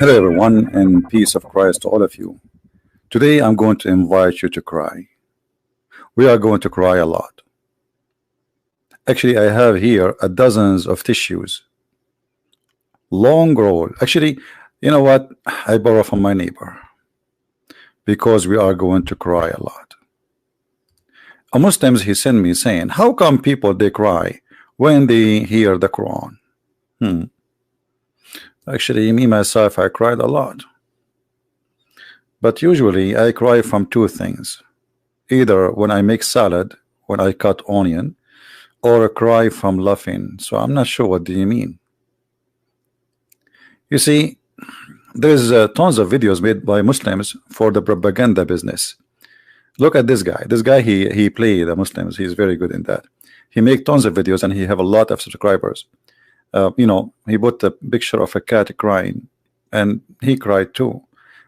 Hello everyone, and peace of Christ to all of you. Today I'm going to invite you to cry. We are going to cry a lot. Actually, I have here dozens of tissues, long roll. Actually, you know what? I borrow from my neighbor because we are going to cry a lot. A Muslim, he sent me saying, how come people they cry when they hear the Quran? Actually, me myself, I cried a lot. But usually I cry from two things. Either when I make salad, when I cut onion, or I cry from laughing. So I'm not sure what do you mean. You see, there's tons of videos made by Muslims for the propaganda business. Look at this guy. This guy, he played the Muslims. He's very good in that. He make tons of videos and he have a lot of subscribers. You know, he put a picture of a cat crying, and he cried too.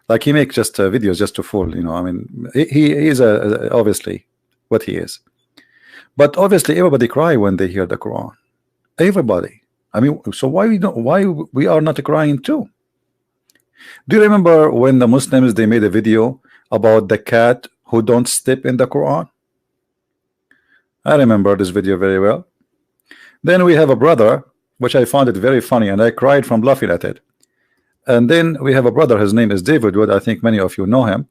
Like he makes just videos just to fool. You know, I mean, he is obviously what he is. But obviously, everybody cry when they hear the Quran. Everybody. I mean, so why we are not crying too? Do you remember when the Muslims they made a video about the cat who don't step in the Quran? I remember this video very well. Then we have a brother, which I found it very funny, and I cried from laughing at it. And then we have a brother, his name is David Wood. I think many of you know him.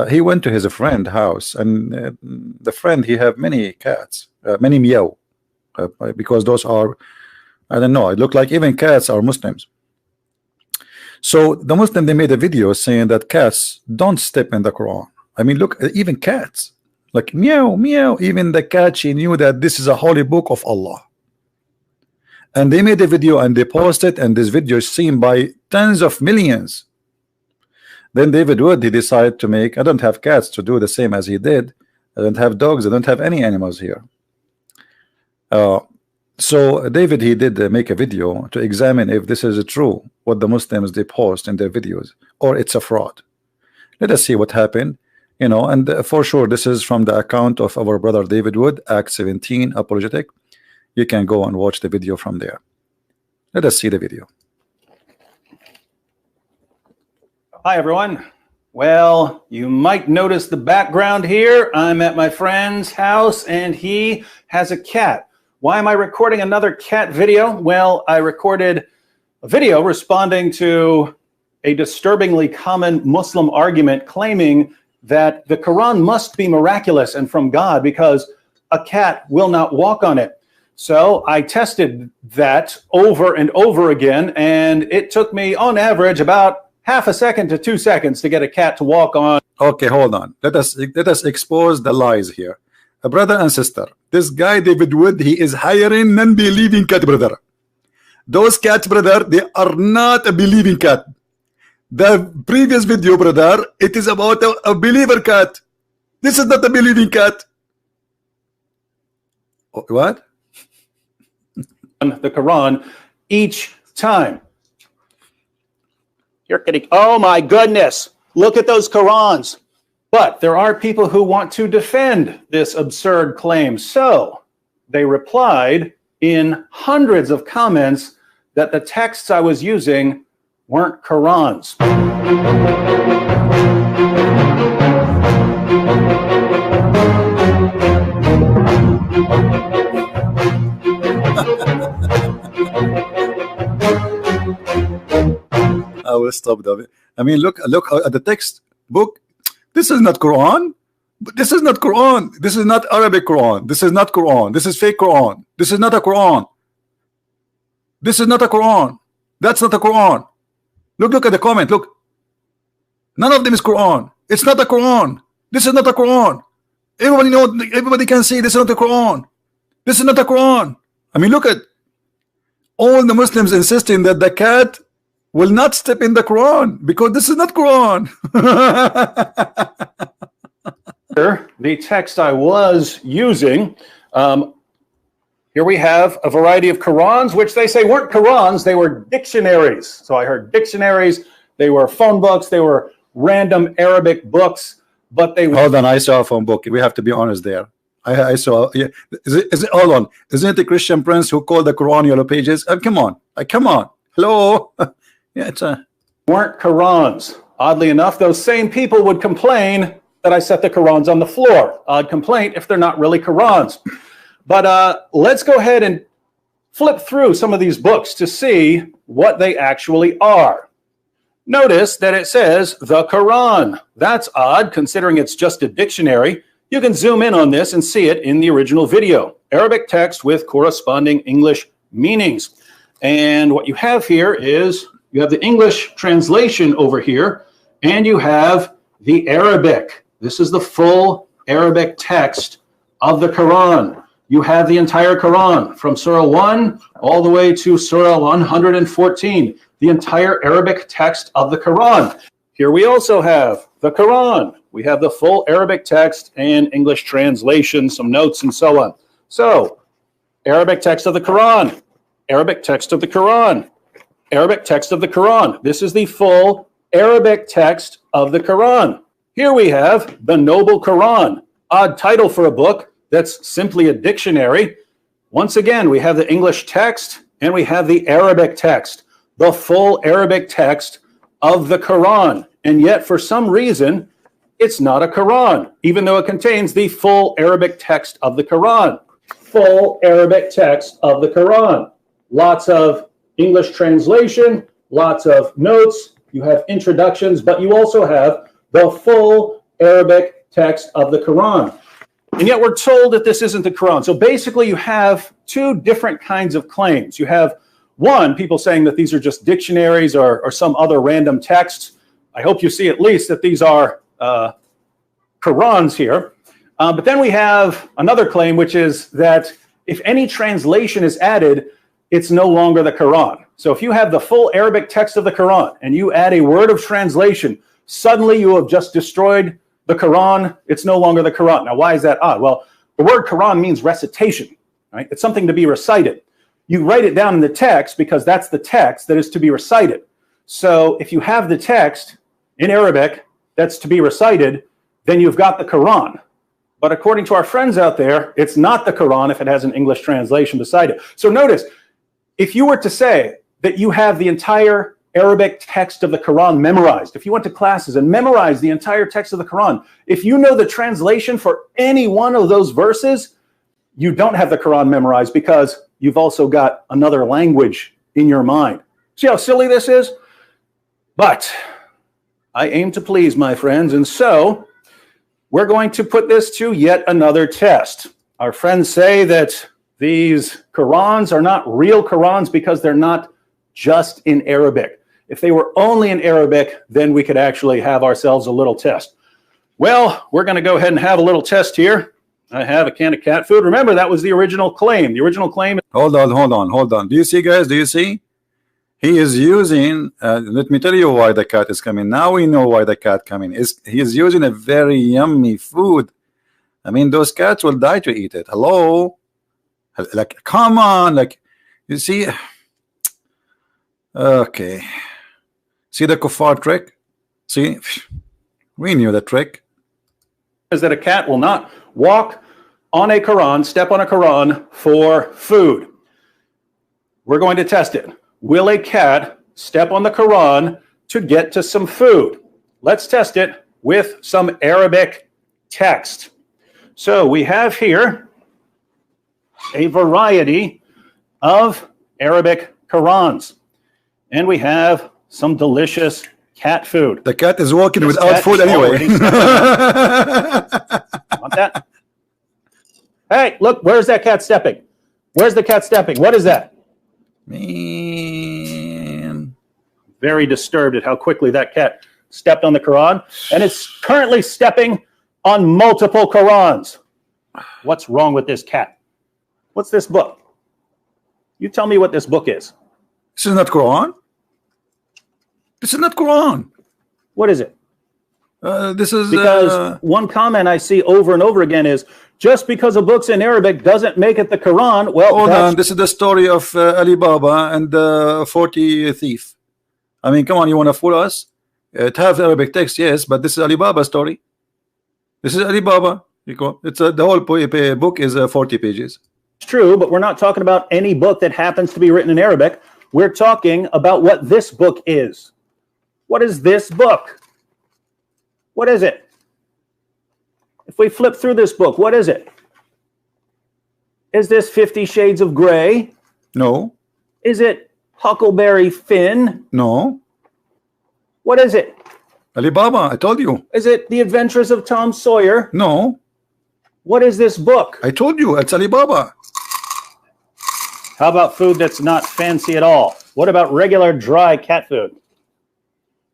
He went to his friend's house, and the friend, he have many cats, many meow, because those are, I don't know, it look like even cats are Muslims. So the Muslim, they made a video saying that cats don't step in the Quran. I mean, look, even cats, like meow, meow, even the cat, she knew that this is a holy book of Allah. And they made a video and they posted, and this video is seen by tens of millions. Then David Wood, he decided to make, I don't have cats to do the same as he did. I don't have dogs. I don't have any animals here. So David, he did make a video to examine if this is true, what the Muslims they post in their videos, or it's a fraud. Let us see what happened. You know, and for sure, this is from the account of our brother David Wood, Act 17 Apologetic. You can go and watch the video from there. Let us see the video. Hi, everyone. Well, you might notice the background here. I'm at my friend's house, and he has a cat. Why am I recording another cat video? Well, I recorded a video responding to a disturbingly common Muslim argument claiming that the Quran must be miraculous and from God because a cat will not walk on it. So I tested that over and over again, and it took me on average about half a second to 2 seconds to get a cat to walk on. Okay, hold on. Let us expose the lies here. Brother and sister, this guy David Wood, he is hiring non-believing cat, brother. Those cats, brother, they are not a believing cat. The previous video, brother, it is about a believer cat. This is not a believing cat. What? The Quran each time. You're kidding. Oh my goodness. Look at those Qurans. But there are people who want to defend this absurd claim. So they replied in hundreds of comments that the texts I was using weren't Qurans. I will stop that. I mean, look at the text book. This is not Quran. This is not Quran. This is not Arabic Quran. This is not Quran. This is fake Quran. This is not a Quran. This is not a Quran. That's not a Quran. Look at the comment. Look. None of them is Quran. It's not a Quran. This is not a Quran. Everybody know. Everybody can see this is not a Quran. This is not a Quran. I mean, look at all the Muslims insisting that the cat will not step in the Quran because this is not Quran. The text I was using, here we have a variety of Qurans, which they say weren't Qurans, they were dictionaries. So I heard dictionaries, they were phone books, they were random Arabic books, but they hold on, I saw a phone book. We have to be honest there. I saw, yeah. Is it hold on? Isn't it the ChristianPrince who called the Quran yellow pages? Come on, come on. Hello. Yeah, it's a weren't Qurans. Oddly enough, those same people would complain that I set the Qurans on the floor. Odd complaint if they're not really Qurans. But let's go ahead and flip through some of these books to see what they actually are. Notice that it says the Quran. That's odd considering it's just a dictionary. You can zoom in on this and see it in the original video. Arabic text with corresponding English meanings. And what you have here is you have the English translation over here, and you have the Arabic. This is the full Arabic text of the Quran. You have the entire Quran from Surah 1 all the way to Surah 114, the entire Arabic text of the Quran. Here we also have the Quran. We have the full Arabic text and English translation, some notes and so on. So, Arabic text of the Quran, Arabic text of the Quran, Arabic text of the Quran. This is the full Arabic text of the Quran. Here we have the Noble Quran, odd title for a book that's simply a dictionary. Once again, we have the English text and we have the Arabic text, the full Arabic text of the Quran. And yet, for some reason, it's not a Quran, even though it contains the full Arabic text of the Quran. Full Arabic text of the Quran. Lots of English translation, lots of notes. You have introductions, but you also have the full Arabic text of the Quran. And yet we're told that this isn't the Quran. So basically you have two different kinds of claims. You have one, people saying that these are just dictionaries or some other random texts. I hope you see at least that these are Qurans here. But then we have another claim, which is that if any translation is added, it's no longer the Quran. So if you have the full Arabic text of the Quran and you add a word of translation, suddenly you have just destroyed the Quran. It's no longer the Quran. Now, why is that odd? Well, the word Quran means recitation, right? It's something to be recited. You write it down in the text because that's the text that is to be recited. So if you have the text in Arabic that's to be recited, then you've got the Quran. But according to our friends out there, it's not the Quran if it has an English translation beside it. So notice, if you were to say that you have the entire Arabic text of the Quran memorized, if you went to classes and memorized the entire text of the Quran, if you know the translation for any one of those verses, you don't have the Quran memorized because you've also got another language in your mind. See how silly this is? But I aim to please, my friends, and so we're going to put this to yet another test. Our friends say that these Qurans are not real Qurans because they're not just in Arabic. If they were only in Arabic, then we could actually have ourselves a little test. Well, we're going to go ahead and have a little test here. I have a can of cat food. Remember, that was the original claim. The original claim. Hold on. Do you see, guys? Do you see? He is using, let me tell you why the cat is coming. Now we know why the cat coming. He is using a very yummy food. I mean, those cats will die to eat it. Hello? Like, come on. Like, you see? Okay. See the kuffar trick? See? We knew the trick. Is that a cat will not walk on a Quran, step on a Quran for food. We're going to test it. Will a cat step on the Quran to get to some food? Let's test it with some Arabic text. So we have here a variety of Arabic Qurans. And we have some delicious cat food. The cat is walking without food anyway. Want that? Hey, look, where's that cat stepping? Where's the cat stepping? What is that? Man. Very disturbed at how quickly that cat stepped on the Quran. And it's currently stepping on multiple Qurans. What's wrong with this cat? What's this book? You tell me what this book is. This is not Quran. This is not Quran. What is it? This is because one comment I see over and over again is just because a book's in Arabic doesn't make it the Quran. Well, hold on. This is the story of Ali Baba and the 40 thief. I mean, come on, you want to fool us? It has Arabic text, yes, but this is Ali Baba's story. This is Ali Baba. It's the whole book is 40 pages. It's true, but we're not talking about any book that happens to be written in Arabic. We're talking about what this book is. What is this book? What is it? If we flip through this book, what is it? Is this 50 Shades of Grey? No. Is it Huckleberry Finn? No. What is it? Alibaba, I told you. Is it The Adventures of Tom Sawyer? No. What is this book? I told you, it's Alibaba. How about food that's not fancy at all? What about regular dry cat food?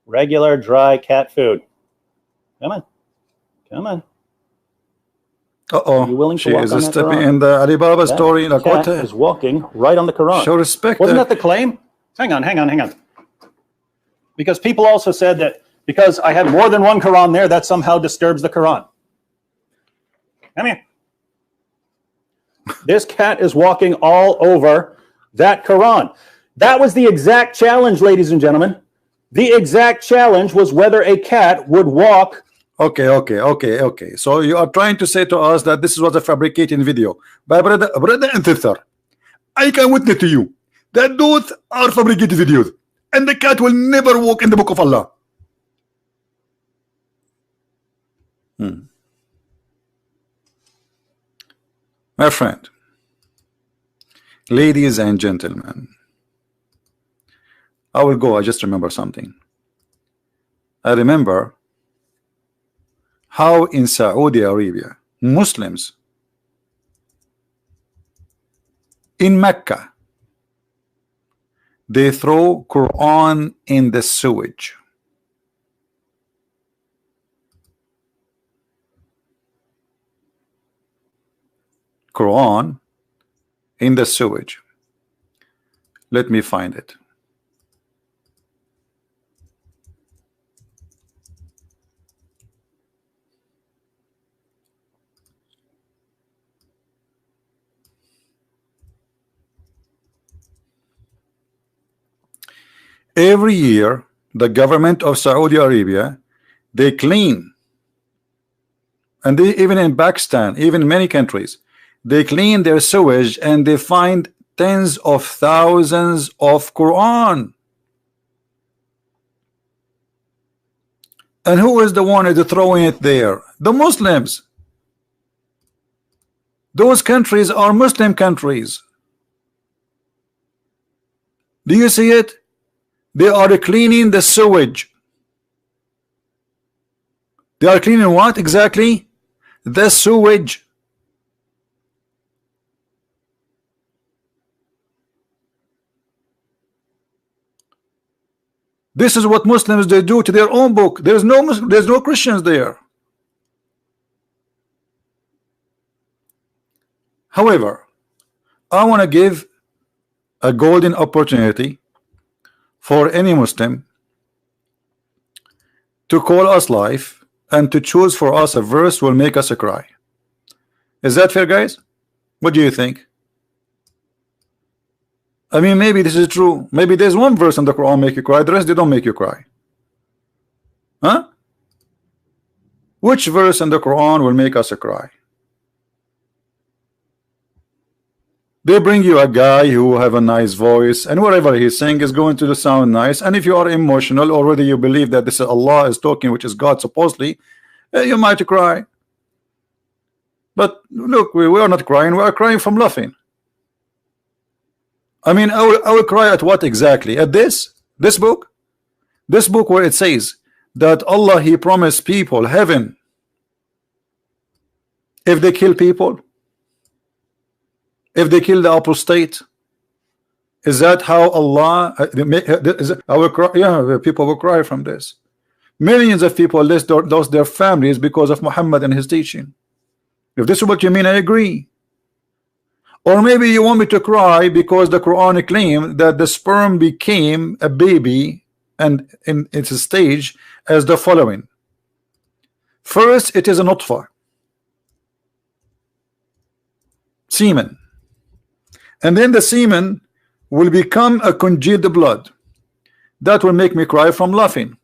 Regular dry cat food. Come on. Come on. Uh-oh. Are you willing to She walk is on that stepping Quran? in the Alibaba That story. Like, cat what? is walking right on the Quran. Show respect. Wasn't that the claim? Hang on. Because people also said that because I had more than one Quran there, that somehow disturbs the Quran. Come here. This cat is walking all over that Quran. That was the exact challenge, ladies and gentlemen. The exact challenge was whether a cat would walk. Okay. So you are trying to say to us that this was a fabricated video. But brother and sister, I can witness to you that those are fabricated videos, and the cat will never walk in the book of Allah. My friend, ladies and gentlemen, I will go. I just remember something. I remember how in Saudi Arabia, Muslims in Mecca, they throw Quran in the sewage. Quran in the sewage. Let me find it. Every year, the government of Saudi Arabia, they clean, and they, even in Pakistan, even many countries, they clean their sewage and they find tens of thousands of Quran. And who is the one who's throwing it there? The Muslims. Those countries are Muslim countries. Do you see it? They are cleaning the sewage. They are cleaning what exactly? The sewage. This is what Muslims they do to their own book. There's no Christians there. However, I want to give a golden opportunity for any Muslim to call us live and to choose for us a verse will make us cry. Is that fair, guys? What do you think? I mean, maybe this is true. Maybe there's one verse in the Quran make you cry, the rest they don't make you cry. Huh? Which verse in the Quran will make us cry? They bring you a guy who have a nice voice, and whatever he's saying is going to sound nice. And if you are emotional, already you believe that this is Allah is talking, which is God supposedly, you might cry. But look, we are not crying, we are crying from laughing. I mean, I will cry at what exactly? At this book? This book where it says that Allah, he promised people heaven if they kill people, if they kill the apostate. Is that how Allah I will cry? Yeah, people will cry from this. Millions of people lost their families because of Muhammad and his teaching. If this is what you mean, I agree. Or maybe you want me to cry because the Quran claimed that the sperm became a baby, and in its stage as the following. First, it is a nutfa, semen, and then the semen will become a congealed blood. That will make me cry from laughing.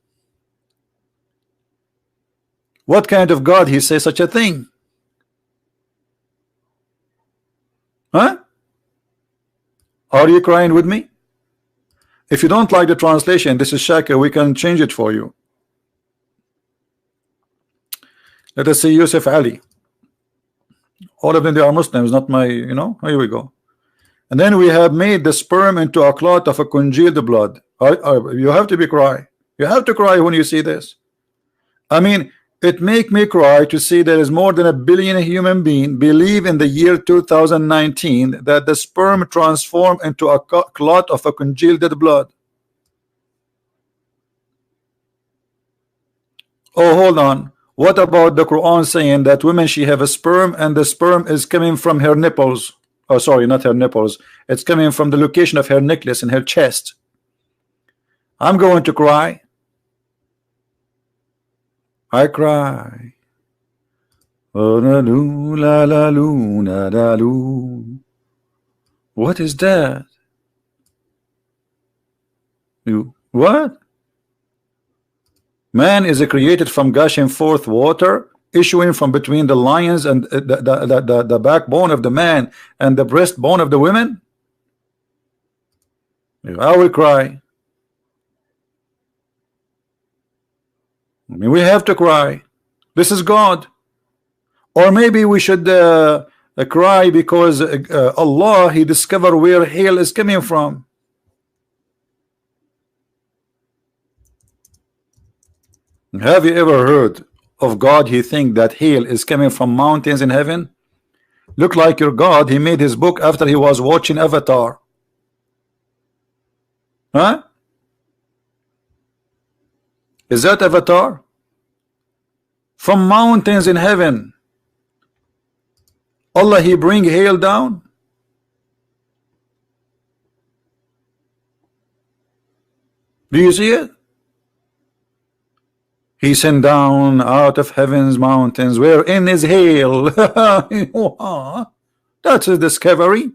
What kind of God he says such a thing? Huh? Are you crying with me? If you don't like the translation, this is Shaka, we can change it for you. Let us see Yusuf Ali. All of them, they are Muslims, not my, you know. Here we go. And then we have made the sperm into a clot of a congealed blood. You have to be cry. You have to cry when you see this. I mean, it make me cry to see there is more than 1 billion human beings believe in the year 2019 that the sperm transform into a clot of a congealed blood. Oh, hold on. What about the Quran saying that women, she have a sperm and the sperm is coming from her nipples? Oh, sorry, not her nipples. It's coming from the location of her necklace in her chest. I'm going to cry. I cry. Oh, la, la, la, la, la, la. What is that? What? Man is created from gushing forth water, issuing from between the lions and the backbone of the man and the breastbone of the women. I will cry. I mean, we have to cry. This is God. Or maybe we should cry because Allah, he discovered where hell is coming from. Have you ever heard of God? He think that hell is coming from mountains in heaven. Look like your God, he made his book after he was watching Avatar. Huh? Is that Avatar? From mountains in heaven, Allah, he bring hail down. Do you see it? He sent down out of heaven's mountains wherein is hail. That's a discovery.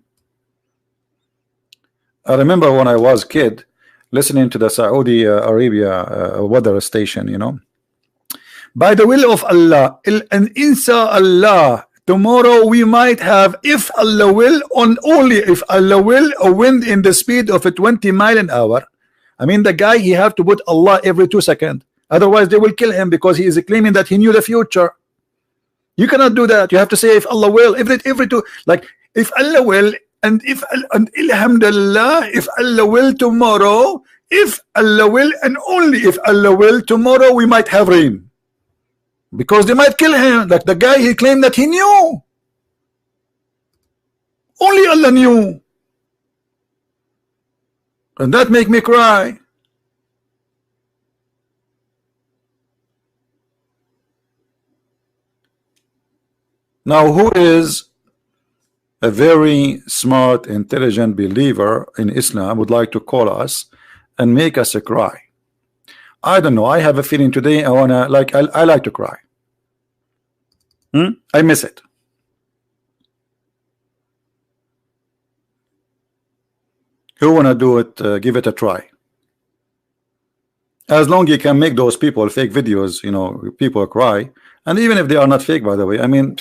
I remember when I was kid listening to the Saudi Arabia weather station, you know. By the will of Allah, and inshallah, tomorrow we might have, if Allah will, only if Allah will, a wind in the speed of a 20 miles an hour. I mean, the guy, he have to put Allah every 2 seconds. Otherwise, they will kill him because he is claiming that he knew the future. You cannot do that. You have to say if Allah will, every two, like if Allah will, and if and alhamdulillah, if Allah will tomorrow, if Allah will, and only if Allah will tomorrow, we might have rain. Because they might kill him, like the guy, he claimed that he knew. Only Allah knew. And that make me cry. Now, who is a very smart, intelligent believer in Islam would like to call us and make us cry? I don't know. I have a feeling today I wanna I like to cry. I miss it. Who wanna do it? Give it a try. As long you can make those people fake videos, you know, people cry, and even if they are not fake, by the way, I mean,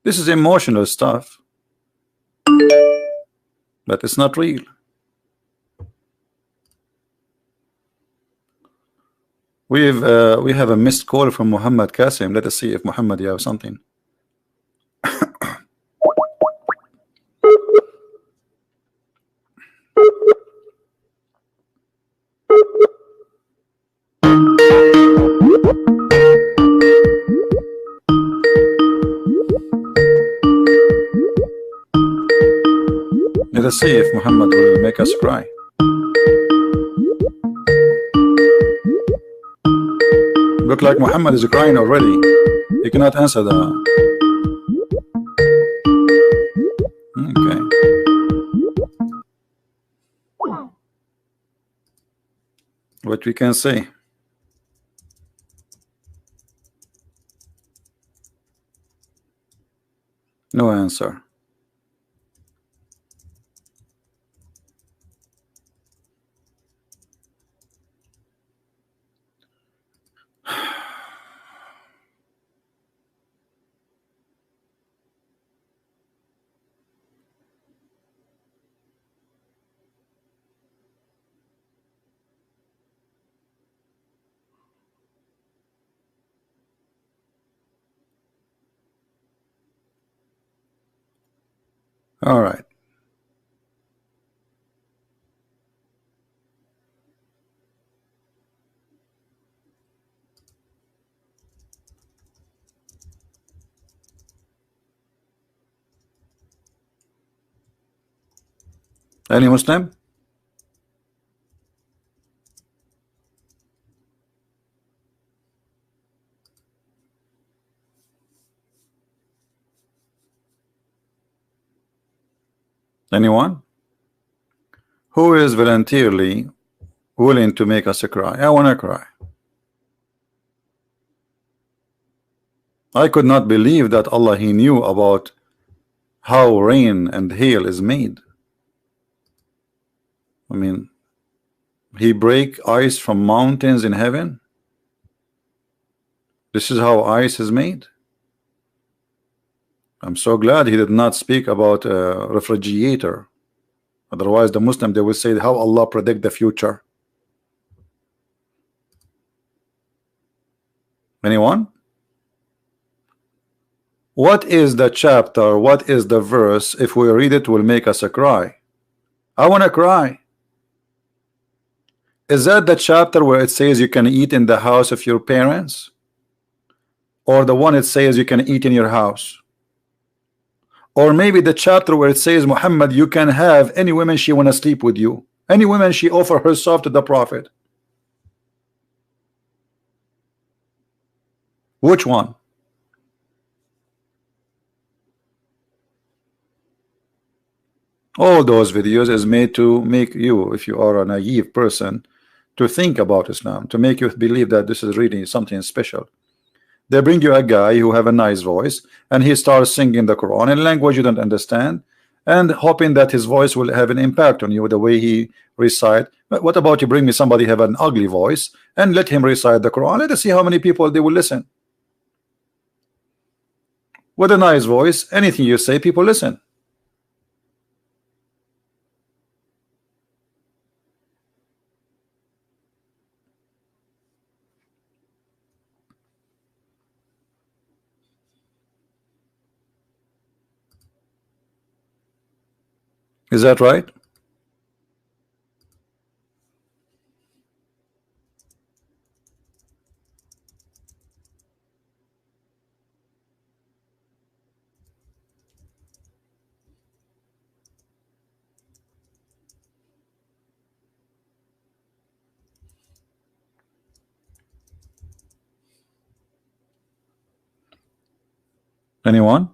this is emotional stuff, but it's not real. We have a missed call from Muhammad Qasim. Let us see if Muhammad, you have something. Let us see if Muhammad will make us cry. Look like Muhammad is crying already. He cannot answer that. Okay. What we can say? No answer. All right. Any Muslim? Anyone? Who is voluntarily willing to make us cry? I want to cry. I could not believe that Allah, He knew about how rain and hail is made. I mean, He break ice from mountains in heaven. This is how ice is made. I'm so glad He did not speak about a refrigerator. Otherwise, the Muslim, they will say how Allah predict the future. Anyone? What is the chapter? What is the verse? If we read it, will make us cry. I want to cry. Is that the chapter where it says you can eat in the house of your parents? Or the one it says you can eat in your house? Or maybe the chapter where it says, Muhammad, you can have any woman she want to sleep with you. Any woman she offer herself to the Prophet. Which one? All those videos is made to make you, if you are a naive person, to think about Islam, to make you believe that this is really something special. They bring you a guy who have a nice voice and he starts singing the Quran in language you don't understand and hoping that his voice will have an impact on you the way he recite. But what about you bring me somebody have an ugly voice and let him recite the Quran? Let us see how many people they will listen. With a nice voice, anything you say, people listen. Is that right? Anyone?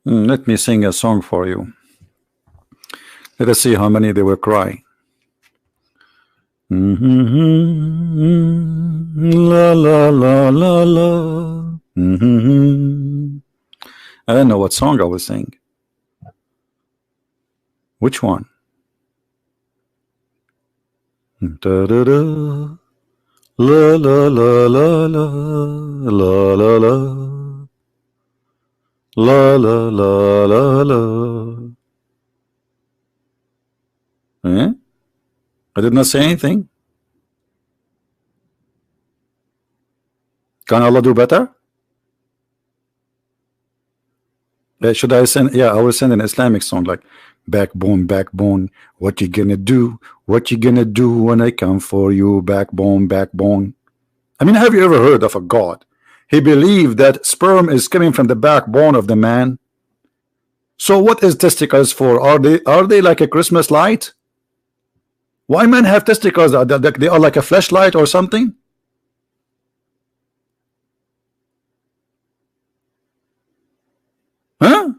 Let me sing a song for you. Let us see how many they will cry. La la la la la. I don't know what song I will sing. Which one? Da da da. La la la la la la la la. La la la la la. Eh? I did not say anything. Can Allah do better? Should I send? Yeah, I will send an Islamic song like backbone, backbone. What you gonna do? What you gonna do when I come for you? Backbone, backbone. I mean, have you ever heard of a God? He believed that sperm is coming from the backbone of the man. So what is testicles for? Are they like a Christmas light? Why men have testicles? They are like a flashlight or something? Huh?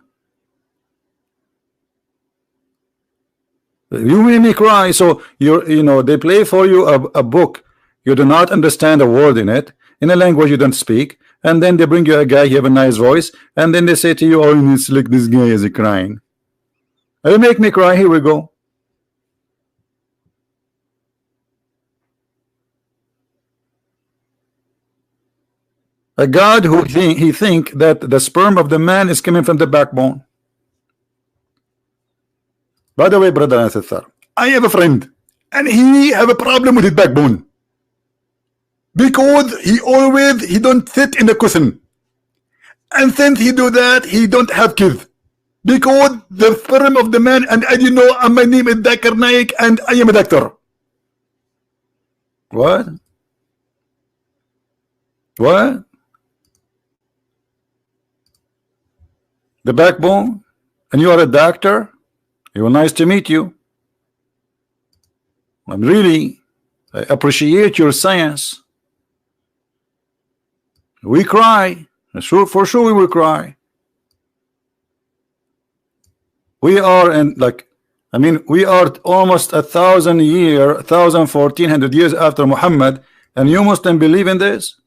You made me cry. So you know they play for you a book you do not understand a word in it, in a language you don't speak, and then they bring you a guy, he have a nice voice, and then they say to you, oh, it's like this guy is crying. You make me cry. Here we go. A God who he think that the sperm of the man is coming from the backbone. By the way, brother and sister, I have a friend and he have a problem with his backbone. because he don't sit in the cushion, and since he do that, he don't have kids, because the sperm of the man. And as you know, my name is Dakar Naik, and I am a doctor. What? What? The backbone? And you are a doctor? Well, nice to meet you. I appreciate your science. We cry. For sure we will cry. We are in we are almost 1,000 years, 1,400 years after Muhammad, and you Muslims believe in this?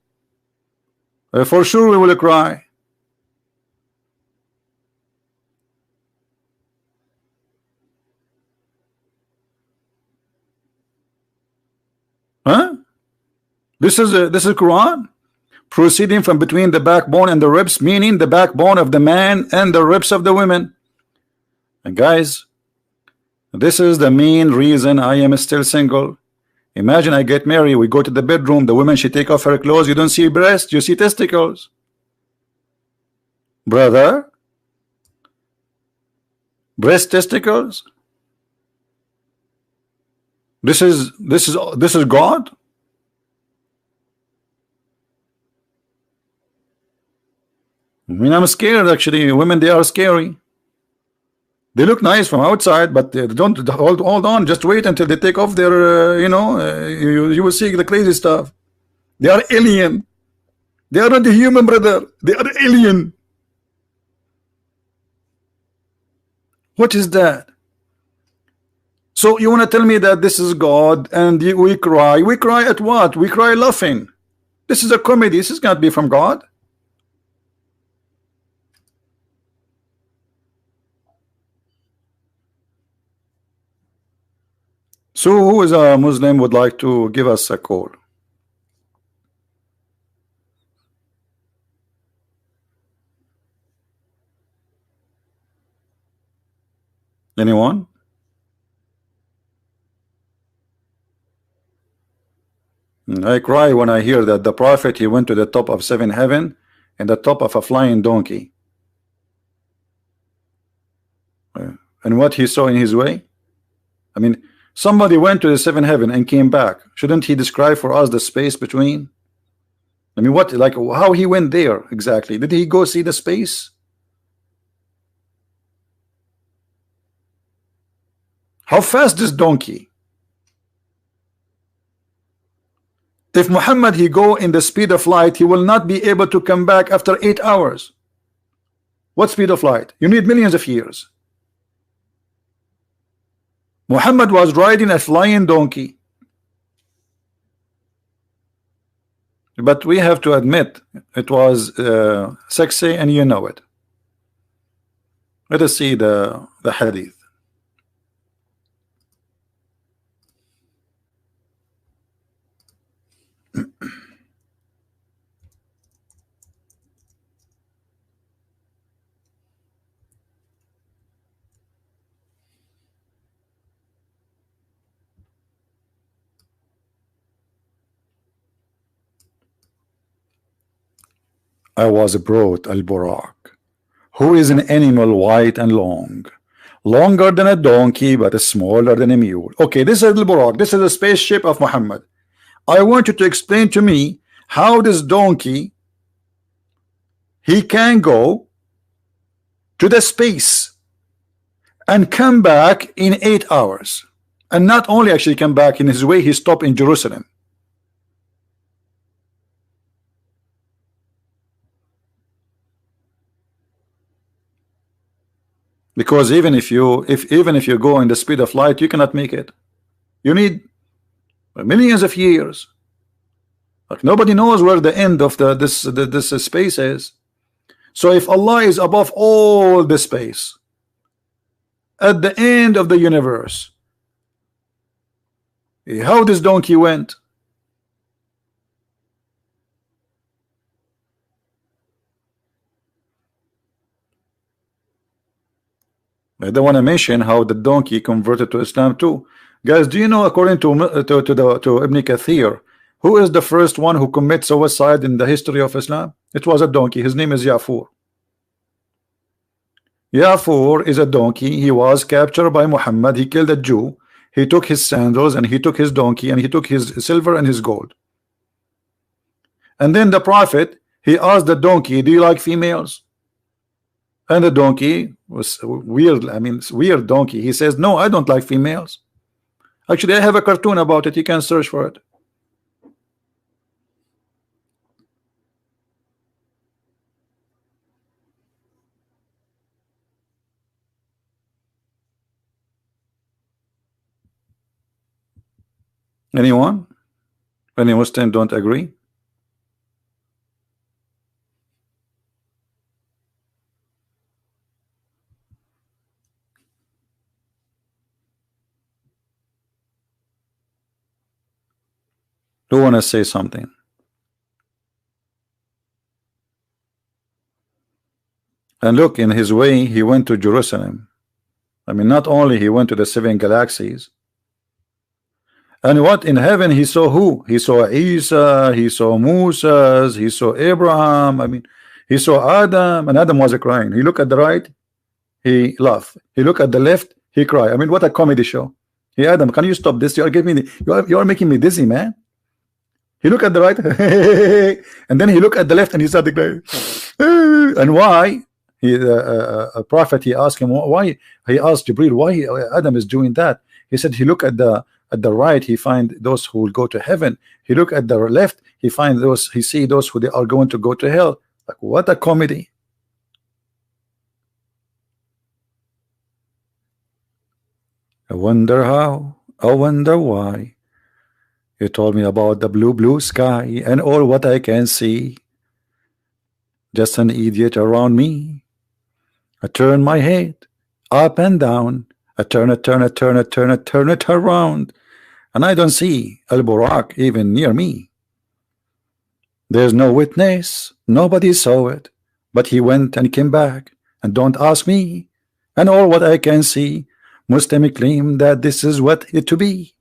For sure we will cry. Huh? This is Quran, proceeding from between the backbone and the ribs, meaning the backbone of the man and the ribs of the women. And guys, this is the main reason I am still single. Imagine I get married, we go to the bedroom, the woman, she take off her clothes, you don't see breast, you see testicles. Brother, breast, testicles. This is God. I mean, I'm scared actually. Women, they are scary. They look nice from outside, but they don't hold on. Just wait until they take off their, you will see the crazy stuff. They are alien. They are not a human, brother. They are alien. What is that? So you want to tell me that this is God and we cry? We cry at what? We cry laughing. This is a comedy. This is not be from God. So who is a Muslim would like to give us a call? Anyone? I cry when I hear that the prophet, he went to the top of 7 heaven and the top of a flying donkey. And what he saw in his way? I mean, somebody went to the 7 heaven and came back. Shouldn't he describe for us the space between? I mean, what, like, how he went there exactly? Did he go see the space? How fast is donkey? If Muhammad he go in the speed of light, he will not be able to come back after 8 hours. What speed of light? You need millions of years. Muhammad was riding a flying donkey. But we have to admit it was sexy, and you know it. Let us see the hadith. I was brought al-Burak, who is an animal white and long, longer than a donkey but smaller than a mule. Okay, this is al-Burak. This is a spaceship of Muhammad. I want you to explain to me how this donkey he can go to the space and come back in 8 hours, and not only actually come back. In his way, he stopped in Jerusalem. Because even if you go in the speed of light, you cannot make it. You need millions of years. Like nobody knows where the end of this space is. So if Allah is above all the space, at the end of the universe, how this donkey went? I don't want to mention how the donkey converted to Islam too. Guys, do you know, according to Ibn Kathir, Who is the first one who commits suicide in the history of Islam? It was a donkey. His name is Yafur. Yafur is a donkey. He was captured by Muhammad. He killed a Jew. He took his sandals and he took his donkey and he took his silver and his gold. And then the Prophet, he asked the donkey, do you like females? And the donkey was weird. I mean, it's weird donkey. He says, no, I don't like females. Actually, I have a cartoon about it. You can search for it. Anyone? Any Muslim don't agree? Who want to say something? And look, in his way, he went to Jerusalem. I mean, not only he went to the 7 galaxies. And what in heaven he saw who? He saw Isa, he saw Moses, he saw Abraham. I mean, he saw Adam, and Adam was crying. He looked at the right, he laughed. He looked at the left, he cried. I mean, what a comedy show. Hey Adam, can you stop this? You are giving me, you are making me dizzy, man. He looked at the right, and then he looked at the left, and he started crying. And why? A prophet, he asked him why. He asked Jibril why Adam is doing that. He said he looked at the right, he find those who will go to heaven. He look at the left, he find those, he see those who they are going to go to hell. Like, what a comedy. I wonder how, I wonder why. You told me about the blue sky and all what I can see. Just an idiot around me. I turn my head up and down. I turn it around, and I don't see Al Burak even near me. There's no witness, nobody saw it, but he went and came back, and don't ask me. And all what I can see, Muslim claim that this is what it to be.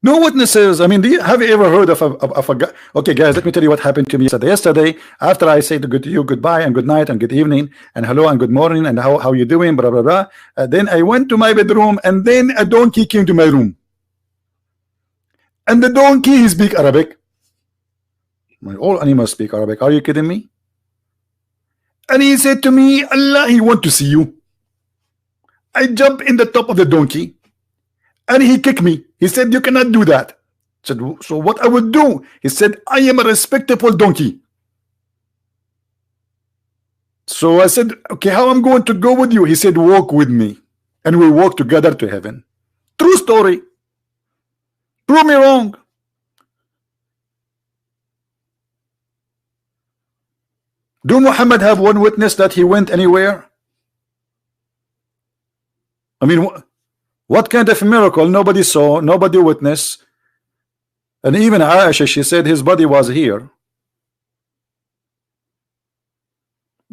No witnesses. I mean, have you ever heard of a guy? Okay, guys, let me tell you what happened to me yesterday. After I said to you goodbye and good night and good evening and hello and good morning and how you doing, blah blah blah. Then I went to my bedroom, and then a donkey came to my room. And the donkey, he speak Arabic. All animals speak Arabic. Are you kidding me? And he said to me, Allah, he want to see you. I jump in the top of the donkey. And he kicked me. He said, you cannot do that. I said, so what I would do? He said, I am a respectable donkey. So I said, okay, how I'm going to go with you? He said, walk with me. And we walk together to heaven. True story. Prove me wrong. Do Muhammad have one witness that he went anywhere? I mean, what kind of miracle? Nobody saw, nobody witnessed. And even Aisha, she said his body was here.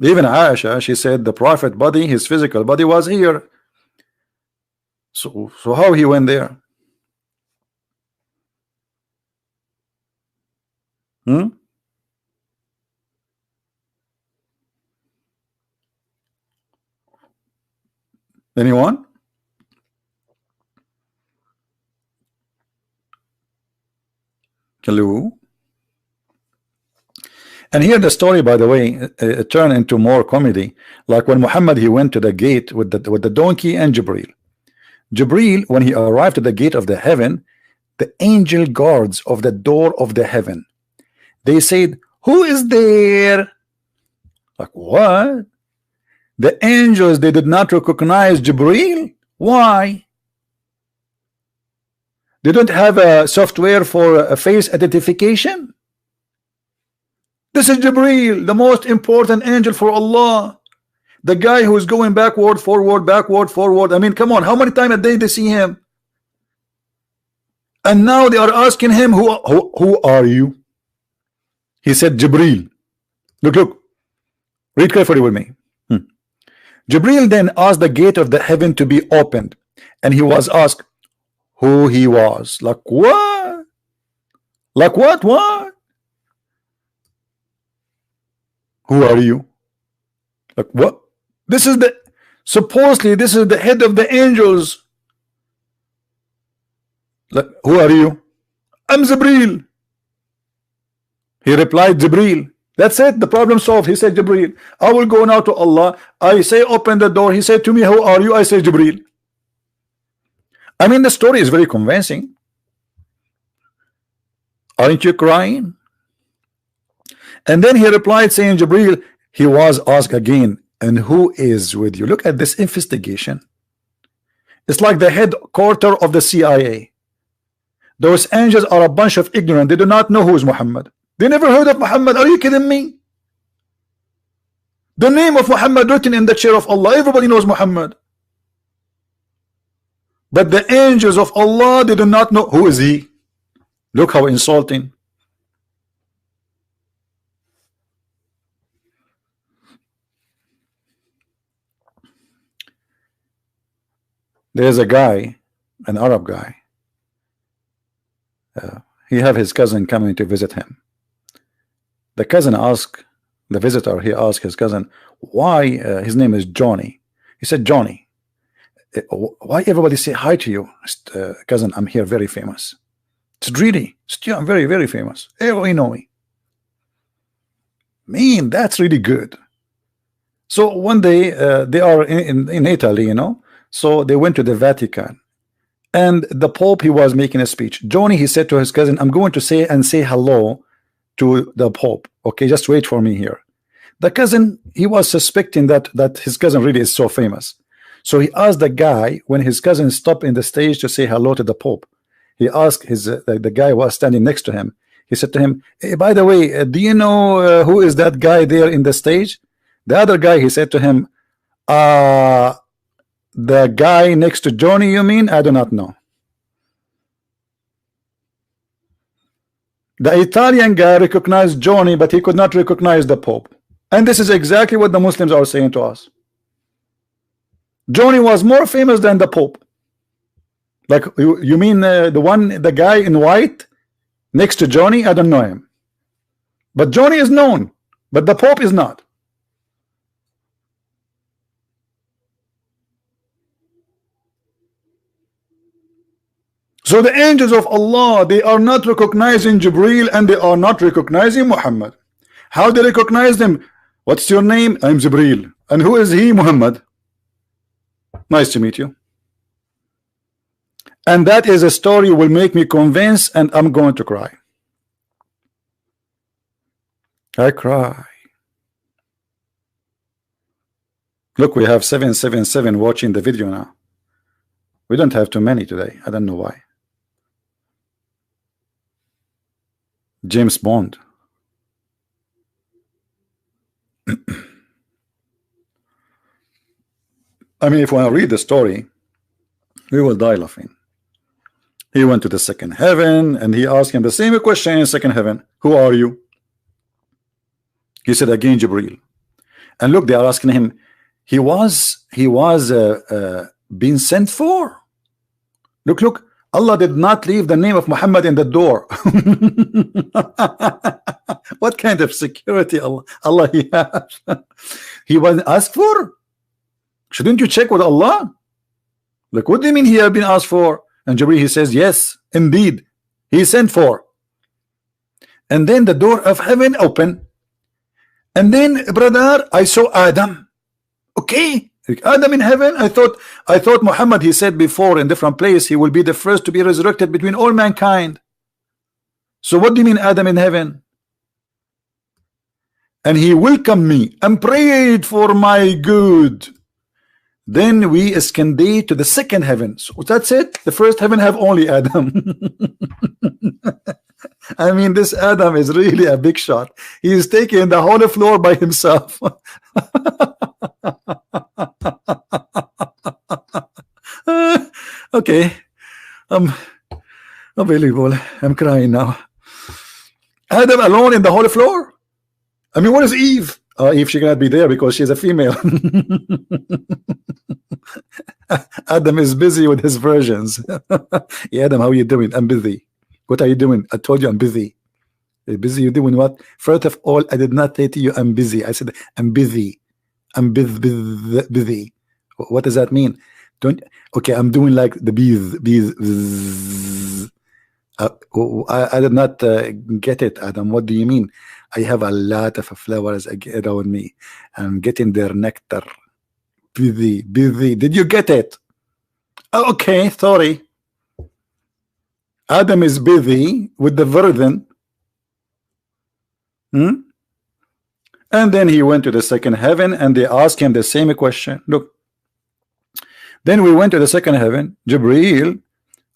Even Aisha, she said the Prophet body, his physical body was here. So how he went there? Anyone? Hello. And here the story, by the way, it turned into more comedy. Like when Muhammad, he went to the gate with the donkey and Jibril. Jibril, when he arrived at the gate of the heaven, the angel guards of the door of the heaven, they said, who is there? Like, what? The angels, they did not recognize Jibril. Why? They don't have a software for a face identification. This is Jibril, the most important angel for Allah. The guy who is going backward, forward, backward, forward. I mean, come on, how many times a day they see him? And now they are asking him, who are you? He said, Jibril. Look. Read carefully with me. Jibril then asked the gate of the heaven to be opened, and he was asked who he was. Like, what? Like what? What? Who are you? Like what? This is the supposedly this is the head of the angels. Like, who are you? I'm Jibreel. He replied, Jibreel. That's it. The problem solved. He said, Jibreel. I will go now to Allah. I say, open the door. He said to me, who are you? I say, Jibreel. I mean, the story is very convincing. Aren't you crying? And then he replied, saying, Jibreel, he was asked again, and who is with you? Look at this investigation. It's like the headquarters of the CIA. Those angels are a bunch of ignorant. They do not know who is Muhammad. They never heard of Muhammad. Are you kidding me? The name of Muhammad written in the chair of Allah. Everybody knows Muhammad. But the angels of Allah, they do not know who is he. Look how insulting. There's a guy, an Arab guy. He have his cousin coming to visit him. The cousin asked the visitor, he asked his cousin, why his name is Johnny. He said, Johnny, why everybody say hi to you? Cousin, I'm here very famous. It's really, I'm very, very famous. Everybody know me. Man, that's really good. So one day they are in Italy, you know. So they went to the Vatican. And the Pope, he was making a speech. Johnny, he said to his cousin, I'm going to say hello to the Pope. Okay, just wait for me here. The cousin, he was suspecting that his cousin really is so famous. So he asked the guy, when his cousin stopped in the stage to say hello to the Pope, he asked the guy who was standing next to him. He said to him, hey, by the way, do you know who is that guy there in the stage? The other guy, he said to him, the guy next to Johnny, you mean? I do not know. The Italian guy recognized Johnny, but he could not recognize the Pope. And this is exactly what the Muslims are saying to us. Johnny was more famous than the Pope. Like, you mean the guy in white next to Johnny? I don't know him. But Johnny is known, but the Pope is not. So the angels of Allah, they are not recognizing Jibreel and they are not recognizing Muhammad. How they recognize them? What's your name? I'm Jibreel. And who is he? Muhammad. Nice to meet you. And that is a story will make me convinced, and I'm going to cry. I cry. Look, we have 777 watching the video now. We don't have too many today. I don't know why. James Bond. I mean, if we read the story, we will die laughing. He went to the second heaven and he asked him the same question in second heaven. Who are you? He said again, Jibreel. And look, they are asking him. He was being sent for. Look. Allah did not leave the name of Muhammad in the door. What kind of security Allah he has? He was asked for. Shouldn't you check with Allah? Like, what do you mean he had been asked for? And Jibreel, he says, yes, indeed, he sent for. And then the door of heaven opened. And then, brother, I saw Adam. Okay, Adam in heaven. I thought Muhammad, he said before in different place, he will be the first to be resurrected between all mankind. So what do you mean Adam in heaven? And he welcomed me and prayed for my good. Then we ascended to the second heaven. So that's it. The first heaven have only Adam. I mean, this Adam is really a big shot. He is taking the whole floor by himself. Okay, unbelievable. I'm crying now. Adam alone in the whole floor. I mean, what is Eve? Eve, she cannot be there because she's a female. Adam is busy with his versions. Yeah, Adam, how are you doing? I'm busy. What are you doing? I told you I'm busy. Busy, you doing what? First of all, I did not say to you I'm busy. I said I'm busy. I'm busy. What does that mean? Don't. Okay, I'm doing like the bees. I did not get it, Adam. What do you mean? I have a lot of flowers around me. I'm getting their nectar. Busy. Did you get it? Okay, sorry. Adam is busy with the virgin. And then he went to the second heaven, and they asked him the same question. Look. Then we went to the second heaven. Jibreel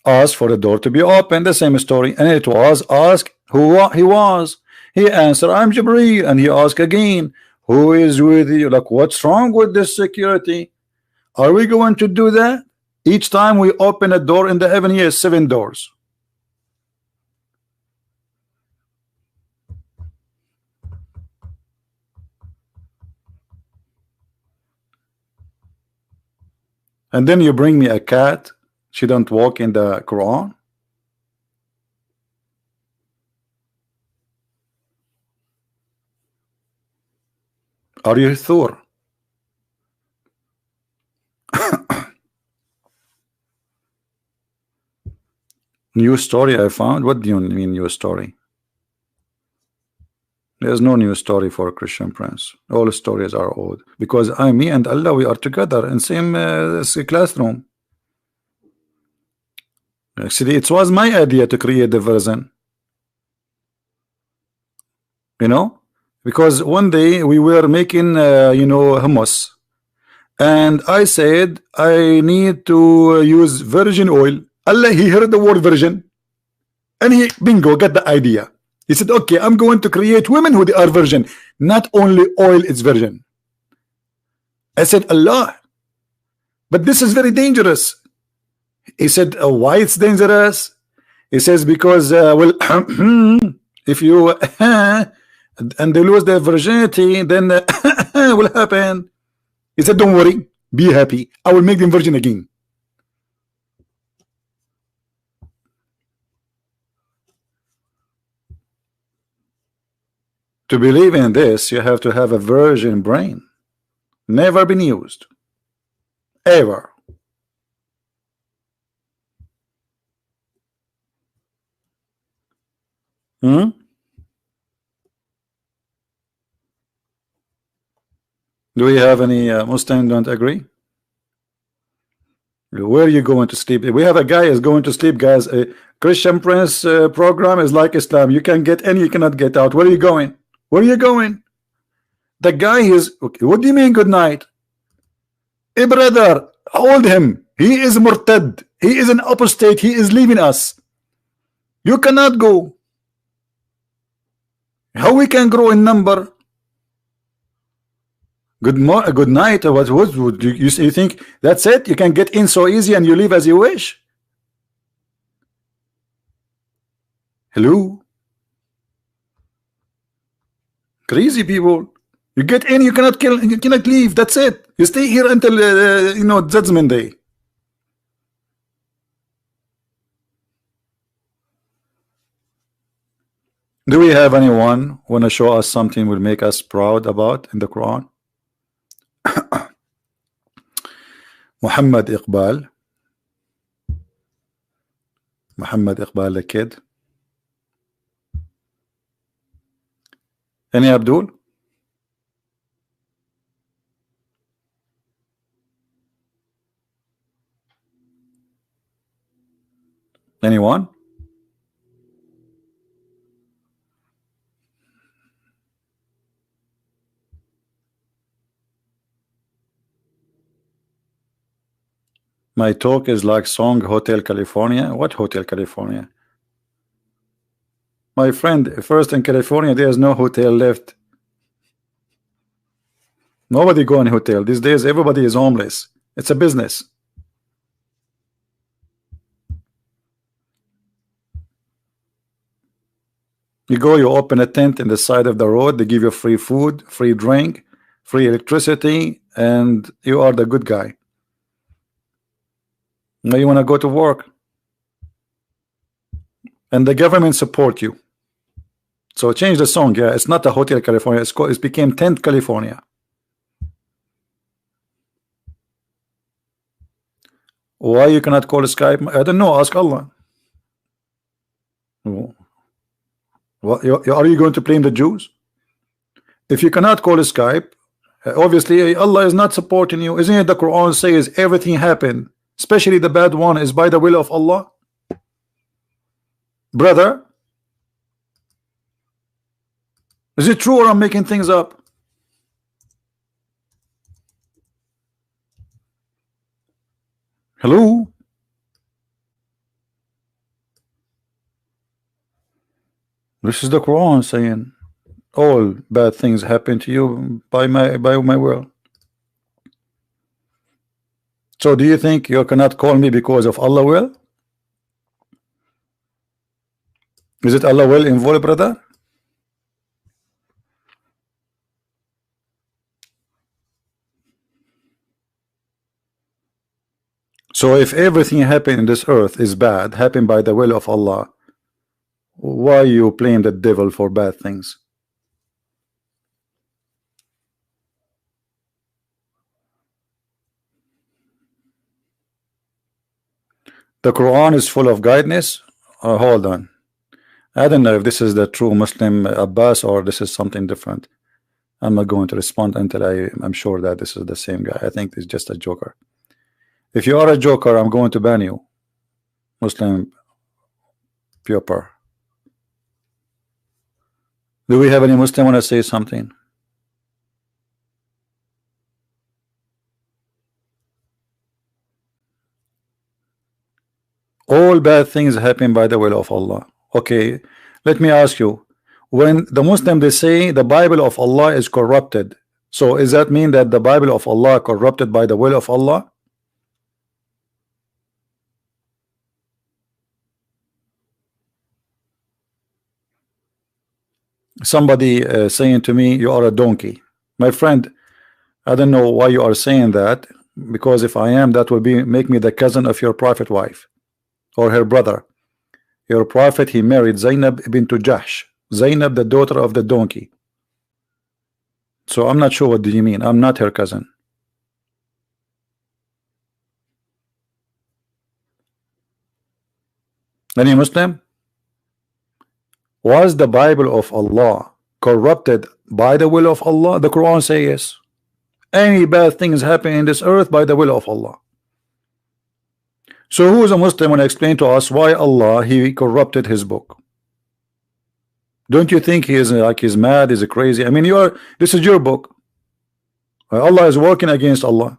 asked for the door to be open. The same story, and it was asked who he was. He answered, I'm Jibreel. And he asked again, who is with you? Like, what's wrong with this security? Are we going to do that? Each time we open a door in the heaven, here 7 doors. And then you bring me a cat. She don't walk in the Quran. Are you Thor? New story I found. What do you mean new story? There's no new story for Christian Prince. All stories are old because me and Allah, we are together in same classroom. Actually, it was my idea to create the version. You know, because one day we were making hummus, and I said I need to use virgin oil. Allah, he heard the word virgin, and he bingo got the idea. He said, okay, I'm going to create women who they are virgin. Not only oil is virgin. I said, Allah, but this is very dangerous. He said, why it's dangerous? He says, because well, if you and they lose their virginity, then will happen. He said, don't worry, be happy. I will make them virgin again. To believe in this, you have to have a virgin brain. Never been used. Ever. Do we have any Muslim don't agree? Where are you going to sleep? We have a guy is going to sleep, guys. A Christian Prince program is like Islam. You can get in, you cannot get out. Where are you going? Where are you going? The guy is okay. What do you mean good night? Hey brother, hold him. He is murtad. He is an apostate. He is leaving us. You cannot go. How we can grow in number? Good night. What would you think that's it? You can get in so easy and you leave as you wish? Hello? Crazy people. You get in, you cannot kill, you cannot leave. That's it. You stay here until Judgment Day. Do we have anyone want to show us something will make us proud about in the Quran? Muhammad Iqbal the kid. Any Abdul? Anyone? My talk is like song Hotel California. What Hotel California? My friend, first in California, there's no hotel left. Nobody go in hotel. These days, everybody is homeless. It's a business. You go, you open a tent in the side of the road. They give you free food, free drink, free electricity, and you are the good guy. Now you want to go to work. and the government support you. So change the song. Yeah, it's not a Hotel California. It became Tent California. Why you cannot call Skype? I don't know. Ask Allah. What, are you going to blame the Jews? If you cannot call Skype, obviously Allah is not supporting you. Isn't it the Quran says everything happened, especially the bad one, is by the will of Allah? Brother, is it true or I'm making things up? Hello? This is the Quran saying all bad things happen to you by my will. So do you think you cannot call me because of Allah will? Is it Allah will involved, brother? So if everything happened in this earth is bad, happened by the will of Allah, why you blame the devil for bad things? The Quran is full of guidance. Hold on, I don't know if this is the true Muslim Abbas or this is something different. I'm not going to respond until I'm sure that this is the same guy. I think it's just a joker. If you are a joker, I'm going to ban you, Muslim Pupper. Do we have any Muslim want to say something? All bad things happen by the will of Allah. Okay, let me ask you, when the Muslim they say the Bible of Allah is corrupted, so does that mean that the Bible of Allah corrupted by the will of Allah? Somebody saying to me, you are a donkey. My friend, I don't know why you are saying that, because if I am, that will make me the cousin of your prophet wife or her brother. Your prophet, he married Zainab bint Jahsh, Zainab the daughter of the donkey. So I'm not sure what do you mean. I'm not her cousin. Any Muslim? Was the Bible of Allah corrupted by the will of Allah? The Quran says yes. Any bad things happen in this earth by the will of Allah. So who is a Muslim want to explain to us why Allah he corrupted his book? Don't you think he is like he's mad, he's crazy? I mean, this is your book. Allah is working against Allah.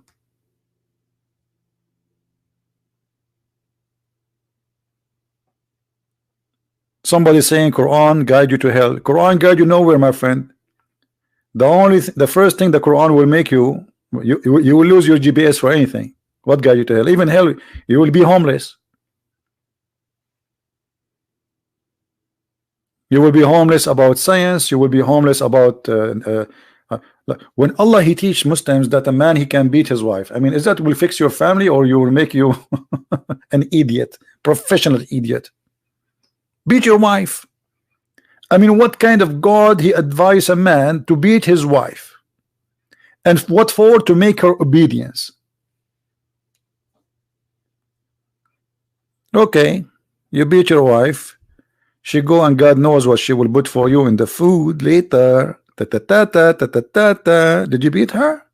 Somebody saying Quran guide you to hell. Quran guide you nowhere, my friend. The first thing the Quran will make you will lose your GPS for anything. What guide you to hell? Even hell, you will be homeless. You will be homeless about science. You will be homeless about when Allah he teach Muslims that a man he can beat his wife. I mean, is that will fix your family or you will make you an idiot, professional idiot? Beat your wife. I mean, what kind of God he advise a man to beat his wife? And what for? To make her obedience. Okay, you beat your wife. She go and God knows what she will put for you in the food later. Ta ta ta ta ta ta ta ta. Did you beat her?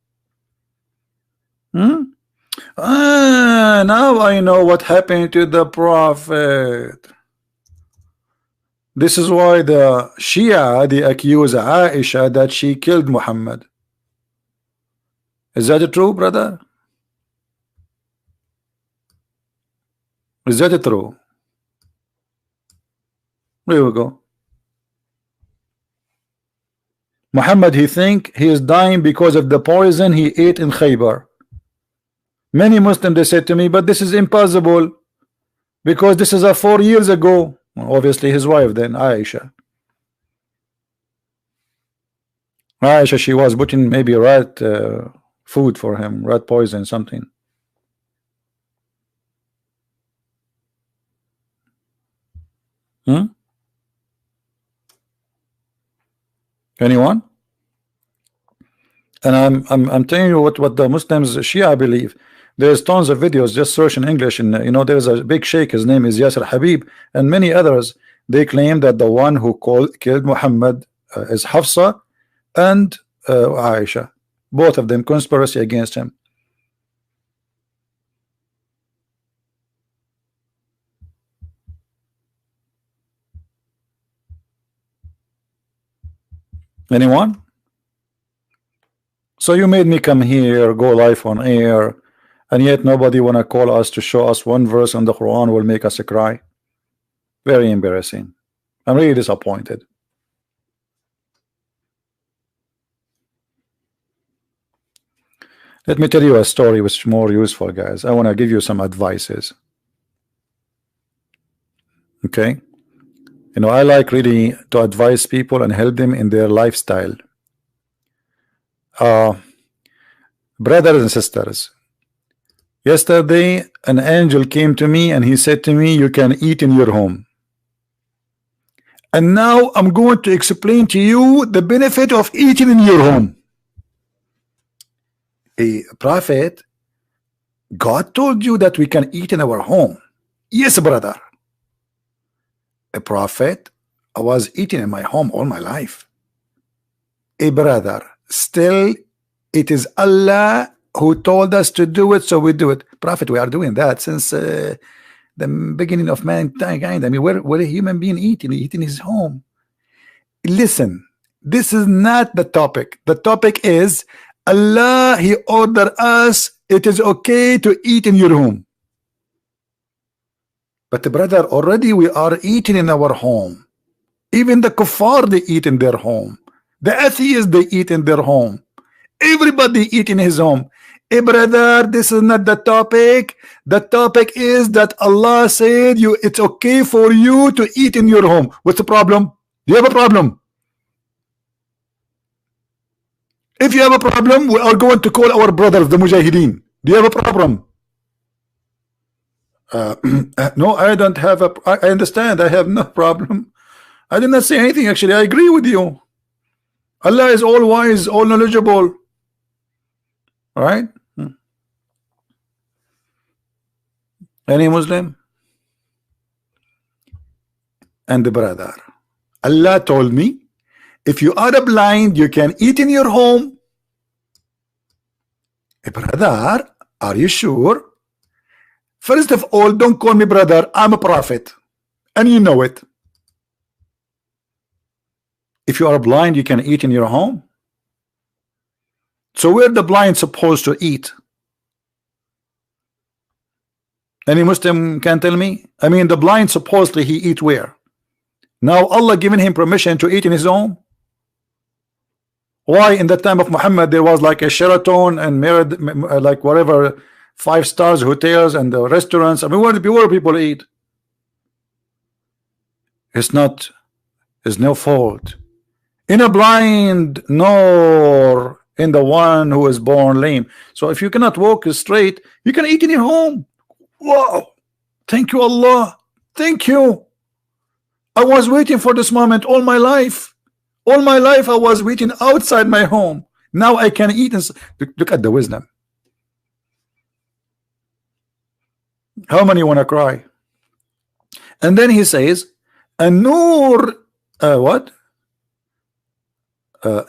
Now I know what happened to the Prophet. This is why the Shia they accuse Aisha that she killed Muhammad. Is that true, brother? Is that true? There we go. Muhammad he think he is dying because of the poison he ate in Khaybar. Many Muslims they said to me, but this is impossible because this is 4 years ago. Obviously his wife then, Aisha. Aisha, she was putting maybe rat food for him, rat poison, something. Hmm? Anyone? And I'm telling you what the Muslims Shia believe. There's tons of videos. Just search in English, and you know there's a big sheikh. His name is Yasser Habib, and many others. They claim that the one who killed Muhammad is Hafsa and Aisha. Both of them conspiracy against him. Anyone? So you made me come here, go live on air, and yet nobody wanna call us to show us one verse on the Quran will make us cry. Very embarrassing. I'm really disappointed. Let me tell you a story which is more useful, guys. I want to give you some advices. Okay? You know, I like really to advise people and help them in their lifestyle. Brothers and sisters, yesterday an angel came to me and he said to me, you can eat in your home. And now I'm going to explain to you the benefit of eating in your home. A prophet, God told you that we can eat in our home. Yes, brother. A prophet, I was eating in my home all my life. A brother, still it is Allah who told us to do it, so we do it. Prophet, we are doing that since the beginning of mankind. I mean, where a human being eating in his home. Listen, this is not the topic. The topic is Allah, He ordered us, it is okay to eat in your home. But brother, already we are eating in our home. Even the kuffar, they eat in their home. The atheists, they eat in their home. Everybody eat in his home. Hey brother, this is not the topic. The topic is that Allah said it's okay for you to eat in your home. What's the problem? Do you have a problem? If you have a problem, we are going to call our brothers, the Mujahideen. Do you have a problem? No, I don't have a. I understand. I have no problem. I did not say anything. Actually, I agree with you. Allah is all wise, all knowledgeable. All right. Any Muslim? And the brother, Allah told me, if you are blind, you can eat in your home. Hey, brother, are you sure? First of all, don't call me brother. I'm a prophet, and you know it. If you are blind, you can eat in your home. So where the blind supposed to eat? Any Muslim can tell me? I mean, the blind supposedly he eat where? Now Allah given him permission to eat in his home. Why in the time of Muhammad there was like a Sheraton and like whatever 5 stars hotels and the restaurants? I mean, where people eat? It's not. There's no fault in a blind nor in the one who is born lame. So if you cannot walk straight, you can eat in your home. Wow, thank you Allah, thank you. I was waiting for this moment all my life. All my life I was waiting outside my home. Now I can eat. Look at the wisdom. How many want to cry? And then he says, Nur, what?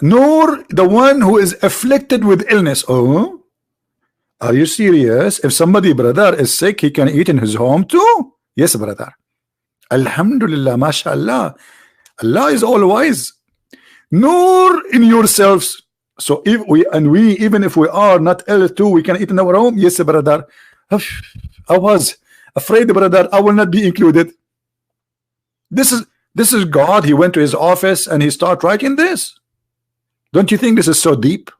Nur, the one who is afflicted with illness. Oh, are you serious? If somebody, brother, is sick, he can eat in his home too? Yes, brother. Alhamdulillah, mashallah. Allah is all wise. Nur in yourselves. So if we even if we are not ill too, we can eat in our home. Yes, brother. I was afraid, brother, I will not be included. This is God. He went to his office and he started writing this. Don't you think this is so deep?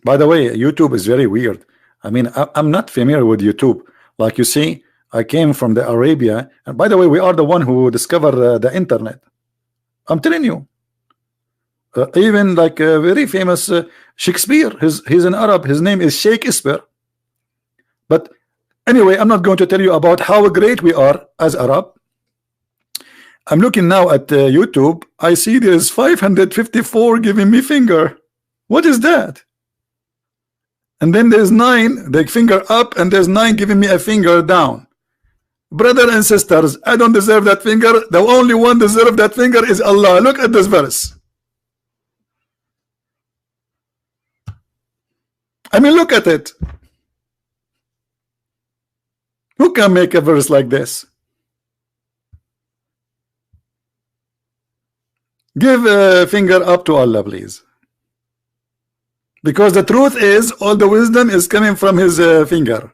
By the way, YouTube is very weird. I mean, I'm not familiar with YouTube. Like you see, I came from the Arabia, and by the way, we are the one who discovered the internet. I'm telling you, Even like a very famous Shakespeare. He's an Arab. His name is Shakespeare. But anyway, I'm not going to tell you about how great we are as Arab. I'm looking now at YouTube. I see there is 554 giving me finger. What is that? And then there's 9, the finger up, and there's 9 giving me a finger down. Brother and sisters, I don't deserve that finger. The only one deserve that finger is Allah. Look at this verse. I mean, look at it. Who can make a verse like this? Give a finger up to Allah, please. Because the truth is, all the wisdom is coming from his finger.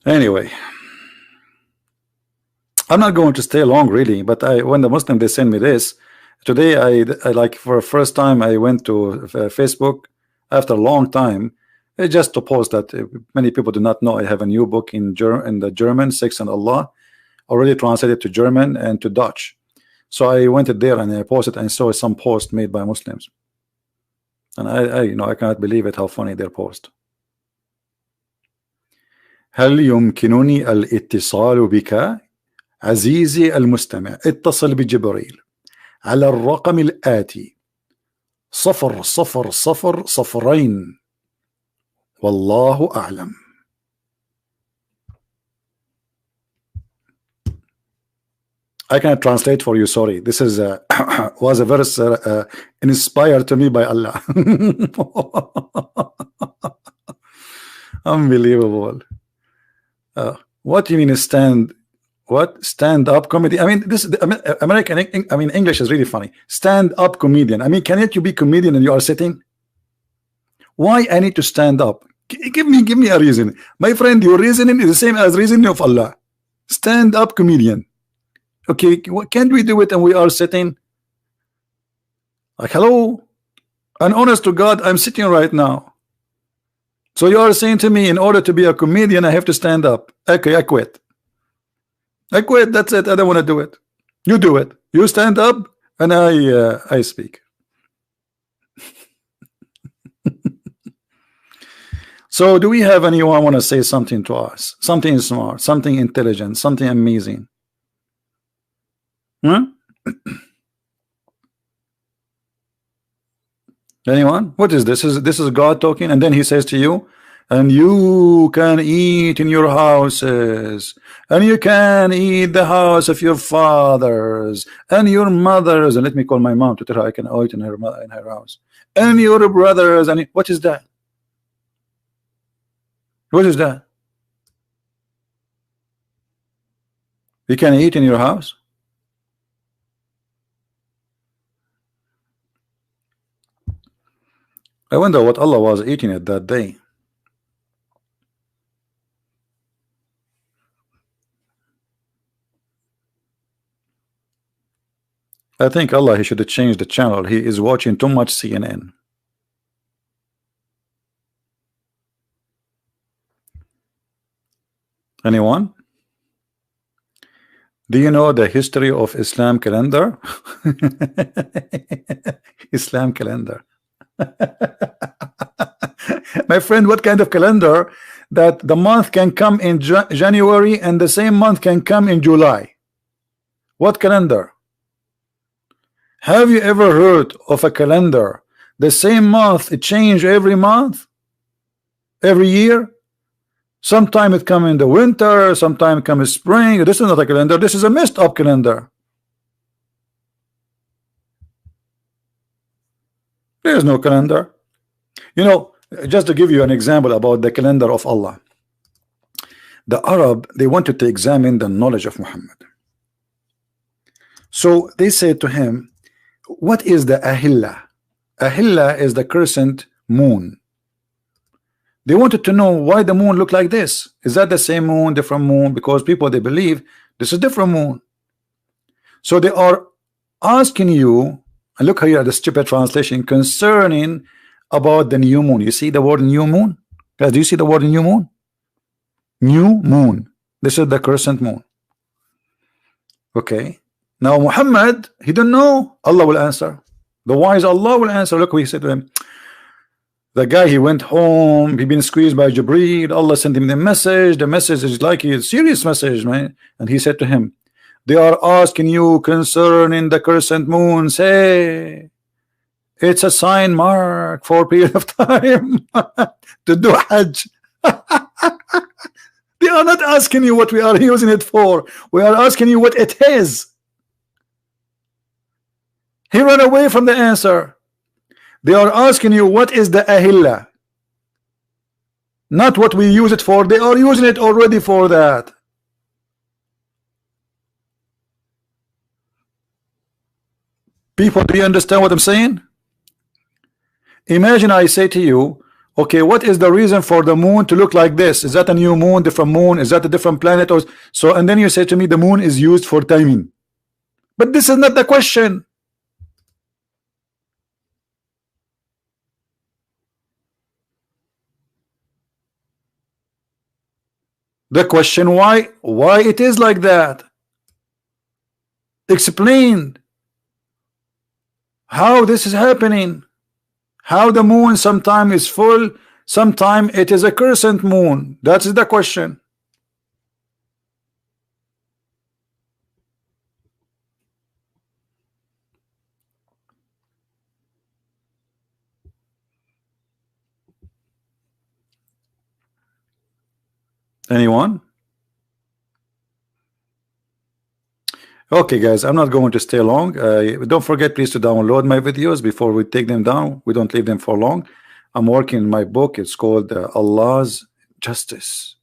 Anyway, I'm not going to stay long really, but when the Muslim they send me this today, I like for the first time I went to Facebook after a long time, just to post that many people do not know I have a new book in the German, Sex and Allah, already translated to German and to Dutch. So I went there and I posted and saw some post made by Muslims, and I cannot believe it how funny their post. هل يمكنني الاتصال بك عزيزي المستمع؟ اتصل بجبريل على الرقم الآتي 0002 والله أعلم. I cannot translate for you, sorry. This is was a verse inspired to me by Allah. Unbelievable. What do you mean stand up comedy? I mean, this American, I mean, English is really funny. Stand up comedian. I mean, cannot you be comedian and you are sitting? Why I need to stand up? Give me a reason. My friend, your reasoning is the same as reasoning of Allah. Stand up comedian. Okay, can't we do it and we are sitting? Like, hello? And honest to God, I'm sitting right now. So you are saying to me, in order to be a comedian, I have to stand up. Okay, I quit. I quit. That's it. I don't want to do it. You do it. You stand up, and I speak. So, do we have anyone want to say something to us? Something smart, something intelligent, something amazing? Anyone? What is this? This is God talking, and then he says to you, and you can eat in your houses, and you can eat the house of your fathers and your mothers, and let me call my mom to tell her I can eat in her house, and your brothers. And what is that? What is that? You can eat in your house? I wonder what Allah was eating at that day. I think Allah, he should have changed the channel. He is watching too much CNN. Anyone? Do you know the history of Islam calendar? Islam calendar. My friend, what kind of calendar that the month can come in January and the same month can come in July? What calendar? Have you ever heard of a calendar the same month it change every month, every year? Sometime it come in the winter, sometime it come in spring. This is not a calendar, this is a messed up calendar. There is no calendar. You know, just to give you an example about the calendar of Allah, the Arab, they wanted to examine the knowledge of Muhammad. So they said to him, what is the Ahilla? Ahilla is the crescent moon. They wanted to know why the moon looked like this. Is that the same moon, different moon? Because people, they believe this is different moon. So they are asking you, and look here at the stupid translation, concerning about the new moon. You see the word new moon? Guys, do you see the word new moon? New moon. This is the crescent moon. Okay. Now Muhammad, he didn't know. Allah will answer. The wise Allah will answer. Look what he said to him. The guy, he went home, he been squeezed by Jibreel. Allah sent him the message. The message is like a serious message, man. And he said to him, they are asking you concerning the crescent moon. Say, it's a sign mark for a period of time to do Hajj. They are not asking you what we are using it for. We are asking you what it is. He ran away from the answer. They are asking you what is the ahilla, not what we use it for. They are using it already for that. People, do you understand what I'm saying? Imagine I say to you, okay, what is the reason for the moon to look like this? Is that a new moon, different moon? Is that a different planet? Or so? And then you say to me the moon is used for timing. But this is not the question. The question why it is like that. Explain how this is happening. How the moon sometime is full, sometime it is a crescent moon. That is the question. Anyone? Okay, guys, I'm not going to stay long. Don't forget, please, to download my videos before we take them down. We don't leave them for long. I'm working in my book. It's called Allah's Justice,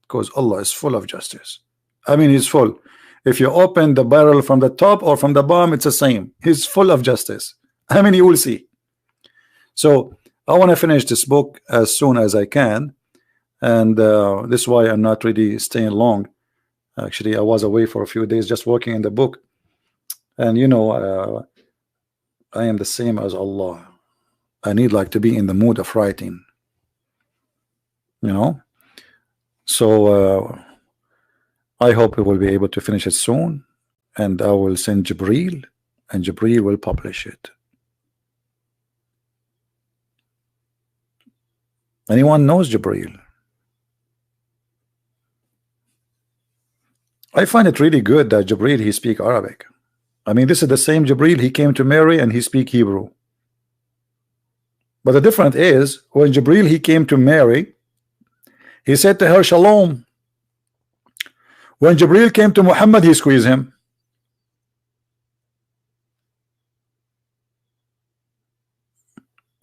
because Allah is full of justice. I mean, He's full. If you open the barrel from the top or from the bottom, it's the same. He's full of justice. I mean, you will see. So I want to finish this book as soon as I can. And this is why I'm not really staying long. Actually, I was away for a few days just working in the book. And you know, I am the same as Allah. I need like to be in the mood of writing. You know? So I hope we will be able to finish it soon. And I will send Jibreel, and Jibreel will publish it. Anyone knows Jibreel? I find it really good that Jibreel, he speak Arabic. I mean, this is the same Jibreel, he came to Mary and he speak Hebrew. But the difference is, when Jibreel, he came to Mary, he said to her, Shalom. When Jibreel came to Muhammad, he squeezed him.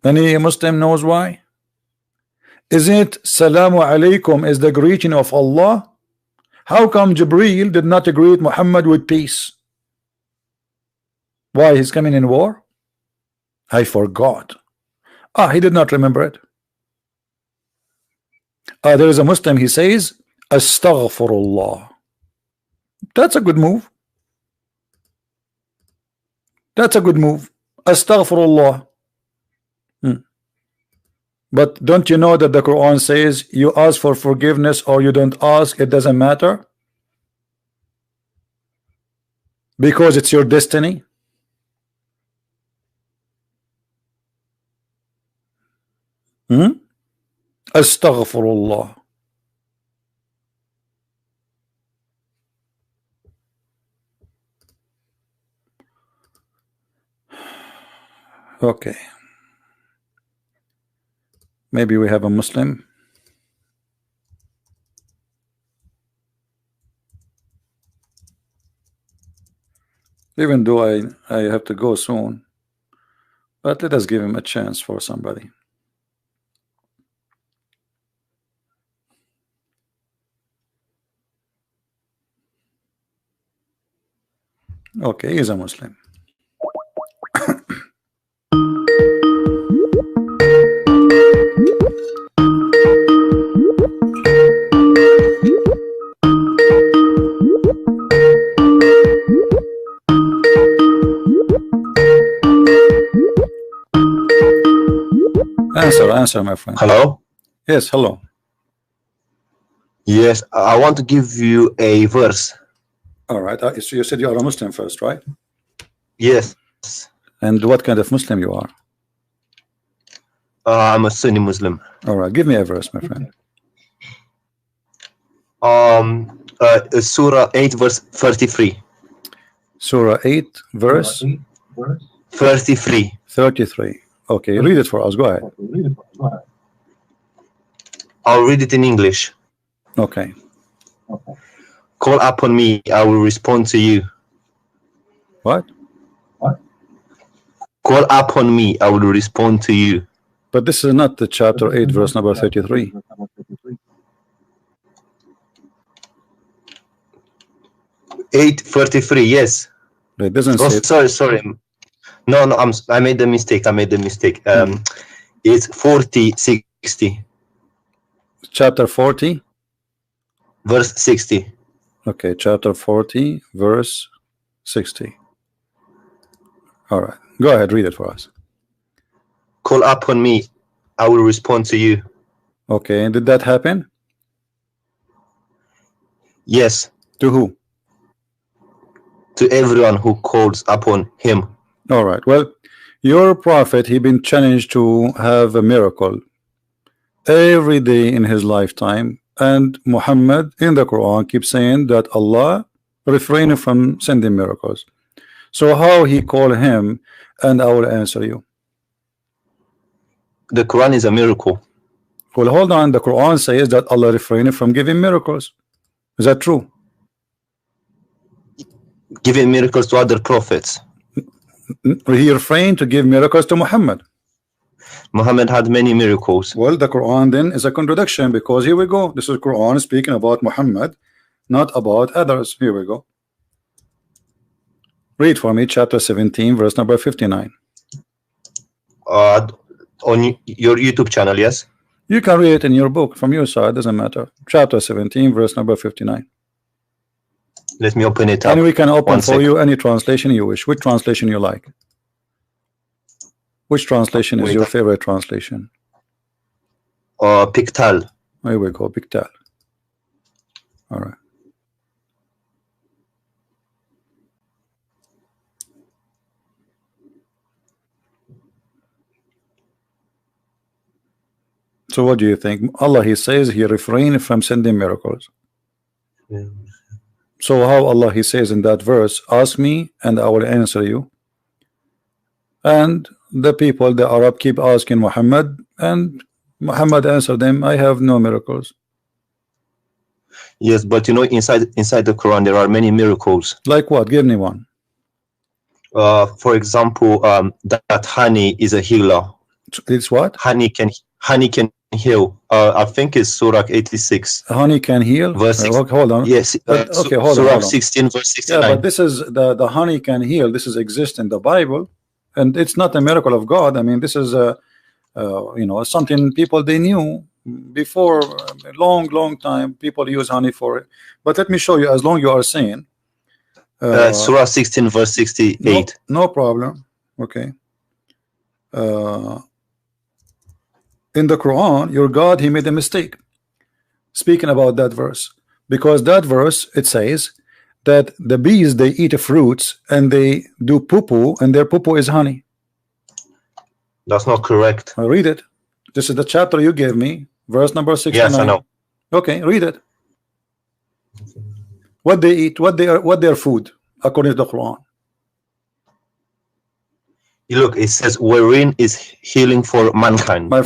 Any Muslim knows why? Isn't it Salamu Alaikum is the greeting of Allah? How come Jibreel did not greet Muhammad with peace? Why? He's coming in war? I forgot. He did not remember it. There is a Muslim, he says, Astaghfirullah. That's a good move. That's a good move. Astaghfirullah. But don't you know that the Quran says you ask for forgiveness or you don't ask, it doesn't matter? Because it's your destiny. Astaghfirullah. Okay. Maybe we have a Muslim. Even though I have to go soon, but let us give him a chance for somebody. Okay, he's a Muslim. Answer, my friend. Hello? Yes, hello. Yes, I want to give you a verse. All right. So you said you are a Muslim first, right? Yes. And what kind of Muslim you are? I'm a Sunni Muslim. All right. Give me a verse, my friend. Surah 8, verse 33. Surah 8, verse 33. 33. Okay, read it for us. Go ahead. I'll read it in English. Okay. Call upon me, I will respond to you. What? Call upon me, I will respond to you. But this is not the chapter 8, verse number 33. Eight 33. Yes. It doesn't Oh, say. sorry. No. I made the mistake. It's 40 60. Chapter 40, verse 60. Okay, chapter 40, verse 60. All right, go ahead, read it for us. Call upon me, I will respond to you. Okay, and did that happen? Yes. To who? To everyone who calls upon him. All right, well, your prophet, he been challenged to have a miracle every day in his lifetime, and Muhammad in the Quran keeps saying that Allah refrained from sending miracles. So how he call him, and I will answer you. The Quran is a miracle. Well, hold on, the Quran says that Allah refrained from giving miracles. Is that true? Giving miracles to other prophets. He refrained to give miracles to Muhammad. Muhammad had many miracles. Well, the Quran then is a contradiction, because here we go. This is Quran speaking about Muhammad, not about others. Here we go. Read for me chapter 17, verse number 59. On your YouTube channel, yes? You can read it in your book from your side, doesn't matter. Chapter 17, verse number 59. Let me open it up. And we can open for you any translation you wish. Which translation you like? Which translation is your favorite translation? Pictal. Here we go, Pictal. All right. So what do you think? Allah, he says he refrained from sending miracles. Yeah. So how Allah, he says in that verse, ask me and I will answer you. And the people, the Arab, keep asking Muhammad, and Muhammad answered them, I have no miracles. Yes, but you know, inside the Quran there are many miracles. Like what? Give me one. For example, that honey is a healer. It's what? Honey can heal. I think it's Surah 86. Honey can heal. Verse hold on. Yes. Okay, hold Surah on. 16, verse 69. Yeah, but this is the honey can heal. This is exist in the Bible, and it's not a miracle of God. I mean, this is you know, something people they knew before a long time. People use honey for it. But let me show you. As long you are saying Surah 16, verse 68. No problem. Okay. In the Quran, your God, he made a mistake speaking about that verse, because that verse, it says that the bees, they eat fruits and they do poo-poo, and their poo-poo is honey. That's not correct. I read it. This is the chapter you gave me, verse number 69. Yes, I know. Okay, read it. What they eat, what their food according to the Quran. You look, it says wherein is healing for mankind. My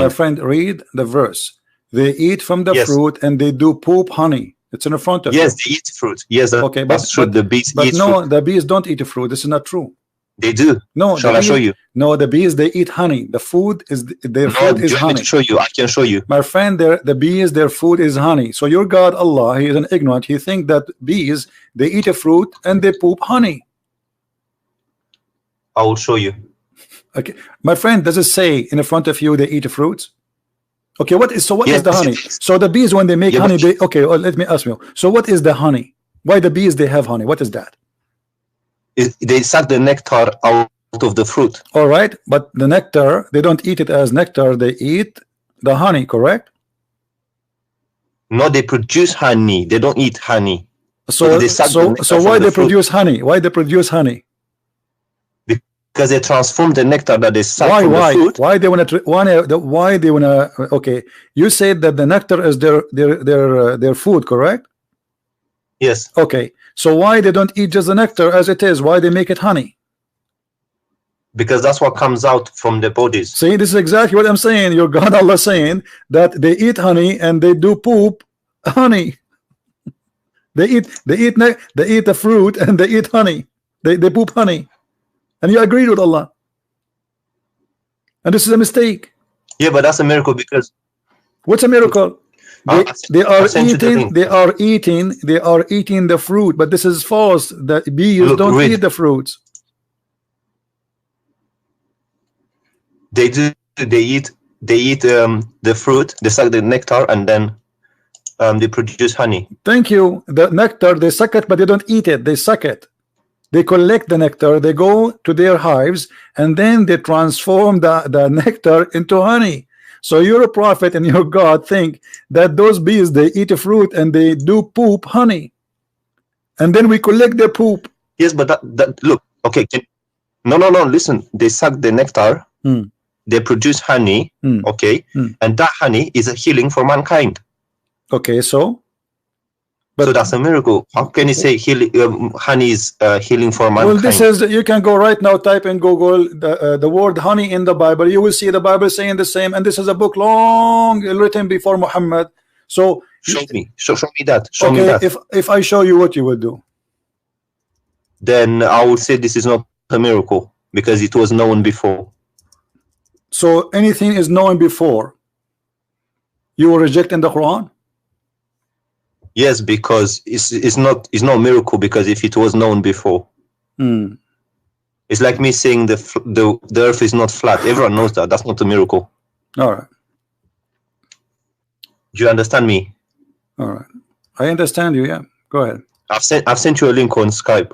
friend, read the verse. They eat from the Yes. fruit and they do poop honey. It's in the front of Yes, you. they eat fruit. Yes, Okay, that's true. The bees but eat no, fruit. the bees don't eat fruit. This is not true. They do. No, Shall I show you? No, the bees, they eat honey. The food is their food is you want me honey. to show you? I can show you. My friend, the bees, their food is honey. So your God Allah, he is an ignorant. He think that bees, they eat a fruit and they poop honey. I will show you. Okay, my friend, does it say in front of you they eat fruits? Okay, what is the honey? So the bees, when they make honey, they okay. Well, let me ask you. So what is the honey? Why the bees they have honey? What is that? They suck the nectar out of the fruit. All right, but the nectar, they don't eat it as nectar. They eat the honey, correct? No, they produce honey. They don't eat honey. So they suck the nectar so why from the they fruit. produce honey? Why they produce honey? Because they transform the nectar that they suck from the fruit. Why they want to? Why they want to? Okay, you said that the nectar is their food, correct? Yes. Okay, so why they don't eat just the nectar as it is? Why they make it honey? Because that's what comes out from their bodies. See, this is exactly what I'm saying. Your God Allah saying that they eat honey and they do poop honey. They eat the fruit and they eat honey. They poop honey. And you agreed with Allah. And this is a mistake. Yeah, but that's a miracle because what's a miracle? They are eating the fruit, but this is false. That bees don't eat the fruits. They eat the fruit, they suck the nectar, and then they produce honey. Thank you. The nectar, they suck it, but they don't eat it. They suck it. They collect the nectar, they go to their hives, and then they transform the nectar into honey. So your prophet and your God think that those bees, they eat a fruit and they do poop honey, and then we collect their poop. Yes, but that look, okay, no, listen, they suck the nectar, they produce honey, okay, and that honey is a healing for mankind. Okay, so that's a miracle. How can you say honey is healing for mankind? Well, this is, you can go right now, type in Google the word honey in the Bible. You will see the Bible saying the same, and this is a book long written before Muhammad. So show me that. Show me that. If I show you, what you will do? Then I will say this is not a miracle because it was known before. So anything is known before, you will reject in the Quran? Yes, because it's not a miracle, because if it was known before, it's like me saying the earth is not flat. Everyone knows that. That's not a miracle. All right. Do you understand me? All right. I understand you. Yeah. Go ahead. I've sent you a link on Skype.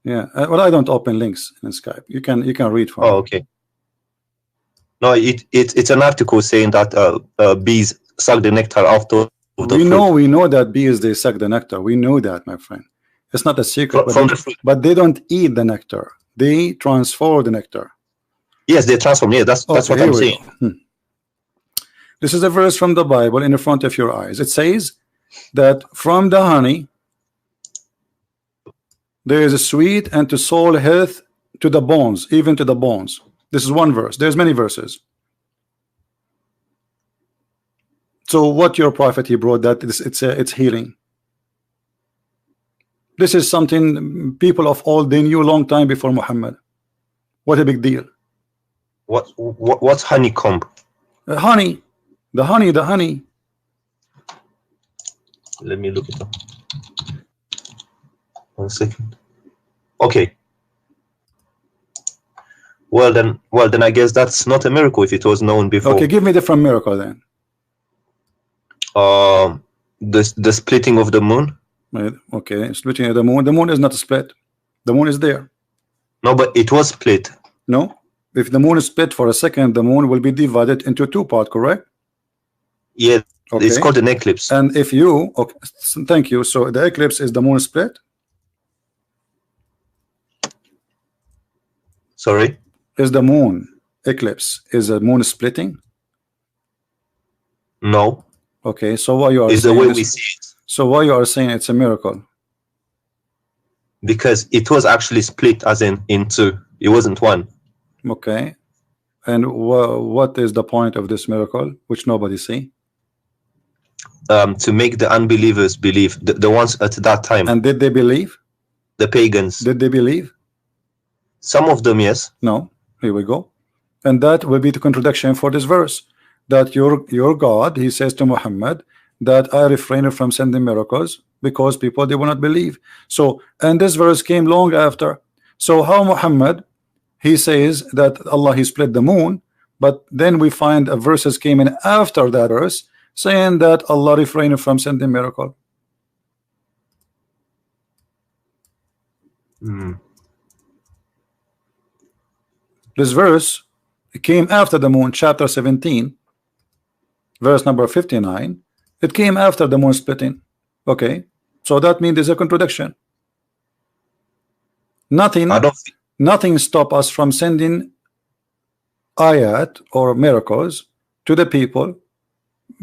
Yeah. Well, I don't open links in Skype. You can read from. Oh, okay. No, it's an article saying that bees suck the nectar after. We know that bees, they suck the nectar. We know that, my friend. It's not a secret. But they don't eat the nectar. They transform the nectar. Yes, they transform. Yeah, that's what I'm saying. This is a verse from the Bible in the front of your eyes. It says that from the honey there is a sweet and to soul health to the bones, even to the bones. This is one verse. There's many verses. So what your prophet he brought that it's healing. This is something people of old they knew a long time before Muhammad. What a big deal. What's honeycomb? Honey. The honey. Let me look it up. 1 second. Okay. Well then I guess that's not a miracle if it was known before. Okay, give me a different miracle then. The splitting of the moon. Okay, splitting of the moon. The moon is not split. The moon is there. No, but it was split. No, if the moon is split for a second, the moon will be divided into two parts, correct? Yeah, okay. It's called an eclipse. And if you, okay, thank you. So the eclipse is the moon split. Sorry? Is the moon eclipse is the moon splitting? No. Okay, so why you are is the way we see it. So why you are saying it's a miracle? Because it was actually split as in two. It wasn't one. Okay. And what is the point of this miracle, which nobody see? To make the unbelievers believe, the ones at that time. And did they believe? The pagans. Did they believe? Some of them, yes. No. Here we go. And that will be the contradiction for this verse. That your God, he says to Muhammad, that I refrain from sending miracles because people, they will not believe. So, and this verse came long after. So how Muhammad, he says that Allah, he split the moon, but then we find verses came in after that verse saying that Allah refrained from sending miracle. This verse came after the moon, chapter 17, verse number 59, It came after the moon splitting. Okay, so that means there's a contradiction. Nothing stop us from sending ayat or miracles to the people,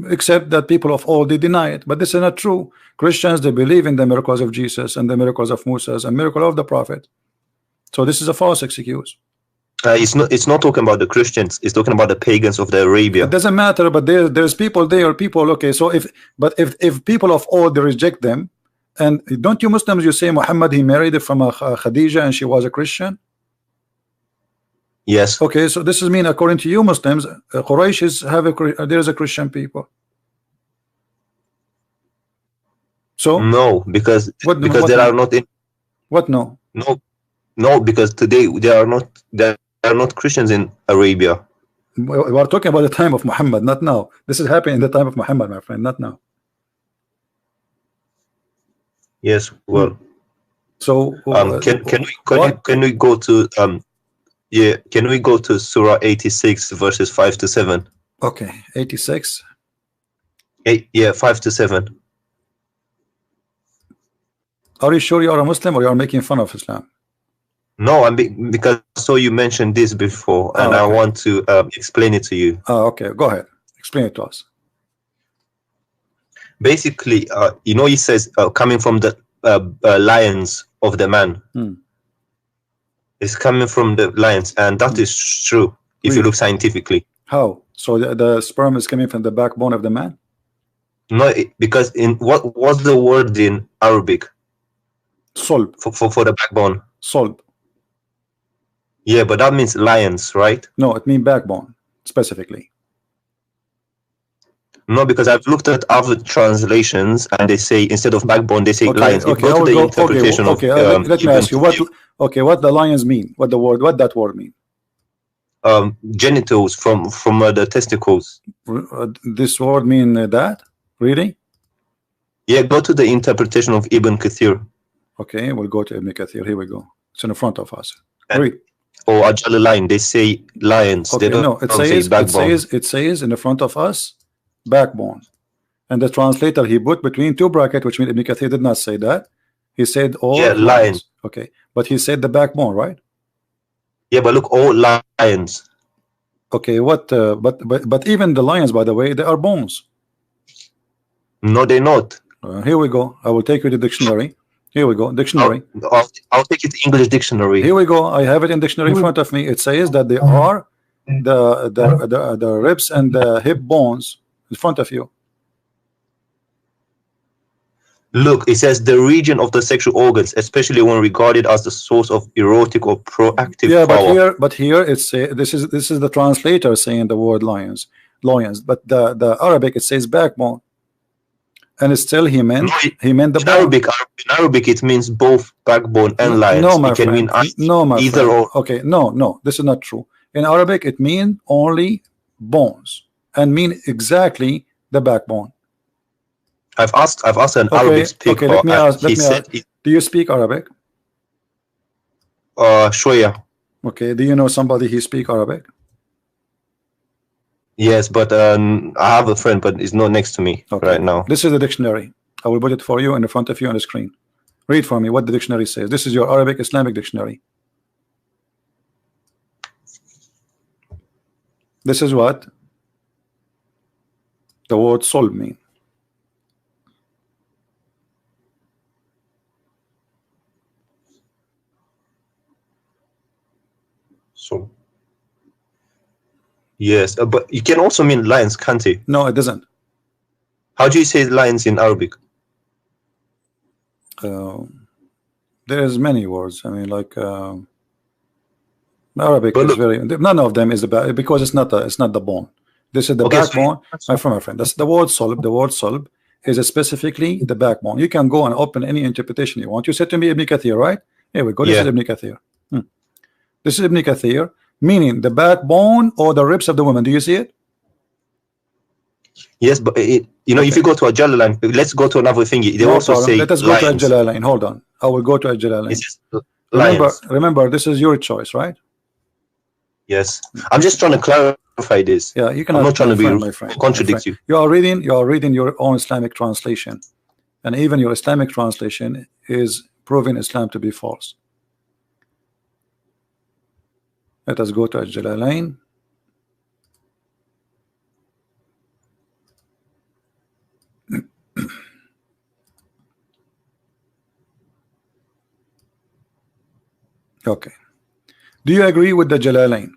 except that people of old they deny it. But this is not true. Christians, they believe in the miracles of Jesus and the miracles of Moses and miracle of the prophet. So this is a false excuse. It's not talking about the Christians. It's talking about the pagans of the Arabia. It doesn't matter, but there's people there. People, okay. So if people of old they reject them, and don't you Muslims, you say Muhammad he married from a Khadija and she was a Christian? Yes. Okay, so this is mean according to you Muslims, Quraysh there's a Christian people. So no, because there are not in what no because today there are not Christians in Arabia. We are talking about the time of Muhammad, not now. This is happening in the time of Muhammad, my friend, not now. Yes, well. So can we go to can we go to Surah 86 verses 5 to 7? Okay, 86. 5 to 7. Are you sure you are a Muslim or you are making fun of Islam? No, because I saw you mentioned this before, and okay. I want to explain it to you. Okay, go ahead. Explain it to us. Basically, he says coming from the lions of the man. It's coming from the lions, and that is true if you look scientifically. How? So the sperm is coming from the backbone of the man? No, because in what's the word in Arabic? Solb. For the backbone. Solb. Yeah, but that means lions, right? No, it means backbone specifically. No, because I've looked at other translations and they say instead of backbone they say lions. Okay, go to the interpretation of let me ask you what the lions mean. What that word mean? Genitals from the testicles. This word mean that? Really? Yeah, go to the interpretation of Ibn Kathir. Okay, we'll go to Ibn Kathir. Here we go. It's in front of us. Read. Or Ajal line, they say lions. Okay, they don't, no, it says in the front of us backbone. And the translator he put between two brackets, which means Ibn Kathir did not say that. He said all lions. Okay, but he said the backbone, right? Yeah, but look, all lions. Okay, what? But even the lions, by the way, they are bones. No, they're not. Here we go. I will take you to the dictionary. Here we go. Dictionary. I'll take it to English dictionary. Here we go. I have it in dictionary in front of me. It says that they are the ribs and the hip bones in front of you. Look, it says the region of the sexual organs, especially when regarded as the source of erotic or proactive power. But here it's this is the translator saying the word lions, but the Arabic it says backbone, and it's still he meant the bone. In Arabic it means both backbone and lions. No, my it can friend. mean No, my either friend. or. Okay, no, this is not true. In Arabic it means only bones and mean exactly the backbone. I've asked an Arabic speaker. Okay, let me ask. Do you speak Arabic? Shoya. Okay, do you know somebody who speak Arabic? Yes, but I have a friend, but he's not next to me right now. This is the dictionary. I will put it for you in front of you on the screen. Read for me what the dictionary says. This is your Arabic Islamic dictionary. This is what the word solb mean. So yes, but it can also mean lions, can't it? No, it doesn't. How do you say lions in Arabic? There's many words. I mean, like Arabic is very. None of them is about because it's not the bone. This is the backbone. My friend, that's the word solb. The word solb is specifically the backbone. You can go and open any interpretation you want. You said to me Ibn Kathir, right? Here we go. This is Ibn Kathir. This is Ibn Kathir, meaning the backbone or the ribs of the woman. Do you see it? Yes, but if you go to a Jalalain, let's go to another thing. They also say let us go to a Jalalain. Hold on, I will go to a Jalalain. Remember, this is your choice, right? Yes, I'm just trying to clarify clarify this. Yeah, you can. I'm not trying to be my friend, contradict you. You are reading your own Islamic translation, and even your Islamic translation is proving Islam to be false. Let us go to Al-Jalalain. Okay. Do you agree with the Jalalain?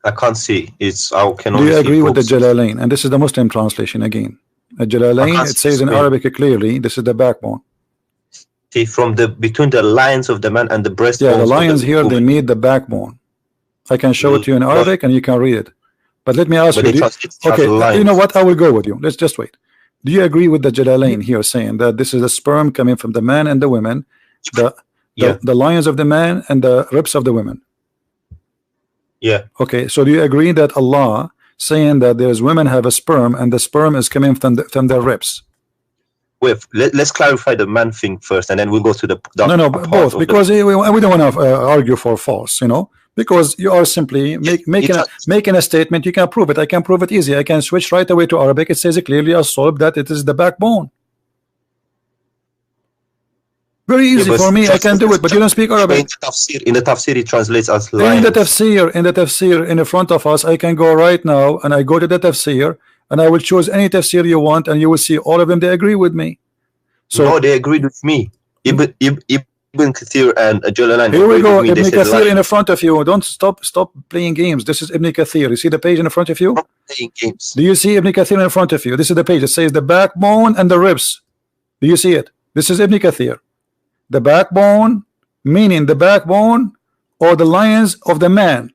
I can't see. I can Do only you see agree with the books. Jalalain? And this is the Muslim translation again. The Jalalain, it says in Arabic clearly, this is the backbone. See, from between the lines of the man and the breast. Yeah, the lions here, they meet the backbone. I can show it to you in Arabic and you can read it. But let me ask you. Okay, you know what? I will go with you. Let's just wait. Do you agree with the Jalalain here saying that this is the sperm coming from the man and the women, the lions of the man and the ribs of the women? Yeah. Okay, so do you agree that Allah saying that there's women have a sperm and the sperm is coming from their ribs? Wait, let's clarify the man thing first, and then we'll go to the no, both, because we don't want to argue for false, you know, because you are simply making a statement. You can prove it. I can prove it easy. I can switch right away to Arabic. It says clearly as solved that it is the backbone. Very easy for me. I can do it, but you don't speak Arabic. In the tafsir, it translates as lions. In the tafsir in the front of us, I can go right now and I go to the tafsir and I will choose any tafsir you want, and you will see all of them. They agree with me. So no, they agreed with me. Ibn Kathir and Jalalain. Here we go. Ibn Kathir in the front of you. Don't stop playing games. This is Ibn Kathir. You see the page in the front of you? Playing games. Do you see Ibn Kathir in front of you? This is the page. It says the backbone and the ribs. Do you see it? This is Ibn Kathir. The backbone, meaning the backbone or the lions of the man.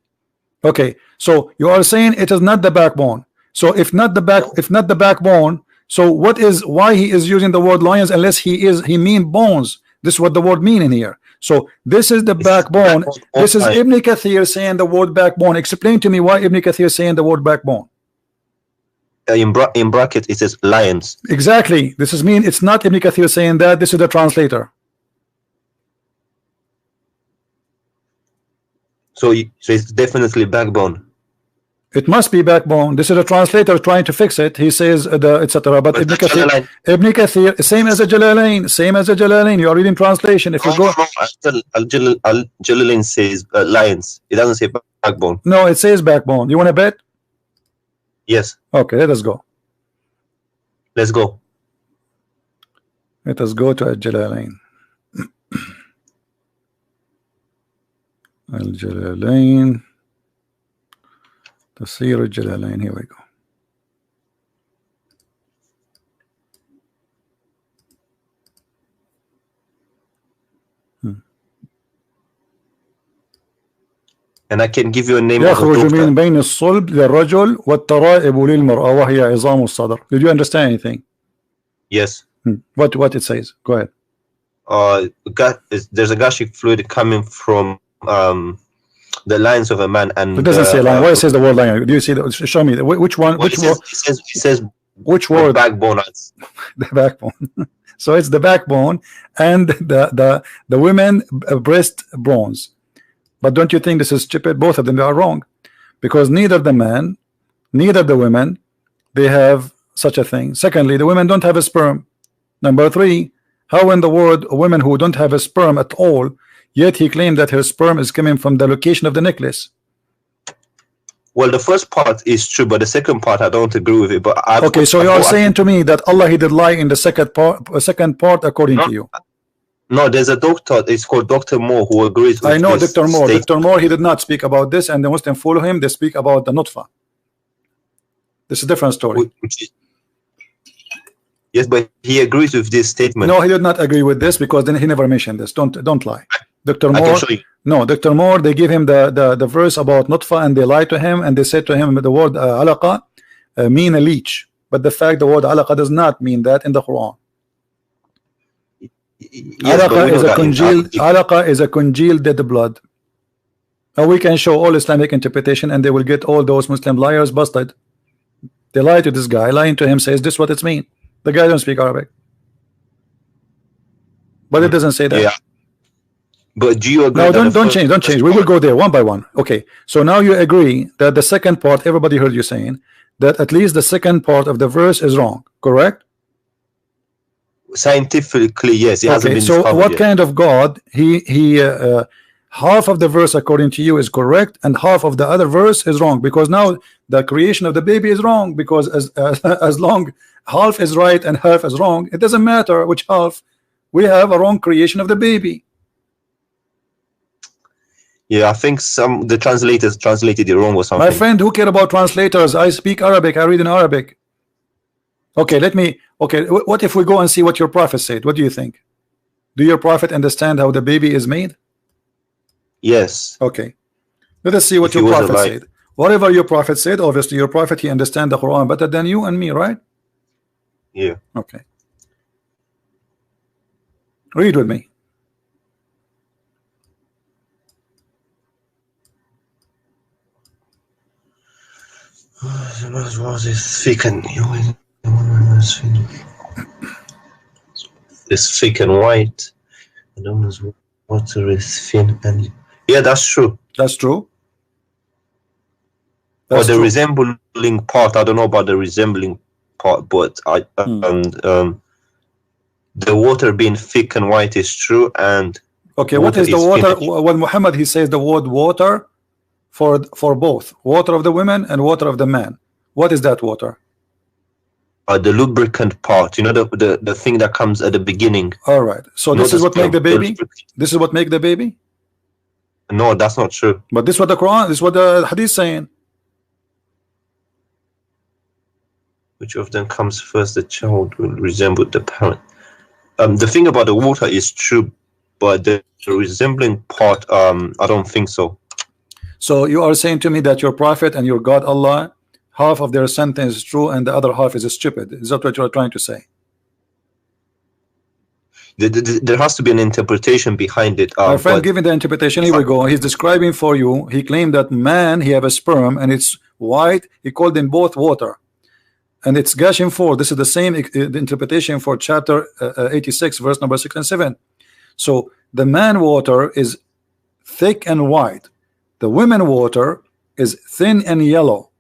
Okay, so you are saying it is not the backbone. So if not the backbone, so why he is using the word lions unless he mean bones? This is what the word mean in here. So this is the backbone. This is Ibn Kathir saying the word backbone. Explain to me why Ibn Kathir saying the word backbone. In bracket it says lions. Exactly. This is mean it's not Ibn Kathir saying that. This is the translator. So it's definitely backbone. It must be backbone. This is a translator trying to fix it. He says etc. But Ibn Kathir, same as a Jalalain. You are reading translation. If you go, Jalalain says lions. It doesn't say backbone. No, it says backbone. You want to bet? Yes. Okay, let us go. Let's go. Let us go to Al-Jalalain. Al-Jalalain. Tafsir Al-Jalalain. Here we go. And I can give you a name. يخرج من بين الصلب للرجل والترائب للمرأة وهي عظام الصدر. Did you understand anything? Yes. What it says? Go ahead. There's a gastric fluid coming from the lines of a man, and it doesn't say line. Why it says the word line? Do you see that? Show me which one. Which word? It says which word? Backbone. The backbone. So it's the backbone and the women breast bones. But don't you think this is stupid? Both of them are wrong, because neither the man, neither the women, they have such a thing. Secondly, the women don't have a sperm. Number three, how in the world women who don't have a sperm at all, yet he claimed that her sperm is coming from the location of the necklace? Well, the first part is true, but the second part I don't agree with it. But okay, so you are saying to me that Allah, he did lie in the second part according to you? No, there's a doctor. It's called Dr. Moore who agrees with I know this Dr. Moore. statement. Dr. Moore, he did not speak about this, and the Muslim follow him. They speak about the nutfa. This is a different story. Yes, but he agrees with this statement. No, he did not agree with this, because then he never mentioned this. Don't lie. Dr. Moore. I can show you. No, Dr. Moore, they give him the verse about nutfa, and they lied to him, and they said to him the word alaqa mean a leech, but the fact the word alaqa does not mean that in the Quran. Yes, alaqa is a congealed dead blood. And we can show all Islamic interpretation, and they will get all those Muslim liars busted. They lie to this guy, lying to him, says this what it's mean. The guy don't speak Arabic, but it doesn't say that. Yeah, But do you agree? No, don't change. We will go there one by one. Okay. So now you agree that the second part, everybody heard you saying that at least the second part of the verse is wrong, correct? Scientifically, yes. It hasn't been so what yet. kind of God? Half of the verse according to you is correct and half of the other verse is wrong, because now the creation of the baby is wrong, because as long half is right and half is wrong, it doesn't matter which half, we have a wrong creation of the baby. Yeah, I think the translators translated it wrong or something. My friend, who care about translators? I speak Arabic, I read in Arabic. Okay, what if we go and see what your prophet said? What do you think? Do your prophet understand how the baby is made? Yes. Okay, let us see what your prophet said. Whatever your prophet said, obviously your prophet, he understands the Quran better than you and me, right? Yeah. Okay, read with me. It's thick and white. The water is thin and yeah, that's true. That's true. But the resembling part, I don't know about the resembling part, but the water being thick and white is true. And okay, what is the water? When Muhammad he says the word water for both water of the women and water of the man, what is that water? The lubricant part, you know, the thing that comes at the beginning. All right, so this is what make the baby. This is what make the baby. No, that's not true. But this is what the Quran, this is what the Hadith saying. Which of them comes first? The child will resemble the parent. The thing about the water is true, but the resembling part, I don't think so. So you are saying to me that your prophet and your God Allah, half of their sentence is true and the other half is stupid. Is that what you are trying to say? There has to be an interpretation behind it. My friend, giving the interpretation, here we go. He's describing for you. He claimed that man, he have a sperm and it's white. He called them both water. And it's gushing forth. This is the same interpretation for chapter 86, verse number 6 and 7. So the man water is thick and white. The women water is thin and yellow.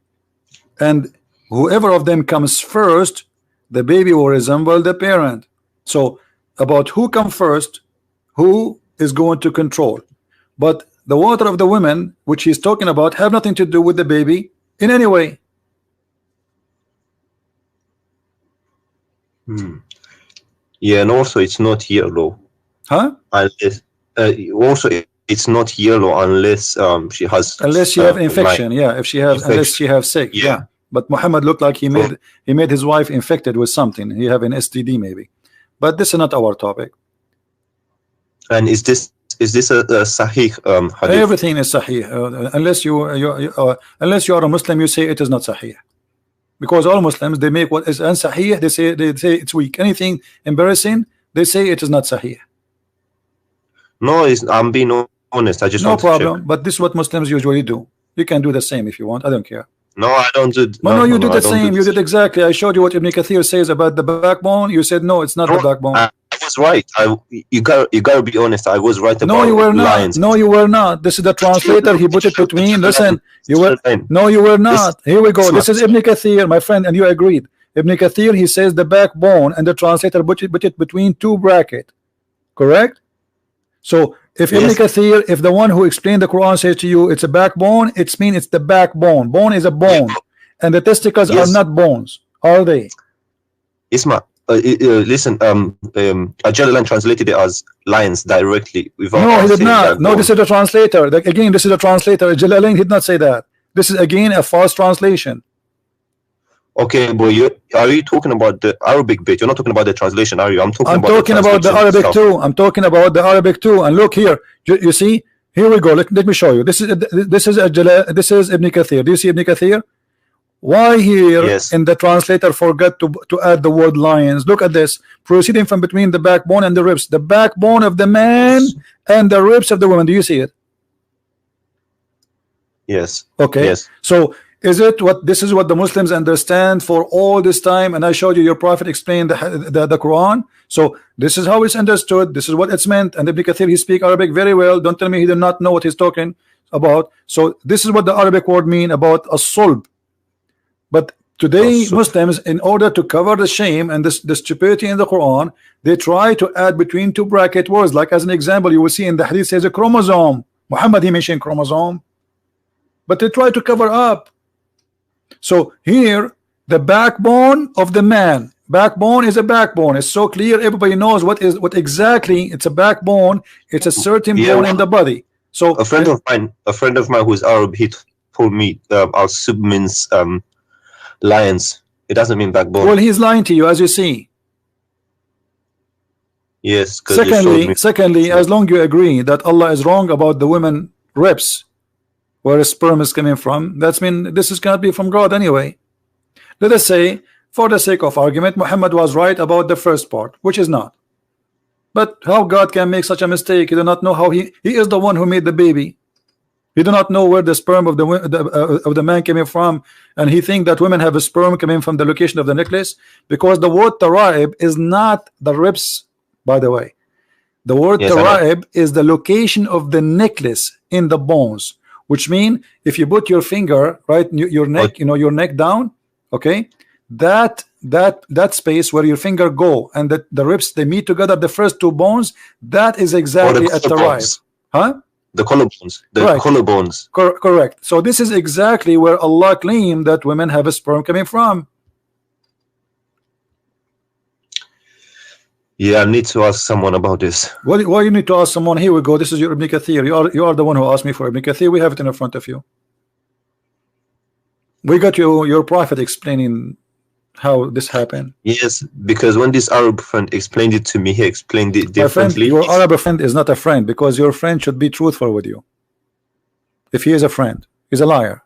And whoever of them comes first, the baby will resemble the parent. So about who comes first, who is going to control. But the water of the women, which he's talking about, have nothing to do with the baby in any way. Yeah, and also it's not yellow. Huh? Unless, also it's not yellow unless she has. Unless she have infection, yeah. If she has, unless she have sick, yeah. But Muhammad looked like he made his wife infected with something. He have an STD maybe. But this is not our topic. And is this a sahih hadith? Everything is sahih. Unless you are a Muslim, you say it is not sahih. Because all Muslims, they make what is unsahih, they say it's weak. Anything embarrassing, they say it is not sahih. No, I'm being honest. I just no want problem. To check. But this is what Muslims usually do. You can do the same if you want. I don't care. No, I don't do. No, you did the same. You did exactly. I showed you what Ibn Kathir says about the backbone. You said no, it's not the backbone. I was right. You gotta be honest. I was right about. No, you were not. Lions. No, you were not. This is the translator. He put it between. Listen, you were. No, you were not. Here we go. This is Ibn Kathir, my friend, and you agreed. Ibn Kathir, he says the backbone, and the translator put it between two brackets. Correct. So if Ibn Kathir, if the one who explained the Quran says to you it's a backbone, it means it's the backbone. Bone is a bone, and the testicles are not bones, are they? Isma, listen. Ajalalan translated it as lions directly. No, he did not. No, this is the translator. Again, this is the translator. Jalalain did not say that. This is again a false translation. Okay, but are you talking about the Arabic bit? You're not talking about the translation, are you? I'm talking about the Arabic stuff. Too. I'm talking about the Arabic too. And look here, you see, here we go. Let me show you. This is Ibn Kathir. Do you see Ibn Kathir? Why here in the translator forgot to add the word lions? Look at this. Proceeding from between the backbone and the ribs. The backbone of the man and the ribs of the woman. Do you see it? Yes. Okay. Yes. So Is it what this is what the Muslims understand for all this time? And I showed you your prophet explained the Quran. So this is how it's understood. This is what it's meant. And Ibn Kathir, he speak Arabic very well. Don't tell me he did not know what he's talking about. So this is what the Arabic word mean about a sulb. But today Muslims, in order to cover the shame and the stupidity in the Quran, they try to add between two bracket words. Like as an example, you will see in the hadith says a chromosome. Muhammad, he mentioned chromosome, but they try to cover up. So here, the backbone of the man. Backbone is a backbone. It's so clear. Everybody knows what exactly. It's a backbone. It's a certain bone in the body. So a friend of mine who's Arab, he told me al-sub means lions. It doesn't mean backbone. Well, he's lying to you, as you see. Yes. Secondly, as long you agree that Allah is wrong about the women ribs, where sperm is coming from, that's mean this is cannot be from God anyway. Let us say, for the sake of argument, Muhammad was right about the first part, which is not. But how God can make such a mistake? He do not know how he is the one who made the baby. He do not know where the sperm of the man came from, and he think that women have a sperm coming from the location of the necklace, because the word taraib is not the ribs, by the way. The word taraib is the location of the necklace in the bones. Which mean if you put your finger right your neck, your neck down, okay, that space where your finger go and the ribs they meet together, the first two bones, that is exactly at the right, huh? The collarbones, collarbones. Correct. So this is exactly where Allah claimed that women have a sperm coming from. Yeah, I need to ask someone about this. Why you need to ask someone? Here we go. This is your Ibn Kathir. You are the one who asked me for Ibn Kathir. We have it in front of you. We got your prophet explaining how this happened. Yes, because when this Arab friend explained it to me, he explained it differently. My friend, your Arab friend is not a friend, because your friend should be truthful with you. If he is a friend, he's a liar.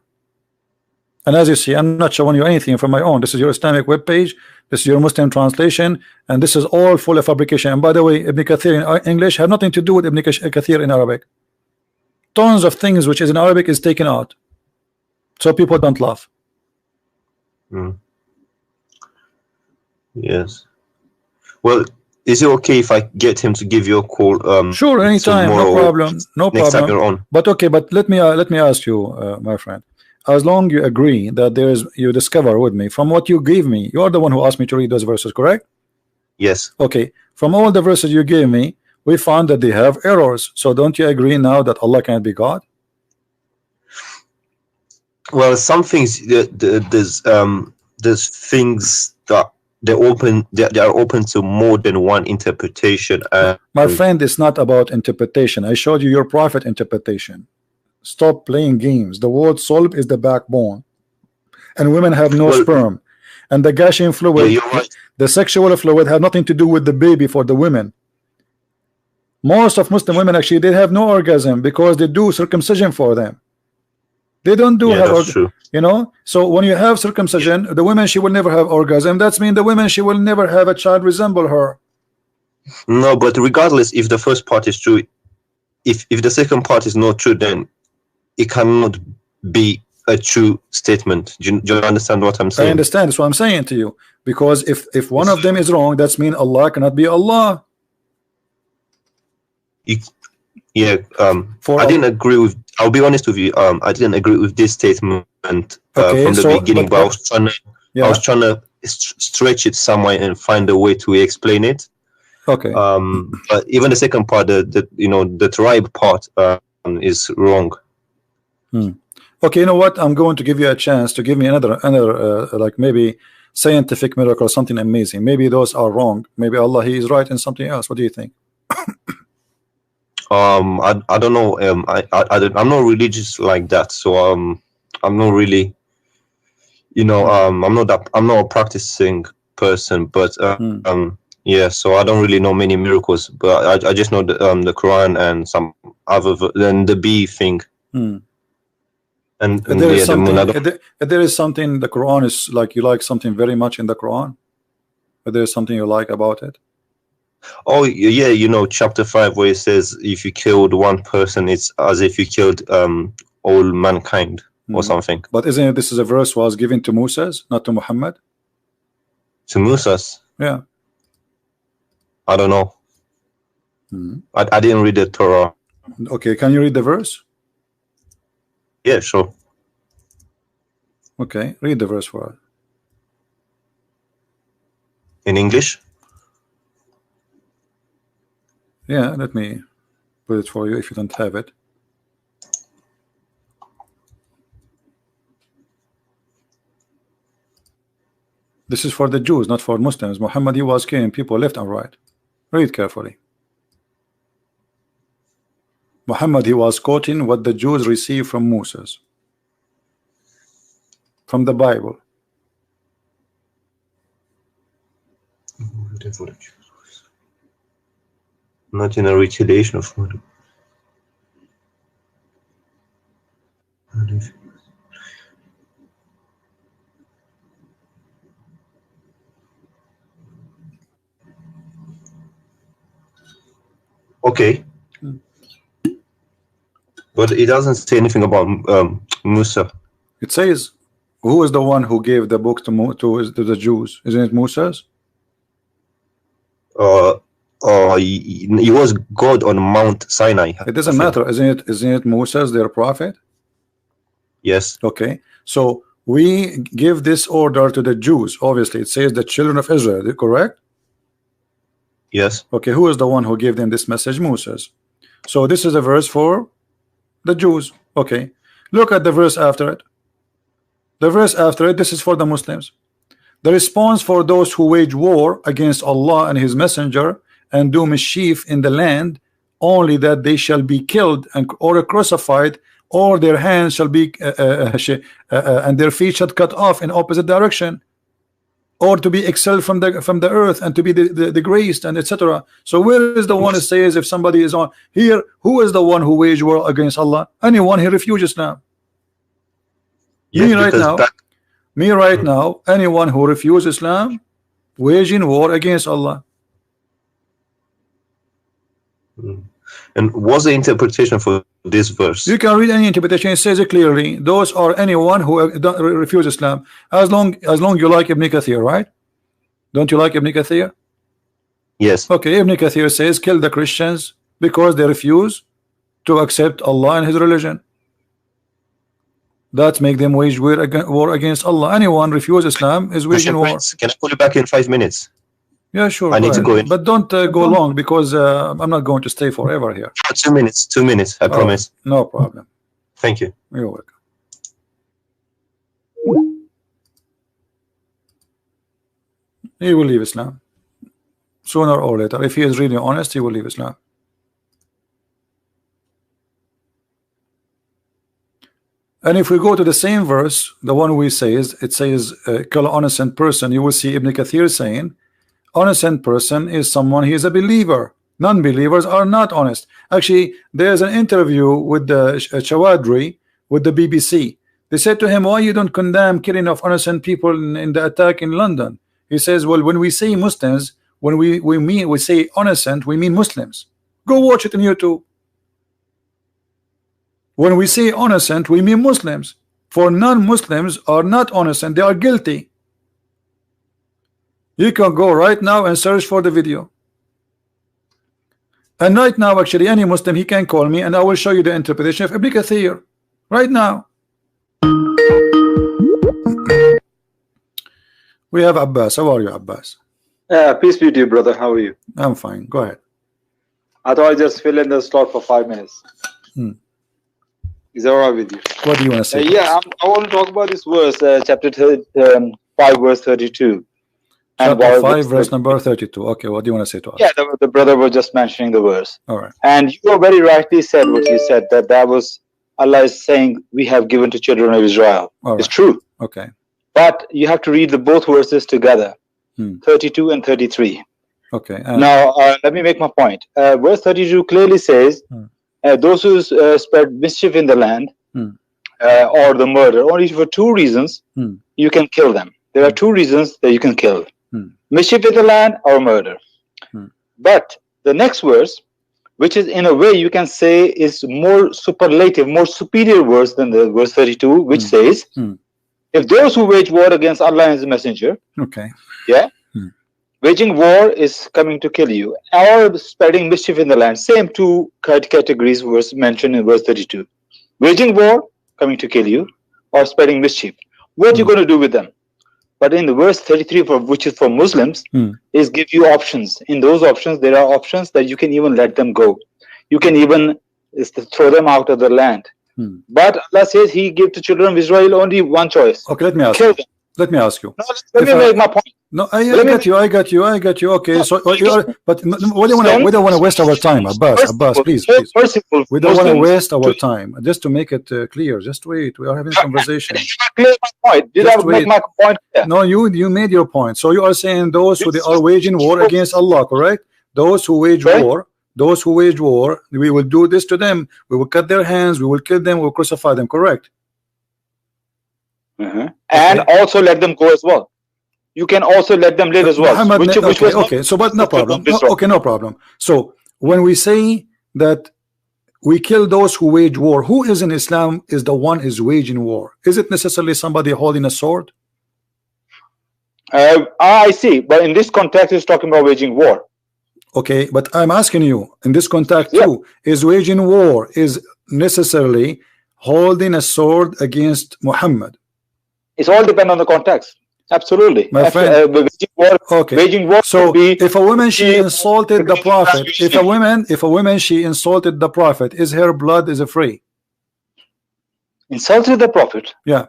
And as you see, I'm not showing you anything from my own. This is your Islamic webpage. This is your Muslim translation, and this is all full of fabrication. And by the way, Ibn Kathir in English have nothing to do with Ibn Kathir in Arabic. Tons of things which is in Arabic is taken out, so people don't laugh. Yes. Well, is it okay if I get him to give you a call? Sure, anytime, no problem, no next problem. Time you're on. But okay, but let me ask you, my friend. As long you agree that there is, you discover with me from what you gave me, you are the one who asked me to read those verses, correct? Yes. Okay, from all the verses you gave me, we found that they have errors. So don't you agree now that Allah can't be God? Well, some things there's things that they are open to more than one interpretation. My friend, it's not about interpretation. I showed you your prophet interpretation. Stop playing games. The word sulb is the backbone, and women have no sperm, and the gushing fluid, the sexual fluid, have nothing to do with the baby for the women. Most of Muslim women actually they have no orgasm because they do circumcision for them. They don't do so when you have circumcision, the women she will never have orgasm. That's mean the women she will never have a child resemble her. No, but regardless, if the first part is true, if the second part is not true, then it cannot be a true statement. Do you understand what I'm saying? I understand. That's what I'm saying to you. Because if one of them is wrong, that's mean Allah cannot be Allah. I didn't agree with. I'll be honest with you. I didn't agree with this statement from the beginning, but I was trying to stretch it somewhere and find a way to explain it. Okay. But even the second part, the tribe part, is wrong. Okay, you know what? I'm going to give you a chance to give me another like maybe scientific miracle or something amazing. Maybe those are wrong. Maybe Allah he is right in something else. What do you think? I don't know. I'm not religious like that, so I'm not really, I'm not a practicing person, but yeah, so I don't really know many miracles, but I just know the Quran and some other than the bee thing. And there is something the Quran is like, you like something very much in the Quran, but there's something you like about it. Oh yeah, chapter 5 where it says if you killed one person, it's as if you killed all mankind. or something. But isn't it, this is a verse was given to Moses, not to Muhammad? To Moses? Yeah. I don't know. I didn't read the Torah. Okay, can you read the verse? Yeah, sure. Okay, read the verse for us. In English? Yeah, let me put it for you if you don't have it. This is for the Jews, not for Muslims. Muhammad, he was killing people left and right. Read carefully. Muhammad, he was quoting what the Jews received from Moses, from the Bible. Not in a retaliation of murder. Okay. But it doesn't say anything about Musa. It says, who is the one who gave the book to the Jews? Isn't it Moses? He was God on Mount Sinai. It doesn't matter, isn't it Moses, their prophet? Yes. Okay, so we give this order to the Jews. Obviously, it says the children of Israel, correct? Yes. Okay, who is the one who gave them this message? Moses. So this is a verse for the Jews. Okay, look at the verse after it. The verse after it, this is for the Muslims. The response for those who wage war against Allah and His Messenger and do mischief in the land, only that they shall be killed or crucified, or their hands shall be and their feet shall cut off in opposite direction, or to be expelled from the earth and to be disgraced, and etc. So where is the one who says if somebody is on here, who is the one who wage war against Allah? Anyone who refuses Islam. Yes, Me right now, anyone who refuses Islam, waging war against Allah. And what's the interpretation for this verse? You can read any interpretation. It says it clearly. Those are anyone who don't refuse Islam. As long you like Ibn Kathir, right? Don't you like Ibn Kathir? Yes. Okay, Ibn Kathir says kill the Christians because they refuse to accept Allah and His religion. That make them wage war against Allah. Anyone refuse Islam is waging war. Can I call you back in 5 minutes? Yeah, sure. I need to go in. But don't go long, because I'm not going to stay forever here. 2 minutes. 2 minutes. I promise. No problem. Thank you. You're welcome. He will leave Islam sooner or later. If he is really honest, he will leave Islam. And if we go to the same verse, the one we say is, it says kill an innocent person, you will see Ibn Kathir saying innocent person is someone, he is a believer. Non-believers are not honest. Actually, there's an interview with the Chawadri with the BBC. They said to him, why you don't condemn killing of innocent people in the attack in London? He says, well, when we say Muslims, when we say innocent, we mean Muslims. Go watch it on YouTube. When we say innocent, we mean Muslims. For non-Muslims are not innocent, they are guilty. You can go right now and search for the video. And right now, actually, any Muslim, he can call me and I will show you the interpretation of Ibn Kathir. Right now. We have Abbas. How are you, Abbas? Peace be to you, brother. How are you? I'm fine. Go ahead. I thought I'd just fill in the slot for 5 minutes. Is that all right with you? What do you want to say? I want to talk about this verse, chapter 5, verse 32. Chapter 5, verse number 32. Okay, what do you want to say to us? Yeah, the brother was just mentioning the verse. All right. And you very rightly said what you said, that was Allah is saying, we have given to children of Israel. All right. It's true. Okay. But you have to read both verses together, 32 and 33. Okay. Now, let me make my point. Verse 32 clearly says, those who spread mischief in the land or the murder, only for 2 reasons you can kill them. There are 2 reasons that you can kill. Mischief in the land or murder. But the next verse which is in a way you can say is more superlative, more superior verse than the verse 32, which says, if those who wage war against Allah and His Messenger, waging war is coming to kill you, or spreading mischief in the land, same two categories was mentioned in verse 32. Waging war, coming to kill you, or spreading mischief. What you going to do with them? But in the verse 33, which is for Muslims, is give you options. In those options, there are options that you can even let them go. You can even throw them out of the land. But Allah says He gave to children of Israel only one choice. Okay, let me ask Kill you. them. Let me ask you. No, let me make my point. No, I got you. Okay, so but we don't want to waste our time, Abbas, please. We don't want to waste our time. Just to make it clear, just wait. We are having a conversation. Clear my point. Did I make my point clear? No, you made your point. So you are saying those who are waging war against Allah, correct? Those who wage war, we will do this to them. We will cut their hands. We will kill them. We will crucify them. Correct? And also let them go as well. You can also let them live as well. Okay, so but no problem. No problem. So when we say that we kill those who wage war, who is in Islam is the one is waging war? Is it necessarily somebody holding a sword? I see, but in this context, it's talking about waging war. Okay, but I'm asking you in this context too, is waging war is necessarily holding a sword against Muhammad? It's all depend on the context. Absolutely, my friend. Waging war. So if a woman she insulted the Prophet, if a woman she insulted the Prophet, is her blood is free? Insulted the Prophet? Yeah.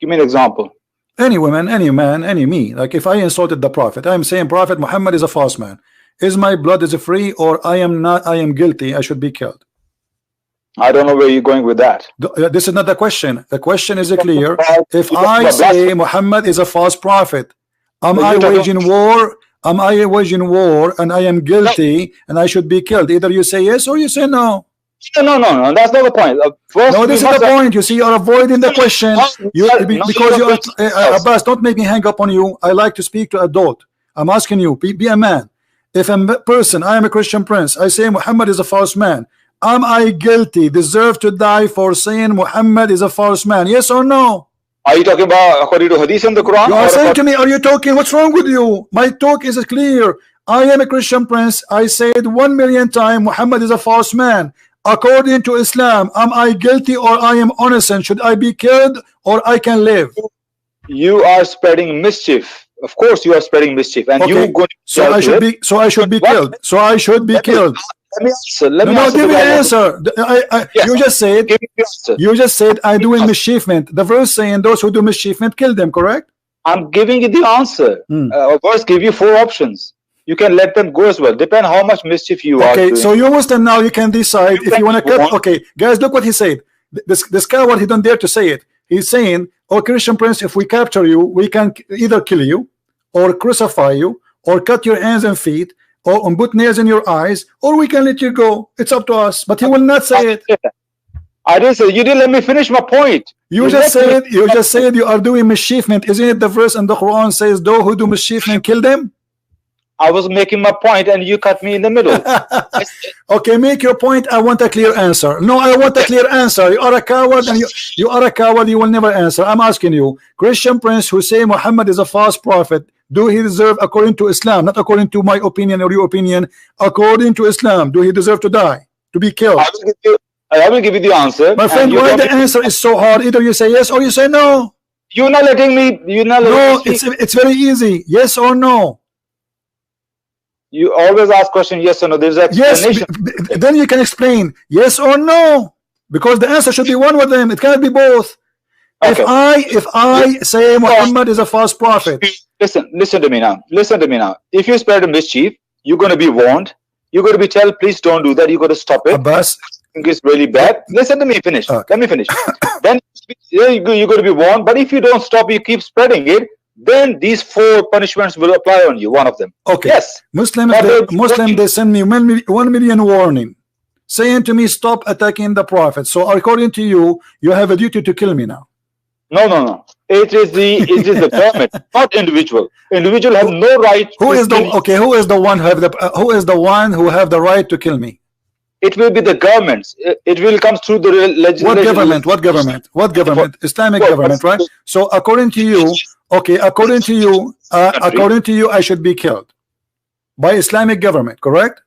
Give me an example. Any woman, any man, any me. Like if I insulted the Prophet, I'm saying Prophet Muhammad is a false man. Is my blood is free or I am not? I am guilty. I should be killed. I don't know where you're going with that. This is not the question. The question is clear. If I say Muhammad is a false prophet, am I waging war? Am I waging war and I am guilty and I should be killed? Either you say yes or you say no. No. That's not the point. No, this is the point. You see, you're avoiding the question. Because you are, Abbas, don't make me hang up on you. I like to speak to adult. I'm asking you, be a man. If a person, I am a Christian Prince, I say Muhammad is a false man. Am I guilty, deserve to die for saying Muhammad is a false man? Yes or no? Are you talking about according to Hadith in the Quran? You are saying to me, are you talking? What's wrong with you? My talk is clear. I am a Christian Prince. I said 1,000,000 times Muhammad is a false man. According to Islam, am I guilty or I am innocent? Should I be killed or I can live? You are spreading mischief. Of course, you are spreading mischief, and you go. So I should be. So I should be killed. So I should be killed. Let me give me an answer. You just said. You just said I doing mischiefment. The verse saying those who do mischiefment kill them. Correct? I'm giving you the answer. Verse give you 4 options. You can let them go as well. Depend how much mischief you are. Okay, so you Muslim now you can decide if you want to cut. Okay, guys, look what he said. This coward, he don't dare to say it. He's saying, "Oh, Christian Prince, if we capture you, we can either kill you, or crucify you, or cut your hands and feet, or put nails in your eyes, or we can let you go. It's up to us." But he will not say it. I didn't say. You didn't let me finish my point. You just said you are doing mischiefment. Isn't it the verse in the Quran says, "Those who do mischiefment kill them"? I was making my point and you cut me in the middle. Okay, make your point. I want a clear answer. No, I want a clear answer. You are a coward and you are a coward. You will never answer. I'm asking you, Christian Prince who say Muhammad is a false prophet, do he deserve, according to Islam, not according to my opinion or your opinion, according to Islam, do he deserve to die, to be killed? I will give you the answer. My friend, why the answer is so hard? Either you say yes or you say no. You're not letting me. You're not letting me speak. It's very easy. Yes or no. You always ask question yes or no. There's an explanation. Yes, then you can explain yes or no, because the answer should be one of them. It cannot be both. Okay. If I say Muhammad is a false prophet, listen to me now. Listen to me now. If you spread a mischief, you're going to be warned. You're going to be told, please don't do that. You got to stop it. Abbas, I think it's really bad. Listen to me. Finish. Let me finish. Then you're going to be warned. But if you don't stop, you keep spreading it. Then these 4 punishments will apply on you. One of them. Okay. Yes. Muslims they send me 1 million warning, saying to me, stop attacking the Prophet. So according to you, you have a duty to kill me now. No. It is the government, not individual. Individual have no right. Who is the one who have the right to kill me? it will be the governments. It will come through the legislation. What government? What government? What government? Islamic government, right? So according to you, okay, according to you, I should be killed by Islamic government, correct?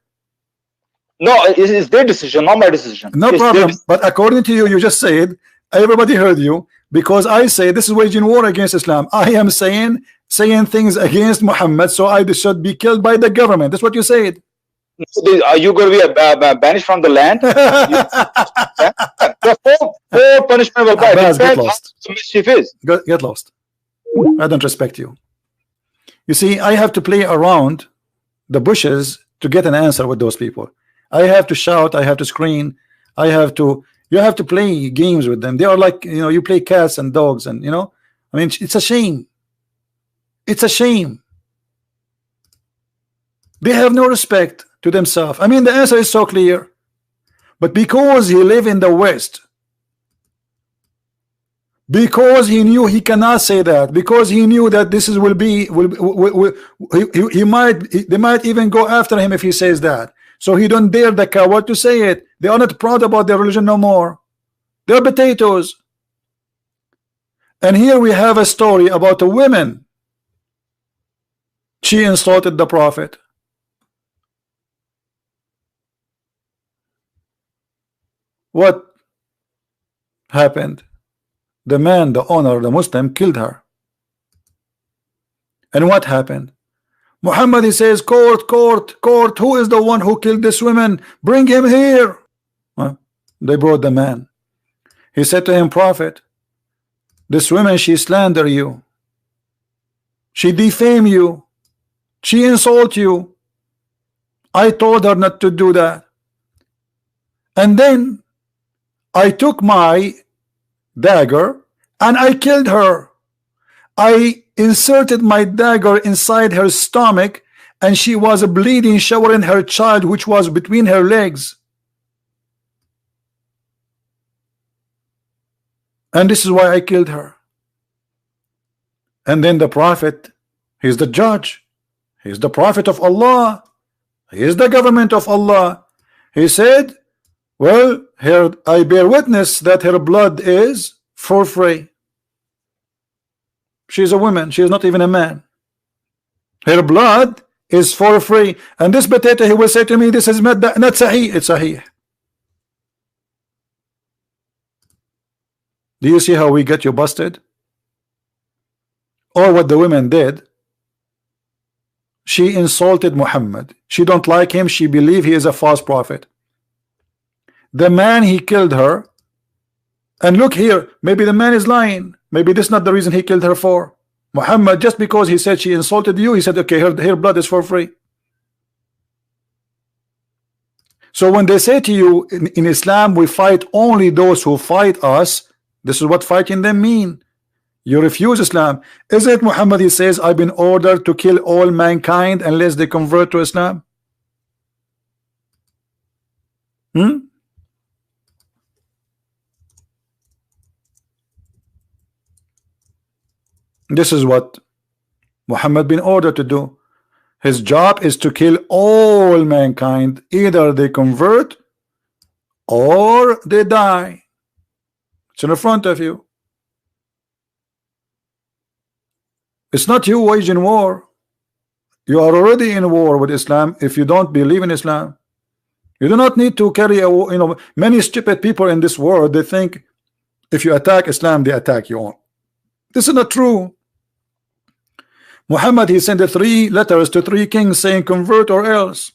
No, it's their decision, not my decision. No problem. But according to you, you just said, everybody heard you, because I say this is waging war against Islam. I am saying things against Muhammad, so I should be killed by the government. That's what you said. Are you going to be banished from the land? Four punishment will come. Get lost. Mischief is. Get lost. I don't respect you. You see, I have to play around the bushes to get an answer with those people. I have to shout, I have to scream, you have to play games with them. They are like, you know, you play cats and dogs, and you know, I mean, it's a shame. It's a shame. They have no respect to themselves. I mean, the answer is so clear, but because he live in the West, because he knew he cannot say that, because he knew that this is they might even go after him if he says that. So he don't dare the coward to say it. They are not proud about their religion no more. They're potatoes. And here we have a story about a woman. She insulted the Prophet. What happened? The man, the owner, the Muslim, killed her. And what happened? Muhammad, he says, court, court, court, who is the one who killed this woman? Bring him here. Well, they brought the man. He said to him, Prophet, this woman, she slander you. She defame you. She insult you. I told her not to do that. And then I took my dagger and I killed her. I inserted my dagger inside her stomach, and she was bleeding, showering her child, which was between her legs. And this is why I killed her. And then the Prophet, he's the judge, he's the Prophet of Allah, he is the government of Allah. He said, well, here I bear witness that her blood is for free. She's a woman, she is not even a man. Her blood is for free. And this potato, he will say to me, this is not sahih. It's sahih. Do you see how we get you busted? Or what the women did? She insulted Muhammad. She don't like him. She believe he is a false prophet. The man, he killed her. And look here, maybe the man is lying. Maybe this is not the reason he killed her for. Muhammad, just because he said she insulted you, he said, okay, her blood is for free. So when they say to you, in Islam, we fight only those who fight us, this is what fighting them mean. You refuse Islam. Isn't it Muhammad, he says, I've been ordered to kill all mankind unless they convert to Islam? This is what Muhammad been ordered to do. His job is to kill all mankind. Either they convert or they die. It's in front of you. It's not you waging war. You are already in war with Islam if you don't believe in Islam. You do not need to carry a war. You know, many stupid people in this world, they think if you attack Islam, they attack you all. This is not true. Muhammad, he sent 3 letters to 3 kings saying convert or else,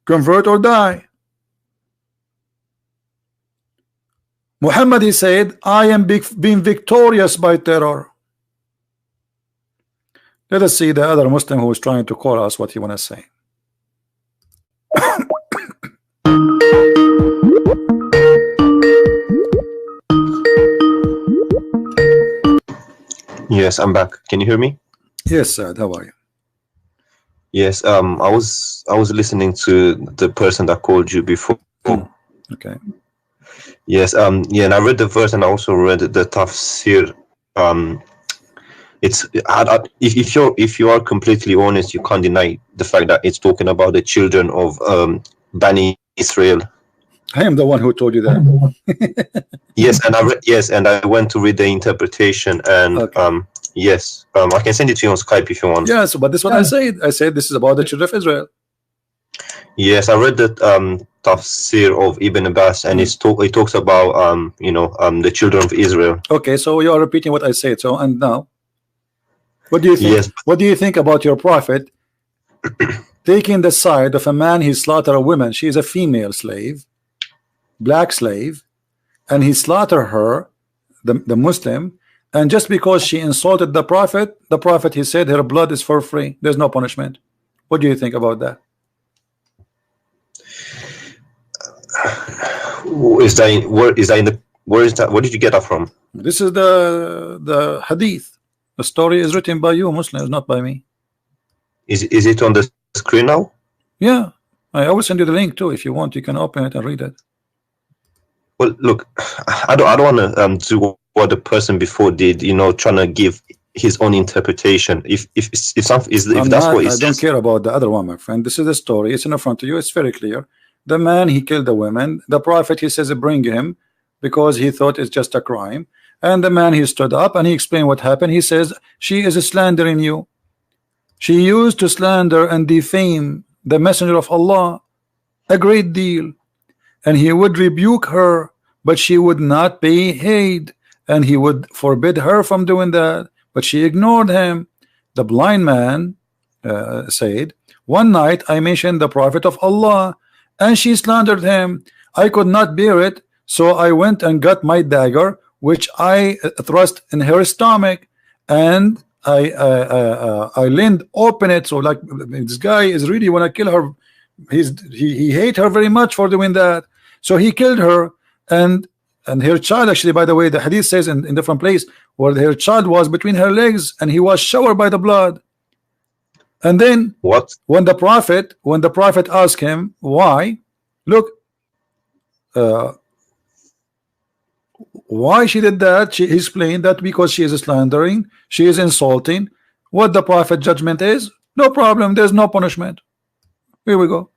convert or die. Muhammad, he said, I am being victorious by terror. Let us see the other Muslim who is trying to call us what he want to say. Yes, I'm back. Can you hear me? Yes, Saad, how are you? Yes, I was listening to the person that called you before. Okay. Yes, yeah, and I read the verse and I also read the tafsir. It's if you are completely honest, you can't deny the fact that it's talking about the children of Bani Israel. I am the one who told you that. Yes, and I went to read the interpretation, and Okay. yes, I can send it to you on Skype if you want. Yes, but this is what I said. I said this is about the children of Israel. Yes, I read that tafsir of Ibn Abbas, and it talks about the children of Israel. Okay, so you are repeating what I said. So, and now, what do you think? Yes. What do you think about your prophet taking the side of a man? He slaughtered a woman. She is a female slave, black slave, and he slaughtered her, the Muslim, and just because she insulted the prophet, he said her blood is for free. There's no punishment. What do you think about that? Where is that? Where did you get that from? This is the hadith. The story is written by you Muslims, not by me. Is it on the screen now? Yeah, I will send you the link too. If you want, you can open it and read it. Well, look, I don't want to do what the person before did. Trying to give his own interpretation. If that's what he says. I don't care about the other one, my friend. This is the story. It's in front of you. It's very clear. The man, he killed the women. The prophet, he says, bring him, because he thought it's just a crime. And the man, he stood up and he explained what happened. He says, she is slandering you. She used to slander and defame the messenger of Allah a great deal, and he would rebuke her, but she would not pay heed, and he would forbid her from doing that, but she ignored him. The blind man said, one night I mentioned the prophet of Allah, and she slandered him. I could not bear it, so I went and got my dagger, which I thrust in her stomach, and I leaned open it. So like, this guy is really want to kill her. He hate her very much for doing that. So he killed her, and her child, actually, by the way, the hadith says in different place where her child was between her legs, and he was showered by the blood. And then when the prophet asked him why, look, why she did that, he explained that because she is slandering, she is insulting. What the prophet judgment is, no problem, there's no punishment. Here we go.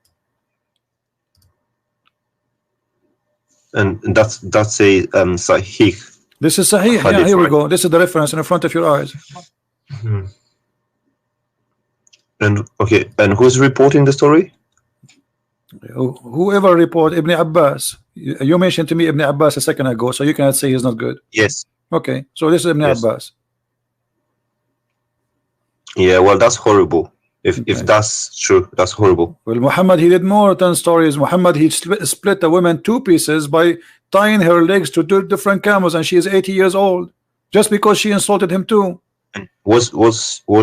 And that's a sahih. This is sahih. Yeah, here we go. This is the reference in front of your eyes. Mm-hmm. And okay, and who's reporting the story? Whoever report Ibn Abbas. You mentioned to me Ibn Abbas a second ago, so you cannot say he's not good. Yes. Okay, so this is Ibn Abbas. Yeah, well, that's horrible. If that's true, that's horrible. Well, Muhammad, he did more than stories. Muhammad, he split a woman two pieces by tying her legs to two different camels, and she is 80 years old, just because she insulted him too. Was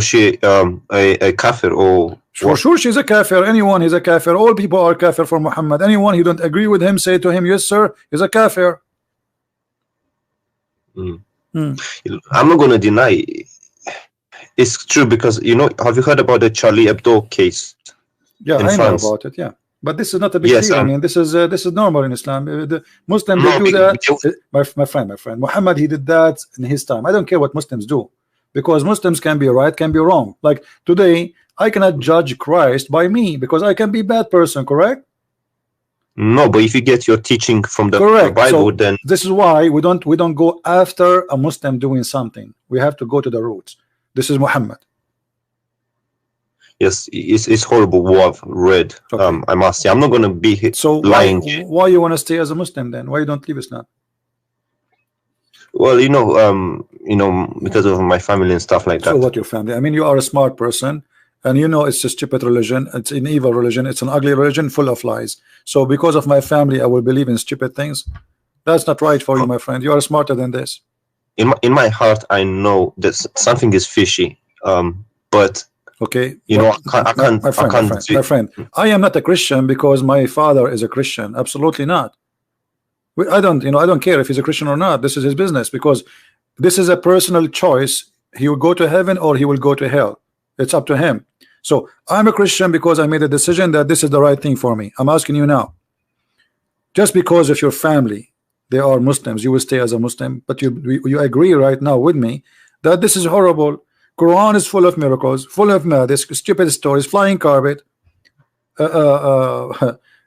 she a kafir or? For sure, she's a kafir. Anyone is a kafir. All people are kafir for Muhammad. Anyone who don't agree with him, say to him, yes, sir, he's a kafir. I'm not going to deny it's true, because have you heard about the Charlie Hebdo case? Yeah, I know about it. Yeah, but this is not a big deal. I mean, this is normal in Islam. The Muslims they do that. My friend, Muhammad, he did that in his time. I don't care what Muslims do, because Muslims can be right, can be wrong. Like today, I cannot judge Christ by me, because I can be a bad person, correct? No, but if you get your teaching from the Bible, so then this is why we don't go after a Muslim doing something. We have to go to the roots. This is Muhammad. Yes, it's horrible what I've read. Okay. I must say, I'm not going to be lying. Why you want to stay as a Muslim then? Why you don't leave Islam? Well, because of my family and stuff like that. So what, your family? I mean, you are a smart person, and it's a stupid religion. It's an evil religion. It's an ugly religion full of lies. So because of my family, I will believe in stupid things. That's not right for you, my friend. You are smarter than this. In my heart, I know that something is fishy. But okay, I can't. My friend, I am not a Christian because my father is a Christian. Absolutely not. I don't care if he's a Christian or not. This is his business, because this is a personal choice. He will go to heaven or he will go to hell. It's up to him. So I'm a Christian because I made a decision that this is the right thing for me. I'm asking you now, just because of your family, they are Muslims, you will stay as a Muslim, but you agree right now with me that this is horrible. Quran is full of miracles, full of madness, stupid stories, flying carpet.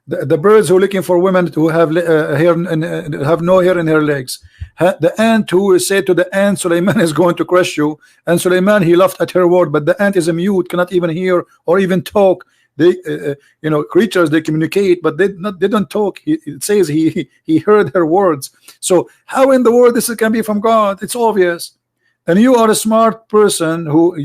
The birds who are looking for women who have hair and have no hair in her legs. The ant who said to the ant, Suleiman is going to crush you, and Suleiman, he laughed at her word, but the ant is a mute, cannot even hear or even talk. They you know, creatures, they communicate, but they don't talk. It says he heard her words. So how in the world this can be from God? It's obvious. And you are a smart person who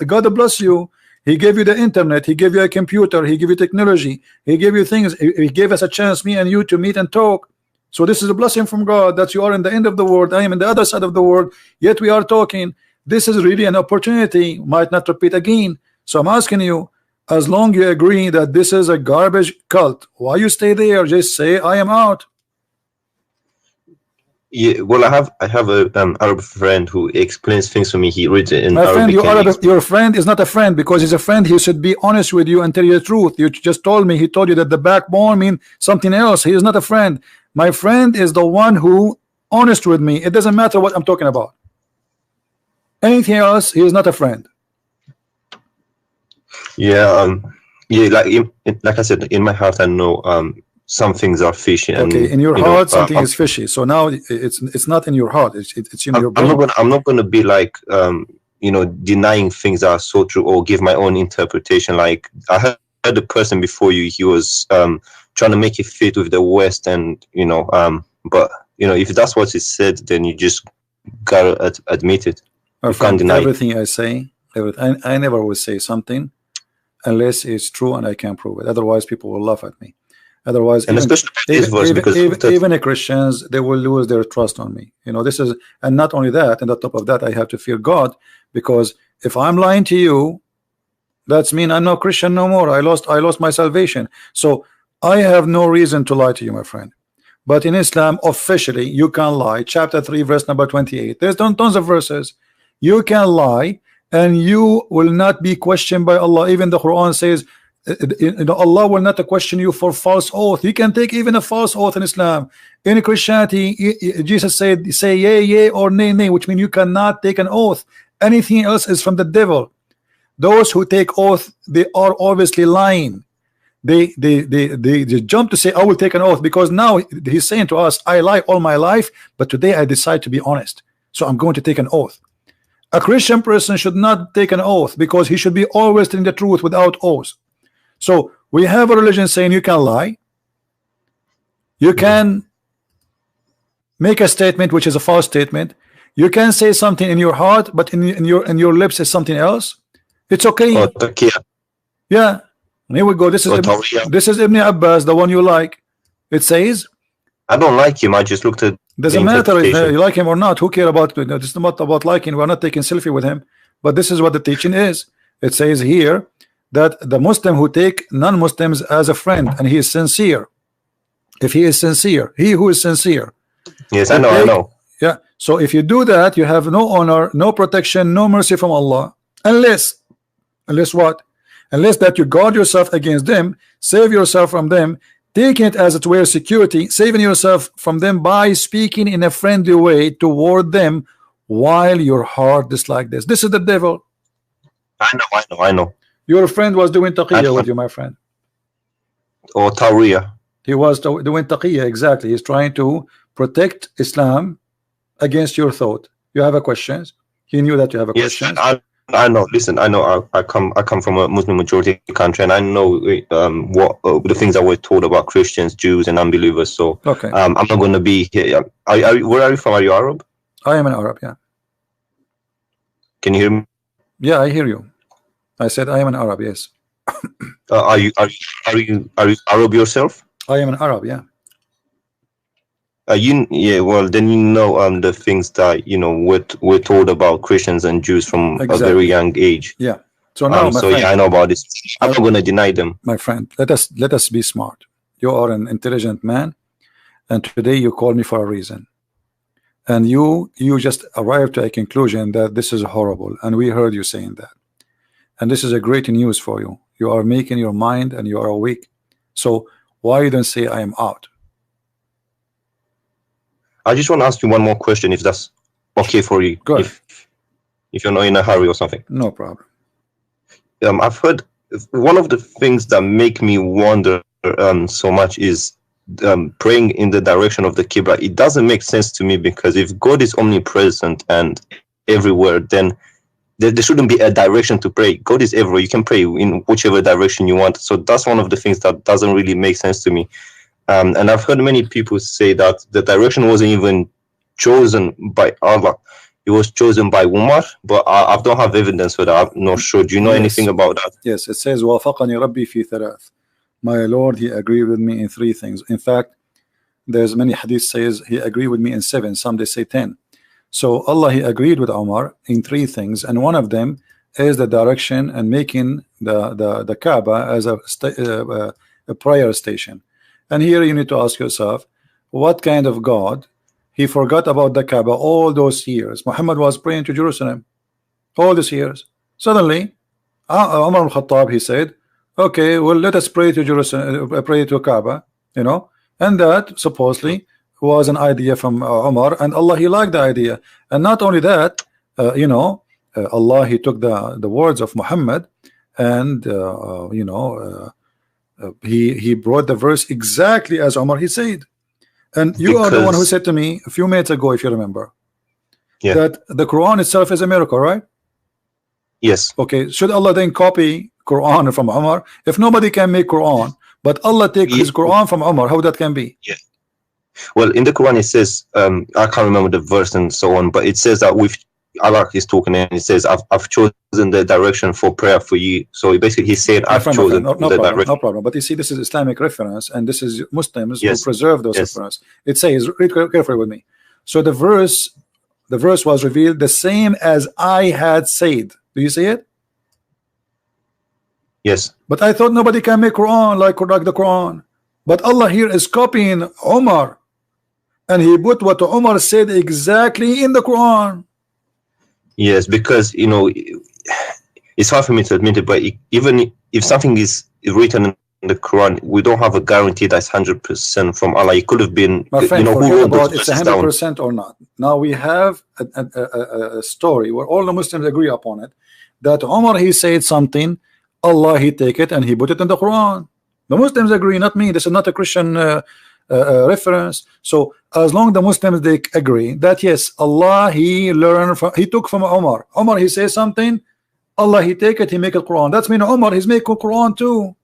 God bless you. He gave you the internet, he gave you a computer, he gave you technology, he gave you things, he gave us a chance, me and you, to meet and talk. So this is a blessing from God, that you are in the end of the world, I am in the other side of the world, yet we are talking. This is really an opportunity, might not repeat again. So I'm asking you, as long you agree that this is a garbage cult, why you stay there? Just say I am out. Yeah, well, I have a Arab friend who explains things to me. He reads it in My friend, Arabic. your friend is not a friend, because he's a friend. He should be honest with you and tell you the truth. You just told me, he told you that the backbone means something else. He is not a friend. My friend is the one who honest with me. It doesn't matter what I'm talking about. Anything else, he is not a friend. Yeah, like I said, in my heart I know some things are fishy. And, okay, in your heart something is fishy. So now it's not in your heart. It's in your brain. I'm not gonna be like you know, denying things that are so true or give my own interpretation. Like I heard the person before you, he was trying to make it fit with the West, and you know, but you know, if that's what he said, then you just gotta admit it. You can't deny everything I say. I never will say something unless it's true and I can prove it. Otherwise, people will laugh at me. Otherwise, and even the Christians, they will lose their trust on me. You know, this is, and not only that, and on top of that, I have to fear God, because if I'm lying to you, that's mean I'm not Christian no more. I lost my salvation. So I have no reason to lie to you, my friend. But in Islam, officially, you can lie. Chapter 3, verse number 28. There's tons of verses. You can lie, and you will not be questioned by Allah. Even the Quran says, you know, Allah will not question you for false oath. You can take even a false oath in Islam. In Christianity, Jesus said, say yea, yea, or nay, nay, which means you cannot take an oath. Anything else is from the devil. Those who take oath, they are obviously lying. They jump to say, I will take an oath, because now he's saying to us, I lie all my life, but today I decide to be honest, so I'm going to take an oath. A Christian person should not take an oath, because he should be always telling the truth without oath. So we have a religion saying you can lie, you can make a statement which is a false statement, you can say something in your heart, but in your lips is something else. It's okay. Yeah, here we go. This is Ibn Abbas, the one you like. It says, I don't like him, I just looked at. Doesn't matter if you like him or not. Who care about it? It's not about liking. We're not taking selfie with him. But this is what the teaching is. It says here that the Muslim who take non-Muslims as a friend, and he is sincere. If he is sincere, he who is sincere. Yes, I know. Yeah. So if you do that, you have no honor, no protection, no mercy from Allah, unless what? Unless that you guard yourself against them, save yourself from them, taking it as it were security, saving yourself from them by speaking in a friendly way toward them while your heart is like this. This is the devil. I know. Your friend was doing taqiyya with you, my friend. Or Tawriya. He was doing taqiyya, exactly. He's trying to protect Islam against your thought. You have a questions? He knew that you have a question. I know. Listen, I know. I come from a Muslim majority country, and I know what the things that were told about Christians, Jews, and unbelievers. So okay, I'm not going to be here. Where are you from? Are you Arab? I am an Arab. Yeah. Can you hear me? Yeah, I hear you. I said I am an Arab. Yes. Are you Arab yourself? I am an Arab. Yeah. Yeah, well, then you know the things that we're told about Christians and Jews from a very young age. Yeah. So now, friend, yeah, I know about this. I'm not going to deny them. My friend, let us be smart. You are an intelligent man, and today you called me for a reason, and you just arrived to a conclusion that this is horrible, and we heard you saying that, and this is a great news for you. You are making your mind, and you are awake. So why you don't say I am out? I just want to ask you one more question, if that's okay for you. Go ahead. If you're not in a hurry or something. No problem. I've heard one of the things that make me wonder so much is praying in the direction of the Qibla. It doesn't make sense to me, because if God is omnipresent and everywhere, then there shouldn't be a direction to pray. God is everywhere. You can pray in whichever direction you want. So that's one of the things that doesn't really make sense to me. And I've heard many people say that the direction wasn't even chosen by Allah. It was chosen by Umar, but I don't have evidence for that. I'm not sure. Do you know anything about that? Yes, it says وَافَقَنِي رَبِّي فِي ثَلَاثٍ. My Lord, he agreed with me in 3 things. In fact, there's many hadith says he agreed with me in 7. Some they say 10. So Allah, he agreed with Umar in 3 things, and one of them is the direction and making the Kaaba as a prayer station. And here you need to ask yourself, what kind of God? He forgot about the Kaaba all those years. Muhammad was praying to Jerusalem all these years. Suddenly, Umar al-Khattab, he said, okay, well, let us pray to Jerusalem, pray to Kaaba, you know, and that supposedly was an idea from Umar, and Allah, he liked the idea. And not only that, you know, Allah, he took the words of Muhammad, and you know, he brought the verse exactly as Umar he said. And you are the one who said to me a few minutes ago, if you remember, that the Quran itself is a miracle, right? Yes. Okay, should Allah then copy Quran from Umar? If nobody can make Quran, but Allah take his Quran from Umar, how that can be? Yeah. Well, in the Quran it says, I can't remember the verse and so on, but it says that with Allah is talking, and it says, I've chosen the direction for prayer for you. So basically he said, I've chosen the direction. No problem. But you see, this is Islamic reference, and this is Muslims who preserve those references. It says, read carefully with me. So the verse was revealed the same as I had said. Do you see it? Yes. But I thought nobody can make Quran like the Quran. But Allah here is copying Umar, and he put what Umar said exactly in the Quran. Yes, because, you know, it's hard for me to admit it, but even if something is written in the Quran, we don't have a guarantee that's 100% from Allah. It could have been, my friend, you know, who wrote about it's 100% or not. Now we have a story where all the Muslims agree upon it, that Umar, he said something, Allah, he take it and he put it in the Quran. The Muslims agree, not me. This is not a Christian reference. So as long the Muslims they agree that yes, Allah, he learned from, he took from Umar. Umar, he says something, Allah, he take it, he make it Quran. That's mean Umar, he's making Quran too.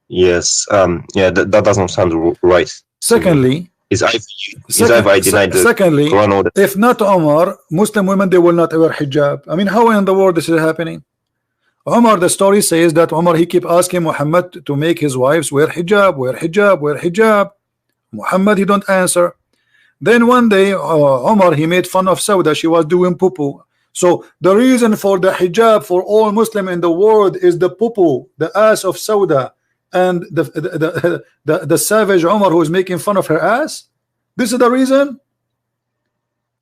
Yes. Yeah, that doesn't sound right. Secondly, I denied the Quran order. If not Umar, Muslim women, they will not wear hijab. I mean, how in the world this is happening? Umar, the story says that Umar, he keep asking Muhammad to make his wives wear hijab, wear hijab, wear hijab. Muhammad, he don't answer. Then one day, Umar, he made fun of Sauda. She was doing poo-poo. So the reason for the hijab for all Muslim in the world is the poo-poo, the ass of Sauda, and the savage Umar who is making fun of her ass. This is the reason.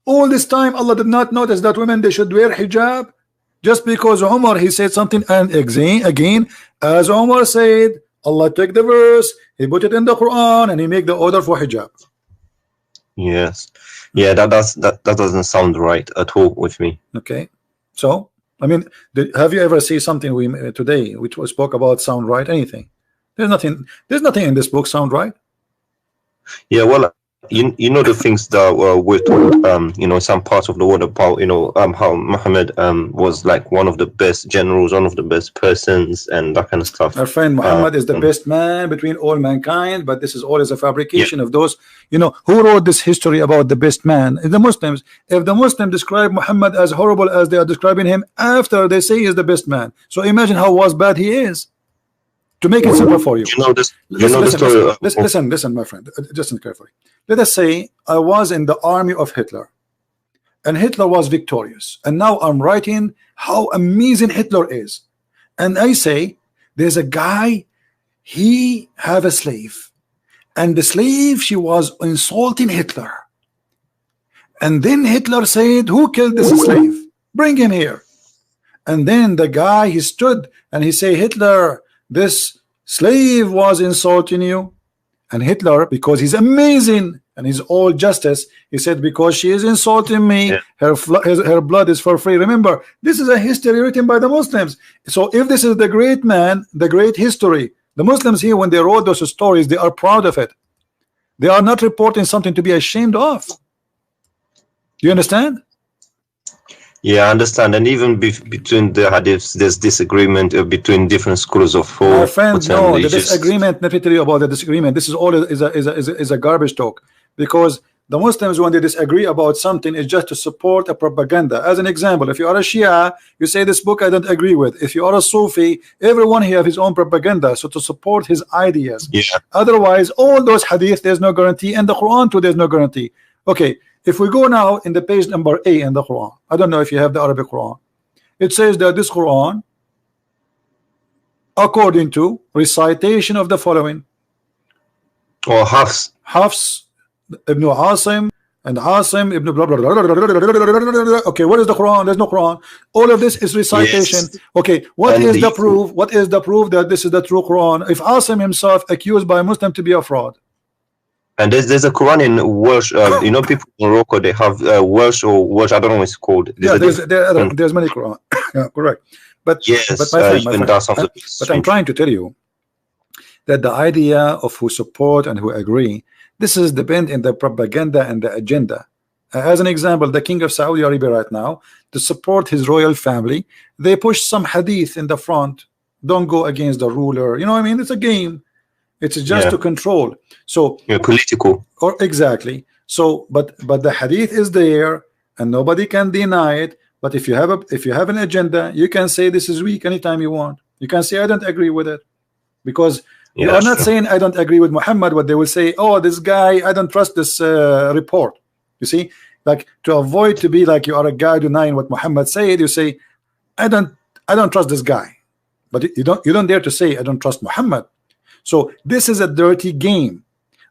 All this time, Allah did not notice that women, they should wear hijab. Just because Umar, he said something, and again, as Umar said, Allah take the verse, he put it in the Quran, and he make the order for hijab. Yes. Yeah, that doesn't sound right at all with me. Okay. So, I mean, have you ever seen something today which was spoke about sound right? Anything? There's nothing in this book sound right. Yeah, well, you know the things that we're told, you know, some parts of the world about, you know, how Muhammad was like one of the best generals, one of the best persons, and that kind of stuff. Our friend Muhammad is the best man between all mankind, but this is always a fabrication of those, you know, who wrote this history about the best man? The Muslims. If the Muslims describe Muhammad as horrible as they are describing him after they say he is the best man, so imagine how bad he is. To make it simple for you, listen, my friend, listen carefully. Let us say I was in the army of Hitler, and Hitler was victorious, and now I'm writing how amazing Hitler is, and I say there's a guy, he have a slave, and the slave, she was insulting Hitler, and then Hitler said, who killed this slave? Bring him here. And then the guy, he stood and he say, Hitler, this slave was insulting you. And Hitler, because he's amazing and he's all justice, he said, because she is insulting me, her blood is for free. Remember, this is a history written by the Muslims. So if this is the great man, the great history, The Muslims here, when they wrote those stories, they are proud of it. They are not reporting something to be ashamed of. Do you understand? Yeah, I understand. And even between the hadiths, there's disagreement between different schools of thought. My friend, no, the disagreement, let me tell you about the disagreement. This is all is a garbage talk, because the Muslims, when they disagree about something, is just to support a propaganda. As an example, if you are a Shia, you say this book I don't agree with. If you are a Sufi, everyone here have his own propaganda, so to support his ideas. Yeah. Otherwise, all those hadith, there's no guarantee, and the Quran too, there's no guarantee. Okay, if we go now in the page number A in the Quran, I don't know if you have the Arabic Quran. It says that this Quran, according to recitation of the following, or Hafs Ibn Asim and Asim Ibn blah, blah, blah, blah, blah, blah. Okay, what is the Quran? There's no Quran. All of this is recitation. Yes. Okay, what is the proof? What is the proof that this is the true Quran? If Asim himself accused by a Muslim to be a fraud. And there's a Quran in Welsh. You know, people in Morocco, they have Welsh or Welsh. I don't know what it's called. There's many Quran. Yeah, correct. But yes, but I'm trying to tell you that the idea of who support and who agree, this is depend in the propaganda and the agenda. As an example, the king of Saudi Arabia right now, to support his royal family, they push some hadith in the front. Don't go against the ruler. You know what I mean? It's a game. It's just to control. So political. Or exactly. So, but the hadith is there, and nobody can deny it. But if you have an agenda, you can say this is weak anytime you want. You can say I don't agree with it, because you are not saying I don't agree with Muhammad, but they will say, oh, this guy, I don't trust this report. You see, like, to avoid to be like you are a guy denying what Muhammad said, you say I don't trust this guy, but you don't dare to say I don't trust Muhammad. So this is a dirty game.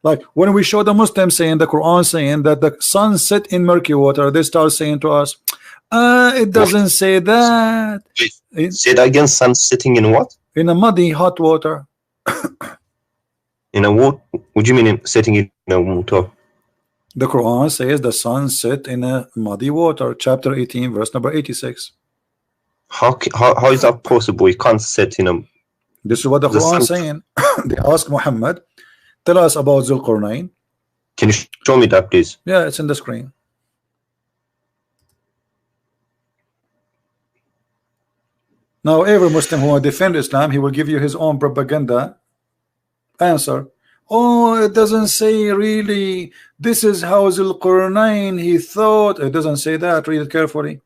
Like when we show the Muslims saying the Quran saying that the sun set in murky water, they start saying to us, it doesn't say that. Say that again. Sun sitting in what? In a muddy hot water. In a what? What do you mean sitting in a water? The Quran says the sun set in a muddy water. Chapter 18, verse number 86. How is that possible? You can't sit in a. This is what the Quran is saying. They ask Muhammad, tell us about Zulqarnain. Can you show me that, please? Yeah, it's in the screen. Now, every Muslim who will defend Islam, he will give you his own propaganda answer. Oh, it doesn't say really. This is how Zulqarnain he thought. It doesn't say that. Read it carefully.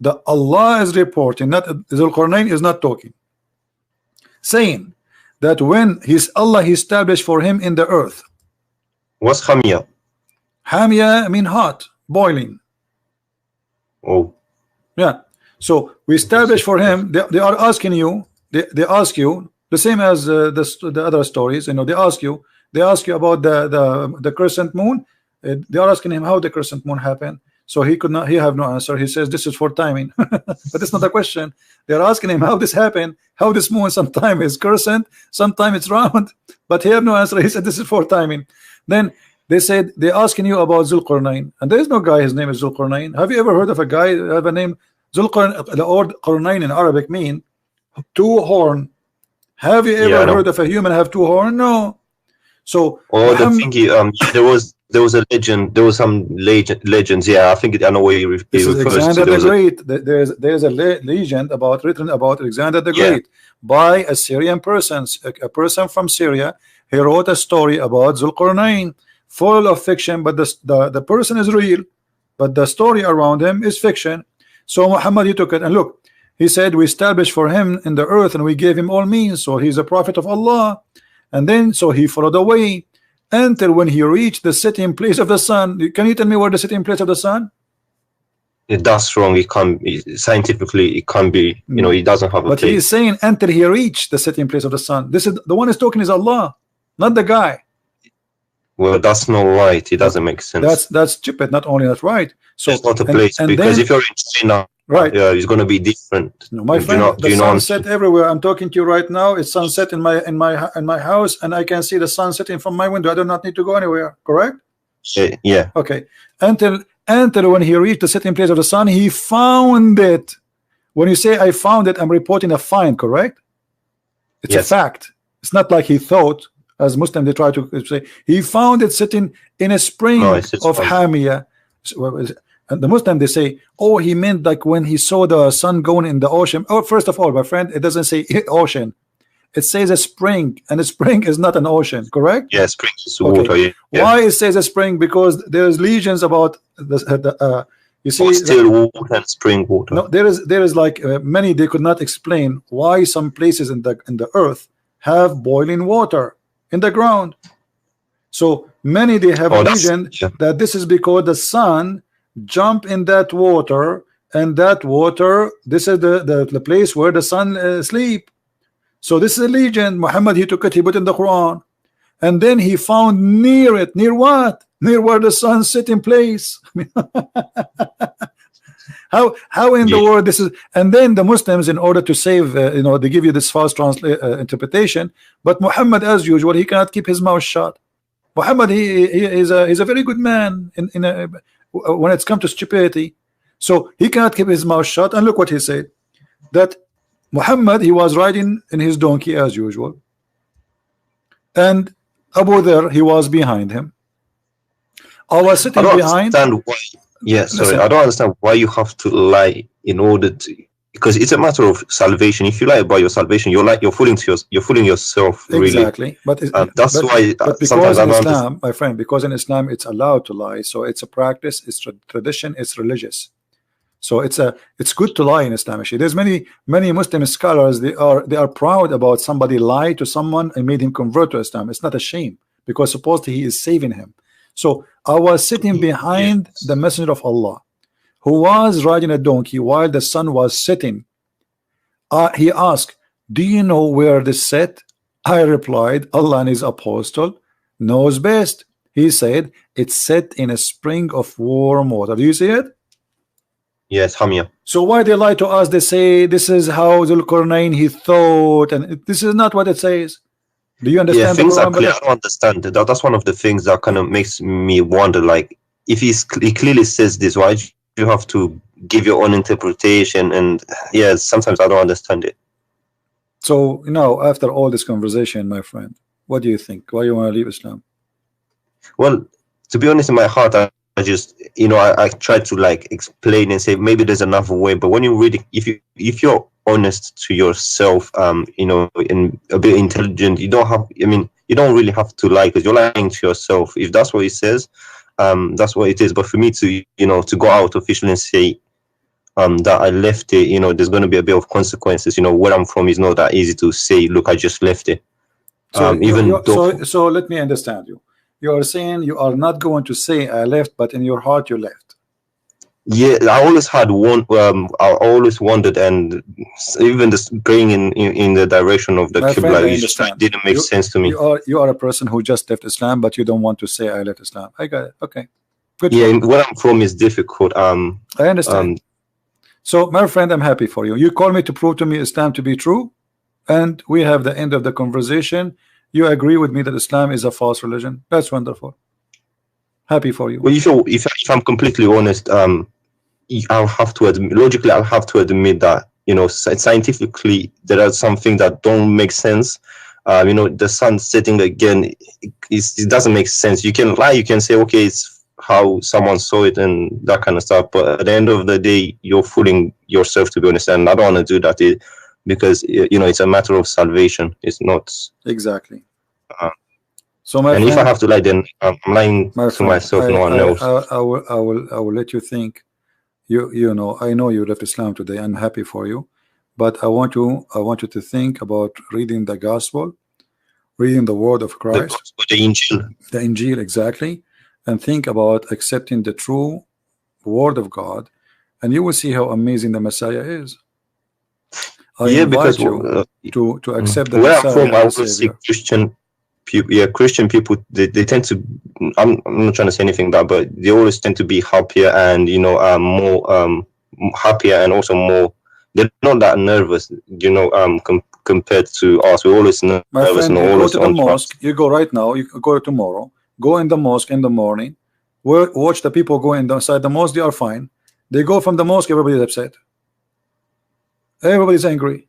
The Allah is reporting, not Zulqarnain is not talking, saying that when Allah he established for him in the earth. What's Hamia? Hamia mean hot, boiling. Oh, yeah. So we establish for him. They are asking you. They ask you the same as the other stories. You know, they ask you about the crescent moon. They are asking him how the crescent moon happened. So he could not. He have no answer. He says this is for timing, but it's not a question. They are asking him how this happened. How this moon sometimes is crescent, sometimes it's round, but he have no answer. He said this is for timing. Then they said they're asking you about Zulqarnain, and there is no guy. His name is Zulqarnain. Have you ever heard of a guy have a name? Zulqarnain, the word Qarnain in Arabic mean two horn. Have you ever heard of a human have two horn? No. So the thingy, there was a legend. There was some legends. Yeah, I think I know what you refers to. Alexander the Great. There's a legend written about Alexander the Great by a Syrian person, a person from Syria. He wrote a story about Zulqarnain, full of fiction, but the person is real, but the story around him is fiction. So Muhammad, he took it and look, he said we established for him in the earth and we gave him all means, so he's a prophet of Allah. And then so he followed the way until when he reached the sitting place of the sun. Can you tell me where the sitting place of the sun? That's wrong. It can't be scientifically. It can't be. You know, he doesn't have a. But he's saying until he reached the sitting place of the sun. This is the one who's talking is Allah, not the guy. Well, that's not right. It doesn't make sense. That's stupid. Not only not right. So it's not a place because if you're in China, right? Yeah, it's going to be different. No, my friend, the sunset everywhere. I'm talking to you right now. It's sunset in my house, and I can see the sun setting from my window. I do not need to go anywhere. Correct? Yeah. Okay. Until when he reached the setting place of the sun, he found it. When you say I found it, I'm reporting a find. Correct? It's a fact. It's not like he thought, as Muslim they try to say, he found it sitting in a spring of Hamia. And the Muslim they say, oh, he meant like when he saw the sun going in the ocean. Oh, first of all, my friend, it doesn't say ocean. It says a spring, and a spring is not an ocean, correct? Yeah, spring is water. Yeah. Why it says a spring? Because there's legions about the you see, still water and spring water. No, there is like many. They could not explain why some places in the earth have boiling water in the ground. So many they have legend that this is because the sun jump in that water, and that water, this is the place where the sun sleep. So this is a legend. Muhammad, he took it, he put in the Quran, and then he found near it. Near what? Near where the sun sit in place. How in the world this is? And then the Muslims, in order to save, they give you this false interpretation. But Muhammad, as usual, he cannot keep his mouth shut. Muhammad, he is a very good man when it's come to stupidity. So he cannot keep his mouth shut. And look what he said, that Muhammad, he was riding in his donkey as usual, and Abu Dharr, he was behind him. I was sitting behind. I don't understand why you have to lie in order to, because it's a matter of salvation. If you lie about your salvation, you're fooling yourself. Really. Exactly. But why. But because in Islam, my friend, because in Islam it's allowed to lie, so it's a practice, it's tradition, it's religious. So it's good to lie in Islam. There's many Muslim scholars, they are proud about somebody lied to someone and made him convert to Islam. It's not a shame, because supposedly he is saving him. So I was sitting behind the Messenger of Allah, who was riding a donkey while the sun was setting. He asked, do you know where this set? I replied, Allah and his apostle knows best. He said, it's set in a spring of warm water. Do you see it? Yes, Hamia. So why they lie to us? They say this is how Zulkarnain he thought, and this is not what it says. Do you understand? Yeah, things are clear. I don't understand. That's one of the things that kind of makes me wonder. Like, if he clearly says this, why do you have to give your own interpretation? And yeah, sometimes I don't understand it. So after all this conversation, my friend, what do you think? Why you want to leave Islam? Well, to be honest, in my heart, I just I try to like explain and say maybe there's another way, but when you really, if you're honest to yourself, and a bit intelligent, you don't really have to lie, because you're lying to yourself. If that's what it says, that's what it is. But for me to to go out officially and say that I left it, there's going to be a bit of consequences. Where I'm from is not that easy to say, look, I just left it. So let me understand you. You are saying you are not going to say I left, but in your heart you left. Yeah, I always had I always wondered, and even this going in the direction of the Qibla didn't make sense to me. You are a person who just left Islam, but you don't want to say I left Islam. I got it. Okay, good. Yeah, where I'm from is difficult. I understand. So, my friend, I'm happy for you. You call me to prove to me Islam to be true, and we have the end of the conversation. You agree with me that Islam is a false religion. That's wonderful. Happy for you. Well, if I'm completely honest, I'll have to admit, logically, I'll have to admit that scientifically there are some things that don't make sense. The sun setting again, it doesn't make sense. You can lie, you can say, okay, it's how someone saw it and that kind of stuff, but at the end of the day, you're fooling yourself, to be honest. And I don't want to do that. Because it's a matter of salvation. It's not exactly. So if I have to lie, then I'm lying to myself. No one else. I will let you think. I know you left Islam today. I'm happy for you, but I want you to think about reading the gospel, reading the word of Christ, the Injil. The Injil, exactly, and think about accepting the true word of God, and you will see how amazing the Messiah is. I invite you to accept the Messiah. Where I'm from, I always see Christian people. Christian people, they tend to. I'm not trying to say anything bad, but they always tend to be happier and more happier, and also more. They're not that nervous, compared to us. We're always nervous. My friend, you go to the mosque. You go right now. You go tomorrow. Go in the mosque in the morning. Watch the people go inside the mosque. They are fine. They go from the mosque. Everybody's upset. Everybody's angry.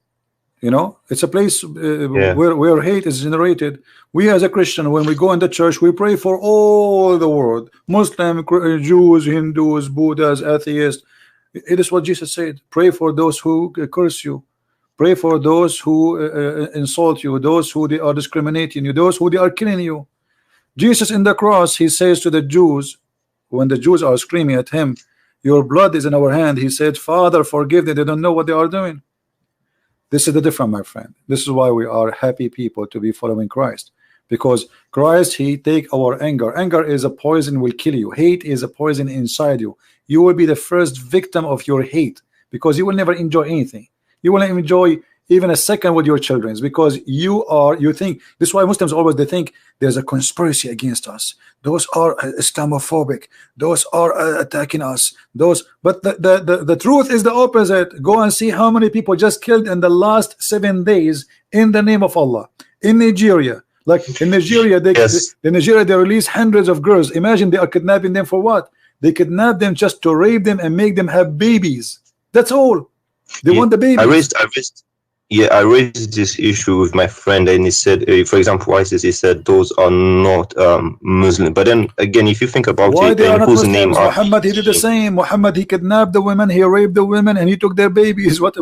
You know, it's a place where hate is generated. We as a Christian, when we go in the church, we pray for all the world, Muslim, Jews, Hindus, Buddhas, atheists. It is what Jesus said. Pray for those who curse you. Pray for those who insult you, those who they are discriminating you, those who they are killing you. Jesus in the cross, he says to the Jews, when the Jews are screaming at him, your blood is in our hand, he said, Father, forgive them, they don't know what they are doing. This is the difference, my friend. This is why we are happy people to be following Christ, because Christ, he take our anger. Anger is a poison, will kill you. Hate is a poison inside you. You will be the first victim of your hate, because you will never enjoy anything. You will not enjoy even a second with your children, because you think. This is why Muslims always, they think there's a conspiracy against us. Those are Islamophobic. Those are attacking us. But the truth is the opposite. Go and see how many people just killed in the last 7 days in the name of Allah in Nigeria. Like in Nigeria, they release hundreds of girls. Imagine they are kidnapping them for what? They kidnap them just to rape them and make them have babies. That's all. They want the babies. I raised this issue with my friend, and he said, for example, ISIS, he said those are not Muslim. But then again, if you think about it, they are not whose Muslims? name are Muhammad, he did the same. Muhammad, he kidnapped the women, he raped the women, and he took their babies. What?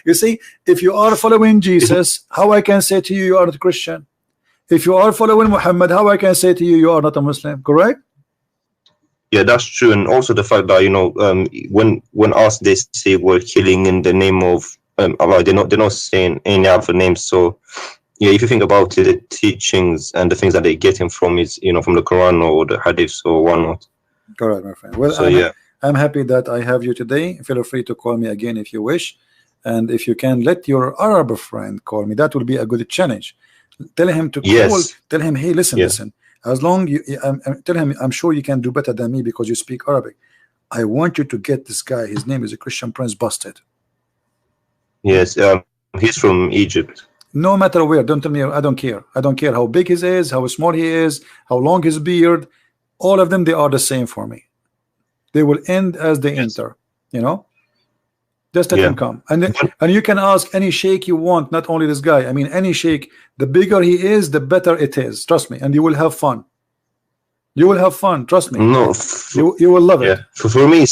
You see, if you are following Jesus, how I can say to you, you are not a Christian? If you are following Muhammad, how I can say to you, you are not a Muslim? Correct? Yeah, that's true. And also the fact that, you know, when us, they say we're killing in the name of Allah, they're not saying any other names. So yeah, if you think about it, the teachings and the things that they're getting from is, you know, from the Quran or the Hadiths or whatnot. Correct, my friend. Well, so I'm happy that I have you today. Feel free to call me again if you wish, and if you can, let your Arab friend call me. That will be a good challenge. Tell him to call. Tell him, hey, listen. As long you tell him, I'm sure you can do better than me because you speak Arabic. I want you to get this guy. His name is a ChristianPrince busted. Yes, he's from Egypt. No matter where, don't tell me. I don't care. I don't care how big he is, how small he is, how long his beard. All of them, they are the same for me. They will end as they enter. You know, just let them come, and you can ask any sheikh you want, not only this guy. I mean, any sheikh. The bigger he is, the better it is. Trust me, and you will have fun. You will have fun. Trust me. No, you will love it. For me,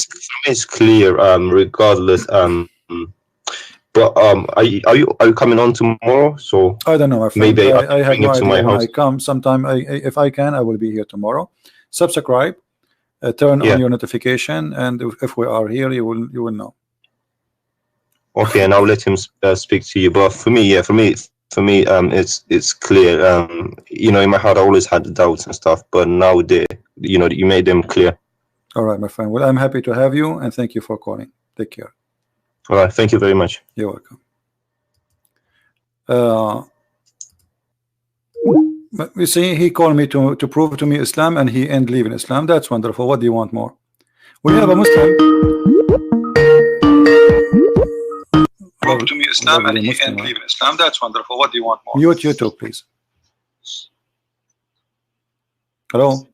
it's clear. Regardless. But are you coming on tomorrow? So I don't know, my friend. Maybe I have no idea when house. I come. Sometime, if I can, I will be here tomorrow. Subscribe, turn on your notification, and if we are here, you will know. Okay, and I'll let him speak to you. But for me, it's clear. You know, in my heart, I always had the doubts and stuff, but now you made them clear. All right, my friend. Well, I'm happy to have you, and thank you for calling. Take care. All right, thank you very much. You're welcome. But you see, he called me to prove to me Islam, and he ended leaving Islam. That's wonderful. What do you want more? We have a Muslim. Prove to me Islam, and he ended leaving Islam. That's wonderful. What do you want more? Mute YouTube, please. Hello.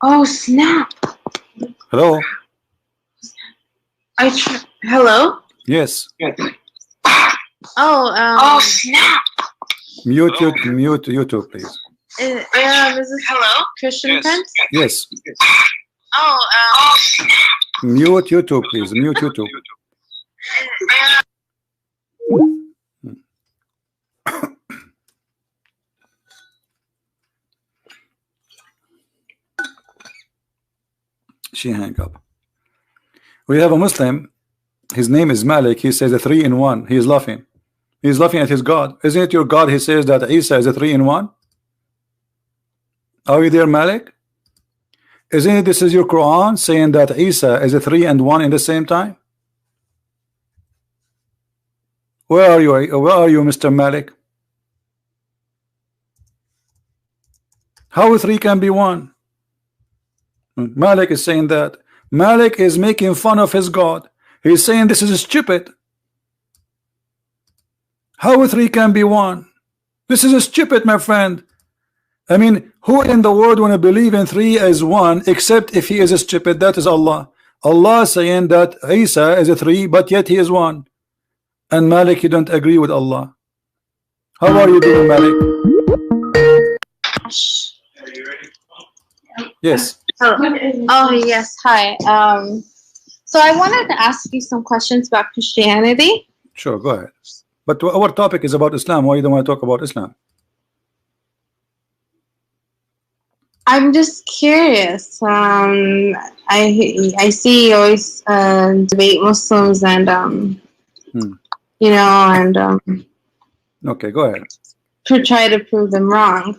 Oh snap! Hello. Hello? Yes. Oh snap! Mute YouTube, please. Is this hello? ChristianPrince? Yes. Oh snap! Mute YouTube, please. Mute YouTube. She hang up. We have a Muslim. His name is Malik. He says a 3-in-1. He is laughing. He is laughing at his God. Isn't it your God? He says that Isa is a 3-in-1. Are you there, Malik? Isn't it this is your Quran saying that Isa is a 3-and-1 in the same time? Where are you? Where are you, Mr. Malik? How 3 can be 1? Malik is saying that. Malik is making fun of his God. He's saying this is stupid. How 3 can be 1? This is stupid, my friend. I mean, who in the world want to believe in 3 as 1 except if he is stupid? That is Allah. Allah saying that Isa is a 3, but yet he is 1. And Malik, you don't agree with Allah. How are you doing, Malik? Yes. Oh yes, hi. So I wanted to ask you some questions about Christianity. Sure, go ahead. But our topic is about Islam. Why you don't want to talk about Islam? I'm just curious. I see you always debate Muslims and you know, and okay, go ahead. to try to prove them wrong.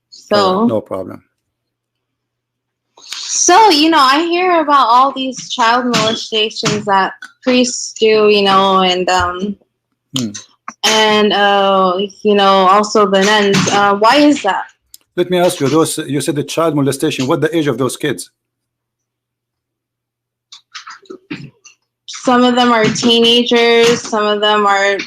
So no problem. So, you know, I hear about all these child molestations that priests do, you know, and you know, also the nuns. Why is that? Let me ask you, those you said the child molestation, what the age of those kids? Some of them are teenagers, some of them are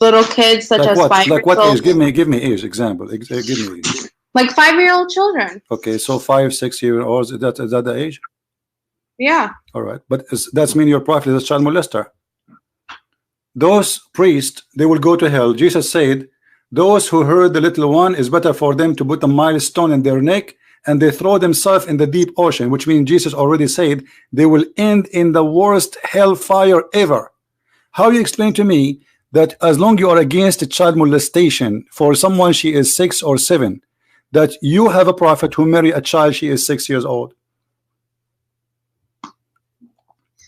little kids such as 5 Like what years age? old. Give me age example. Give me age. Like 5-year-old children. Okay, so 5, 6 year olds, is that the age? Yeah. All right, but that's mean your prophet is a child molester. Those priests, they will go to hell. Jesus said, those who hurt the little one is better for them to put a milestone in their neck and they throw themselves in the deep ocean, which means Jesus already said they will end in the worst hellfire ever. How you explain to me that as long you are against child molestation for someone she is 6 or 7, that you have a prophet who marry a child she is 6 years old?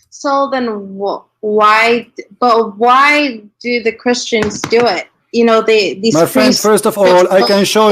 So then why do the Christians do it? You know, these my friend, priests, first of all, I can show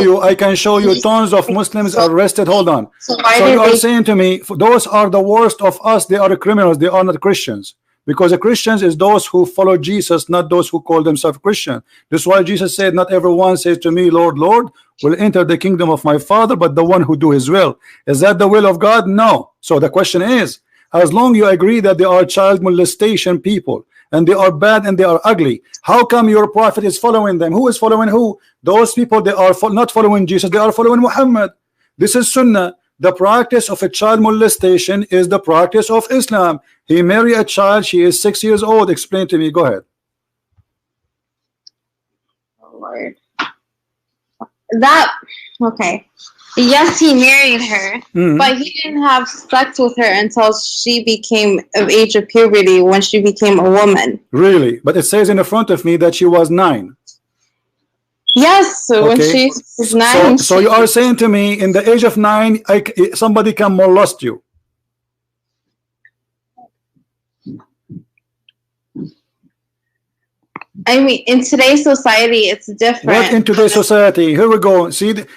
you tons of Muslims arrested. Hold on. So you are saying to me, those are the worst of us, they are criminals, they are not Christians. Because the Christians is those who follow Jesus, not those who call themselves Christian. This is why Jesus said, not everyone says to me, Lord, Lord, will enter the kingdom of my Father, but the one who do his will. Is that the will of God? No. So the question is, as long you agree that they are child molestation people and they are bad and they are ugly, how come your prophet is following them? Who is following who? Those people, they are not following Jesus, they are following Muhammad. This is Sunnah. The practice of a child molestation is the practice of Islam. He married a child, she is 6 years old. Explain to me, go ahead. Oh, Lord. Okay. Yes, he married her, but he didn't have sex with her until she became of age of puberty, when she became a woman. Really? But it says in the front of me that she was 9. Yes, so when she was 9. So you are saying to me, in the age of 9, somebody can molest you? I mean, in today's society, it's different. What in today's society? Here we go. See, either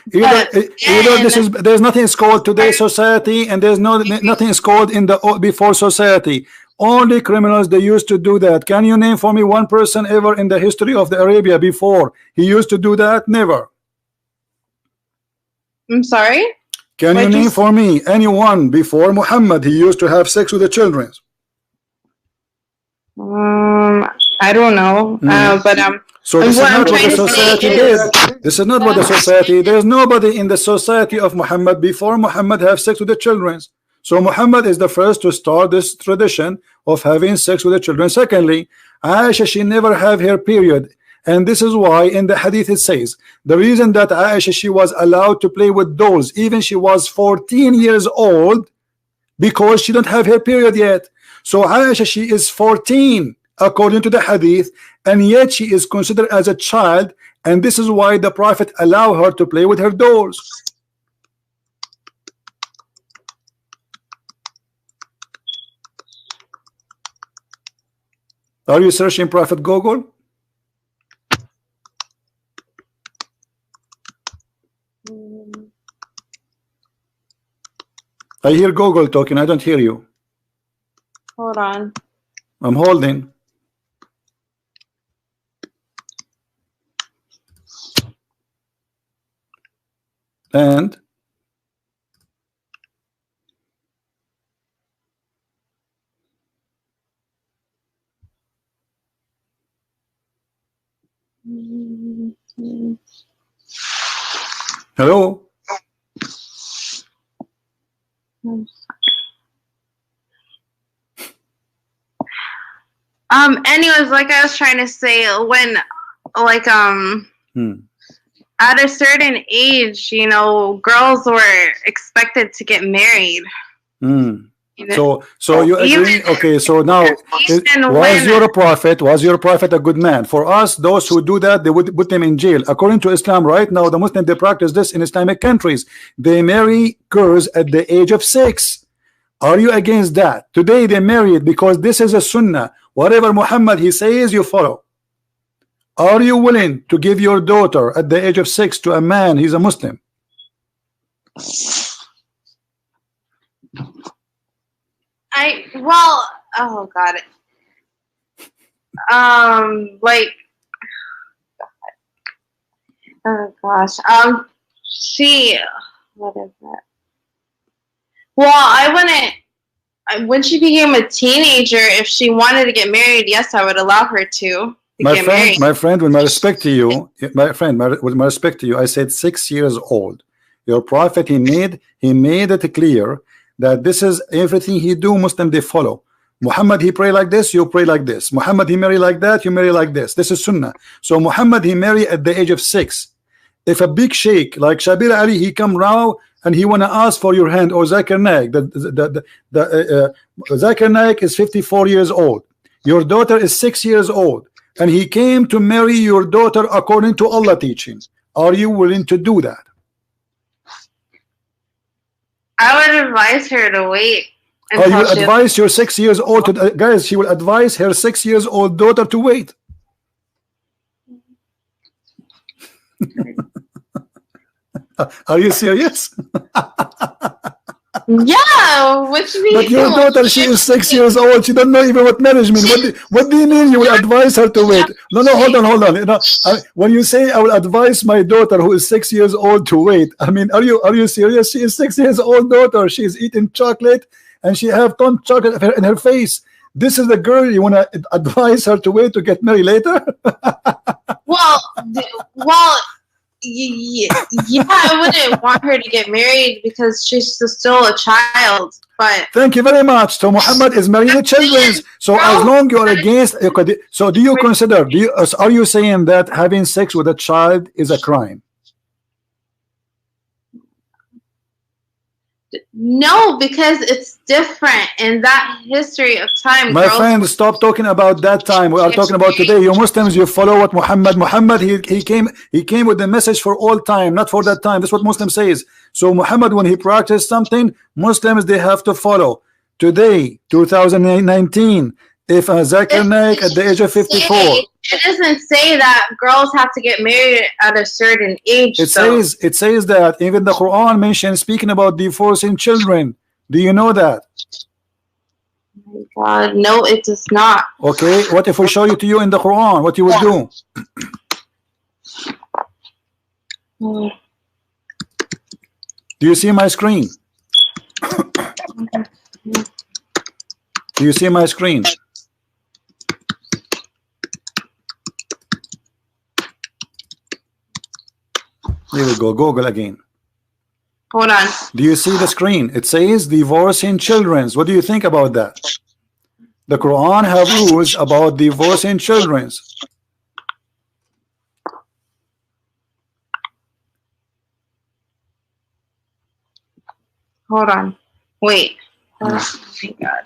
there's nothing is called today's society, and there's nothing is called in the before society. Only criminals, they used to do that. Can you name for me one person ever in the history of the Arabia before he used to do that? Never. I'm sorry? Can you name for me anyone before Muhammad he used to have sex with the children? I don't know. But so this is not what the society did. This is not what the society. There's nobody in the society of Muhammad before Muhammad have sex with the children. So Muhammad is the first to start this tradition of having sex with the children. Secondly, Aisha, she never have her period, and this is why in the hadith it says the reason that Aisha, she was allowed to play with dolls even she was 14 years old, because she don't have her period yet. So Aisha, she is 14 according to the hadith, and yet she is considered as a child, and this is why the prophet allow her to play with her dolls. Are you searching Prophet Google? I hear Google talking, I don't hear you. Hold on. I'm holding. And hello? Anyways, like I was trying to say, when like at a certain age, you know, girls were expected to get married. So you agree? Okay, so now was your prophet a good man? For us, those who do that, they would put them in jail. According to Islam, right now, the Muslims, they practice this in Islamic countries. They marry girls at the age of 6. Are you against that? Today they marry it because this is a sunnah. Whatever Muhammad he says, you follow. Are you willing to give your daughter at the age of 6 to a man? He's a Muslim. Oh god. Like, oh gosh. What is that? Well, I wouldn't. When she became a teenager, if she wanted to get married, yes, I would allow her to. My friend, with my respect to you, with my respect to you, I said 6 years old. Your prophet, he made it clear that this is everything he do. Muslim, they follow. Muhammad, he pray like this, you pray like this. Muhammad, he marry like that, you marry like this. This is sunnah. So Muhammad, he marry at the age of 6. If a big sheikh like Shabir Ali, he come round and he want to ask for your hand, or Zakir Naik, Zakir Naik is 54 years old. Your daughter is 6 years old, and he came to marry your daughter according to Allah teaching. Are you willing to do that? I would advise her to wait. You will advise your 6 years old to, guys, she will advise her 6 years old daughter to wait. Are you serious? Yeah, which means. But your daughter, she is 6 years old. She don't know even what marriage means. What do you mean you will advise her to wait? No, hold on. You know, when you say I will advise my daughter who is 6 years old to wait, I mean, are you serious? She is 6 years old daughter. She is eating chocolate and she have ton chocolate in her face. This is the girl you want to advise her to wait to get married later? Well. Yeah, I wouldn't want her to get married because she's still a child. But thank you very much. So Muhammad is marrying children. So as long you are against, so do you consider? Are you saying that having sex with a child is a crime? No, because it's different in that history of time. My friend, stop talking about that time. We are talking about today. You Muslims, you follow what Muhammad he came with the message for all time, not for that time. That's what Muslim says. So Muhammad, when he practiced something, Muslims, they have to follow. Today, 2019, if Zakir Naik at the age of 54. It doesn't say that girls have to get married at a certain age. It says that even the Quran mentions speaking about divorcing children. Do you know that? Oh my God, no, it does not. Okay, what if we show it to you in the Quran? What you would do? Do you see my screen? Do you see my screen? Here we go. Google again. Hold on. Do you see the screen? It says divorcing children. What do you think about that? The Quran have rules about divorcing children. Hold on. Wait. Oh my God.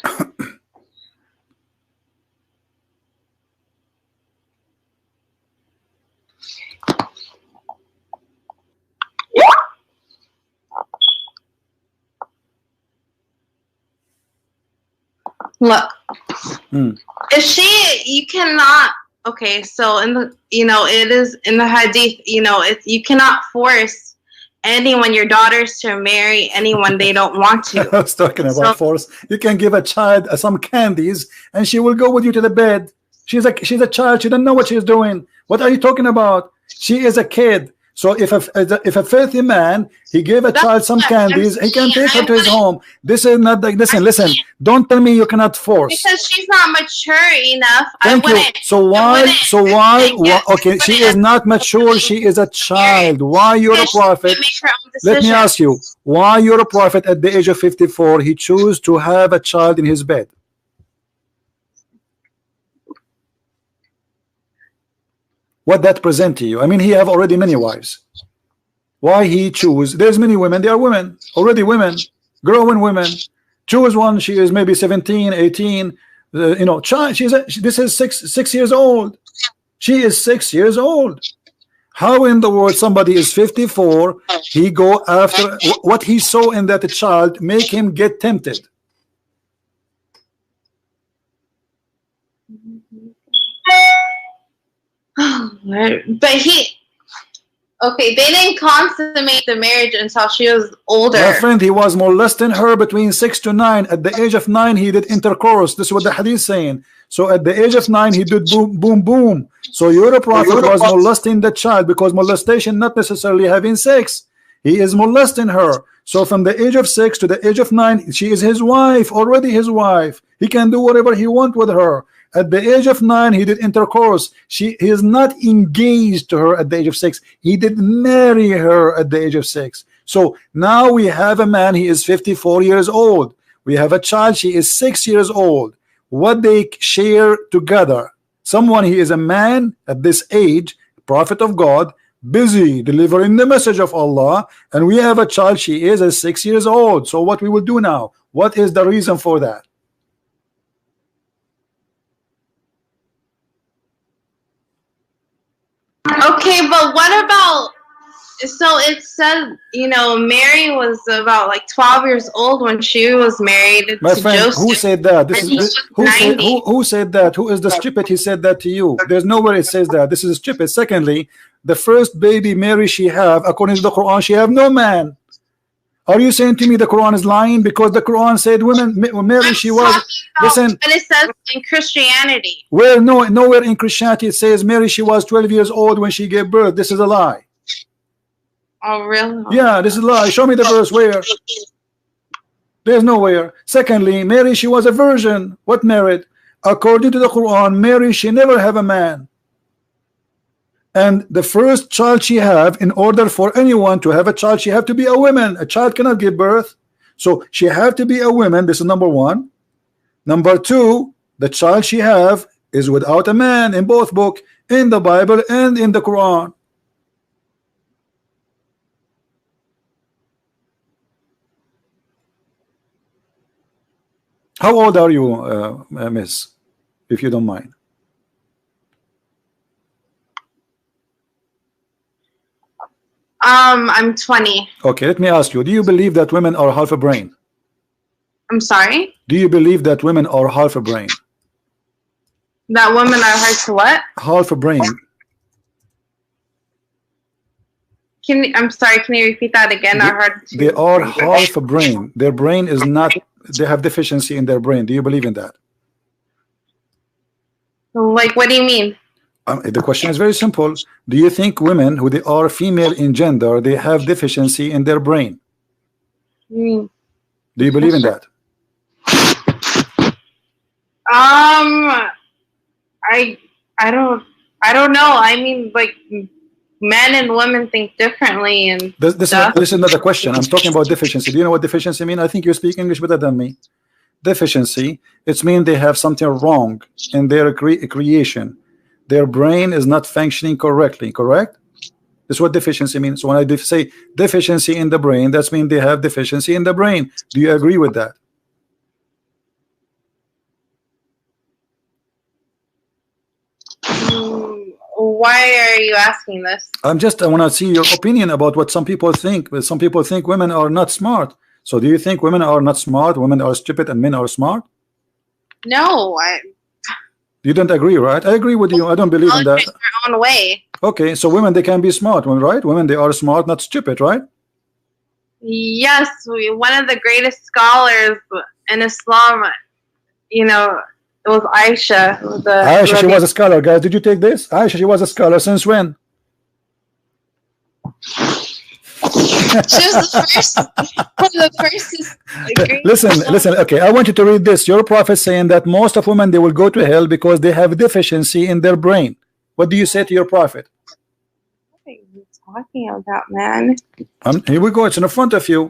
Look, if you cannot, okay, so in the, it is in the hadith, you cannot force anyone, your daughters, to marry anyone they don't want to. I was talking about force. You can give a child some candies and she will go with you to the bed. She's a child. She doesn't know what she's doing. What are you talking about? She is a kid. So if a filthy man, he gave a child some candies, he can take her to his home. This is not like, listen, don't tell me you cannot force. Because she's not mature enough. Thank you. So why, okay, she is not mature, she is a child. Why you're a prophet? Let me ask you, why you're a prophet at the age of 54, he chose to have a child in his bed? What that present to you? I mean, he have already many wives. Why he choose? There's many women. They are women, already women, growing women. Choose one. She is maybe 17, 18. You know, child. This is six years old. She is 6 years old. How in the world somebody is 54? He go after what he saw in that child, make him get tempted. But okay, they didn't consummate the marriage until she was older. My friend, he was molesting her between 6 to 9. At the age of 9, he did intercourse. This is what the hadith is saying. So at the age of 9, he did boom, boom, boom. So your prophet was molesting the child, because molestation not necessarily having sex. He is molesting her. So from the age of 6 to the age of 9, she is his wife, already his wife. He can do whatever he wants with her. At the age of 9, he did intercourse. He is not engaged to her at the age of 6. He did marry her at the age of 6. So now we have a man, he is 54 years old. We have a child, she is 6 years old. What they share together. Someone, he is a man at this age, prophet of God, busy delivering the message of Allah, and we have a child, she is 6 years old. So what we will do now? What is the reason for that? Okay, but what about, so it said, you know, Mary was about like 12 years old when she was married My to friend, Joseph. who said that? Who said that? Who is the stupid? He said that to you. There's nowhere it says that. This is stupid. Secondly, the first baby Mary she have, according to the Quran, she have no man. Are you saying to me the Quran is lying? Because the Quran said women, Mary, she was, listen. But it says in Christianity. Where nowhere in Christianity it says Mary, she was 12 years old when she gave birth. This is a lie. Oh, really? Yeah, this is a lie. Show me the verse where. There's nowhere. Secondly, Mary, she was a virgin. What merit? According to the Quran, Mary, she never have a man. And the first child she have, in order for anyone to have a child, she have to be a woman. A child cannot give birth. So she have to be a woman. This is number one. Number two, the child she have is without a man in both book, in the Bible and in the Quran. How old are you, miss, if you don't mind? I'm 20. Okay, let me ask you, do you believe that women are half a brain? I'm sorry? Do you believe that women are half a brain? That women are hard to what? Half a brain. I'm sorry, can you repeat that again? They are half a brain. Their brain is not, they have deficiency in their brain. Do you believe in that? Like, what do you mean? The question is very simple. Do you think women who they are female in gender, they have deficiency in their brain? Do you believe in that? I don't know. I mean, like, men and women think differently, and this is not the question. I'm talking about deficiency. Do you know what deficiency means? I think you speak English better than me. Deficiency, it's mean they have something wrong in their creation. Their brain is not functioning correctly, correct? This is what deficiency means. So when I say deficiency in the brain, that's mean they have deficiency in the brain. Do you agree with that? Why are you asking this? I want to see your opinion about what some people think. But some people think women are not smart. So do you think women are not smart, women are stupid, and men are smart? No, you don't agree, right? I agree with you. I don't believe in that. Their own way. Okay, so women, they can be smart, right? Women, they are smart, not stupid, right? Yes, one of the greatest scholars in Islam, you know, it was Aisha. Aisha, she was a scholar, guys. Did you take this? Aisha, she was a scholar since when? She was the first. Listen. Okay, I want you to read this. Your prophet saying that most of women, they will go to hell because they have deficiency in their brain. What do you say to your prophet? What are you talking about, man? Here we go. It's in front of you.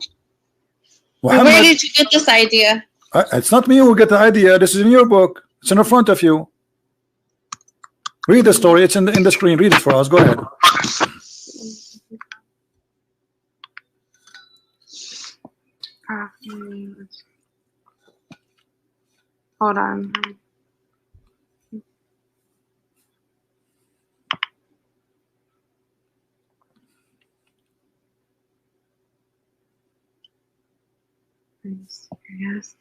Where did you get this idea? It's not me who get the idea. This is in your book. It's in front of you. Read the story. It's in the screen. Read it for us. Go ahead. Hold on. Yes.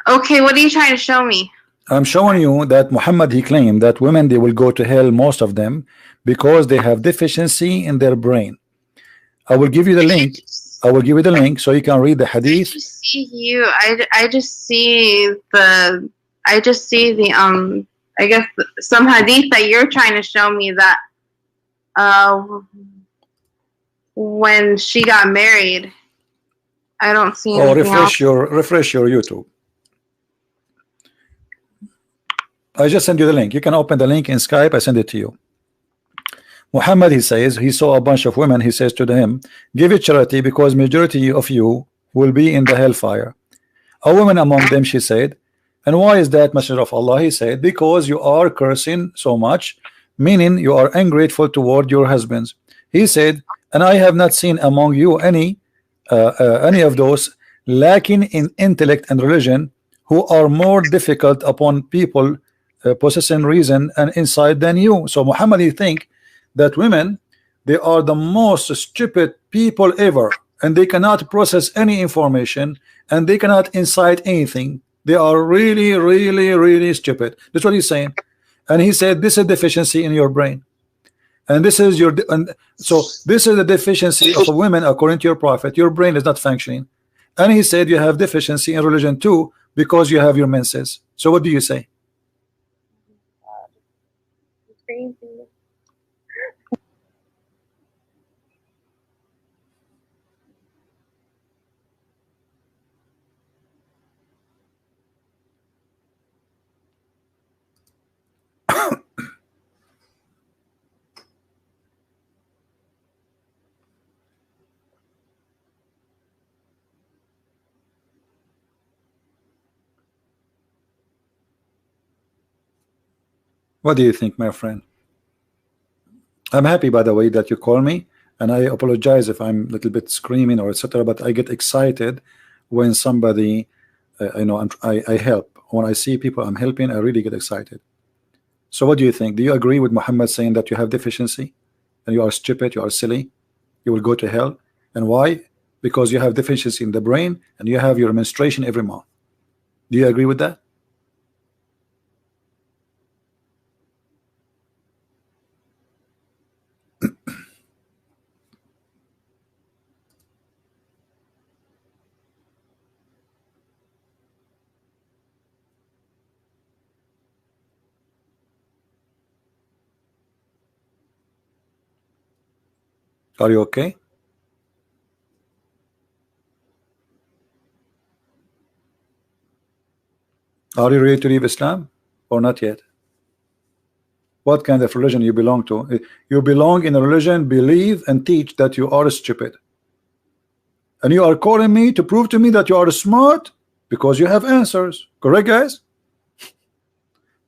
Okay, what are you trying to show me? I'm showing you that Muhammad, he claimed that women, they will go to hell, most of them, because they have deficiency in their brain. I will give you the link. I will give you the link so you can read the hadith. I just see you. I just see the I guess some hadith that you're trying to show me that when she got married, I don't see anything refresh your YouTube. I just sent you the link. You can open the link in Skype. I send it to you. Muhammad, he says, he saw a bunch of women. He says to them, give it charity because majority of you will be in the hellfire. A woman among them, she said, and why is that, Messenger of Allah? He said, because you are cursing so much, meaning you are ungrateful toward your husbands. He said, and I have not seen among you any of those lacking in intellect and religion who are more difficult upon people possessing reason and insight than you. So Muhammad, he think that women, they are the most stupid people ever, and they cannot process any information, and they cannot incite anything. They are really, really, really stupid. That's what he's saying. And he said this is deficiency in your brain, and this is your so this is the deficiency of a woman according to your prophet. Your brain is not functioning. And he said you have deficiency in religion too because you have your menses. So what do you say? What do you think, my friend? I'm happy, by the way, that you call me, and I apologize if I'm a little bit screaming or etc. But I get excited when somebody, I help. When I see people I'm helping, I really get excited. So, what do you think? Do you agree with Muhammad saying that you have deficiency, and you are stupid, you are silly, you will go to hell? And why? Because you have deficiency in the brain, and you have your menstruation every month. Do you agree with that? Are you okay? Are you ready to leave Islam or not yet? What kind of religion you belong to? You belong in a religion, believe and teach that you are stupid. And you are calling me to prove to me that you are smart because you have answers. Correct, guys?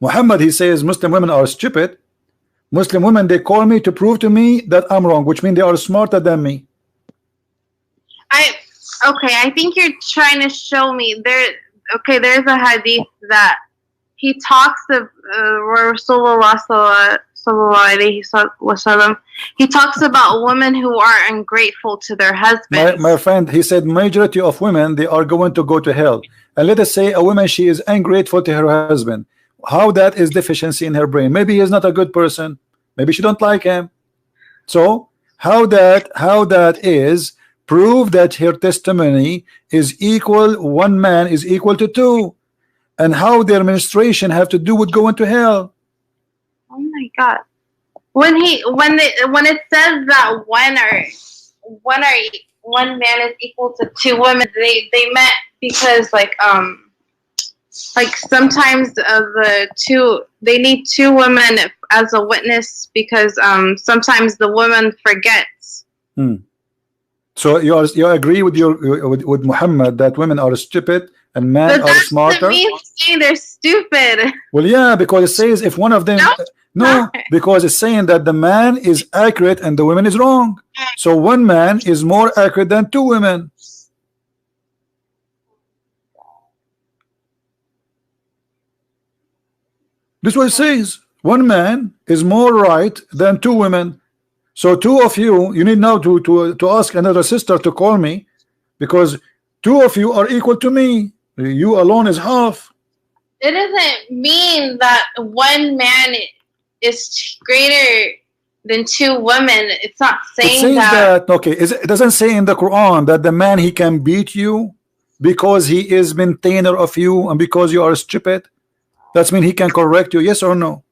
Muhammad, he says Muslim women are stupid. Muslim women, they call me to prove to me that I'm wrong, which means they are smarter than me. I think you're trying to show me there's a hadith that he talks of Rasulullah sallallahu alaihi wasallam. He talks about women who are ungrateful to their husbands. My friend, he said majority of women, they are going to go to hell. And let us say a woman, she is ungrateful to her husband. How that is deficiency in her brain? Maybe he is not a good person. Maybe she don't like him. So how that is prove that her testimony is equal, one man is equal to two, and how their menstruation have to do with going to hell. Oh my God! When it says that one man is equal to two women, they meant because like sometimes they need two women as a witness because sometimes the woman forgets. So you agree with Muhammad that women are stupid and men are smarter. But that doesn't mean saying they're stupid. Well, yeah, because it says if one of them, no, because it's saying that the man is accurate and the woman is wrong. So one man is more accurate than two women. This is what it says. One man is more right than two women. So two of you, you need now to ask another sister to call me, because two of you are equal to me. You alone is half. It doesn't mean that one man is greater than two women. It's not saying that. Okay, it doesn't say in the Quran that the man he can beat you because he is maintainer of you and because you are stupid. That means he can correct you. Yes or no?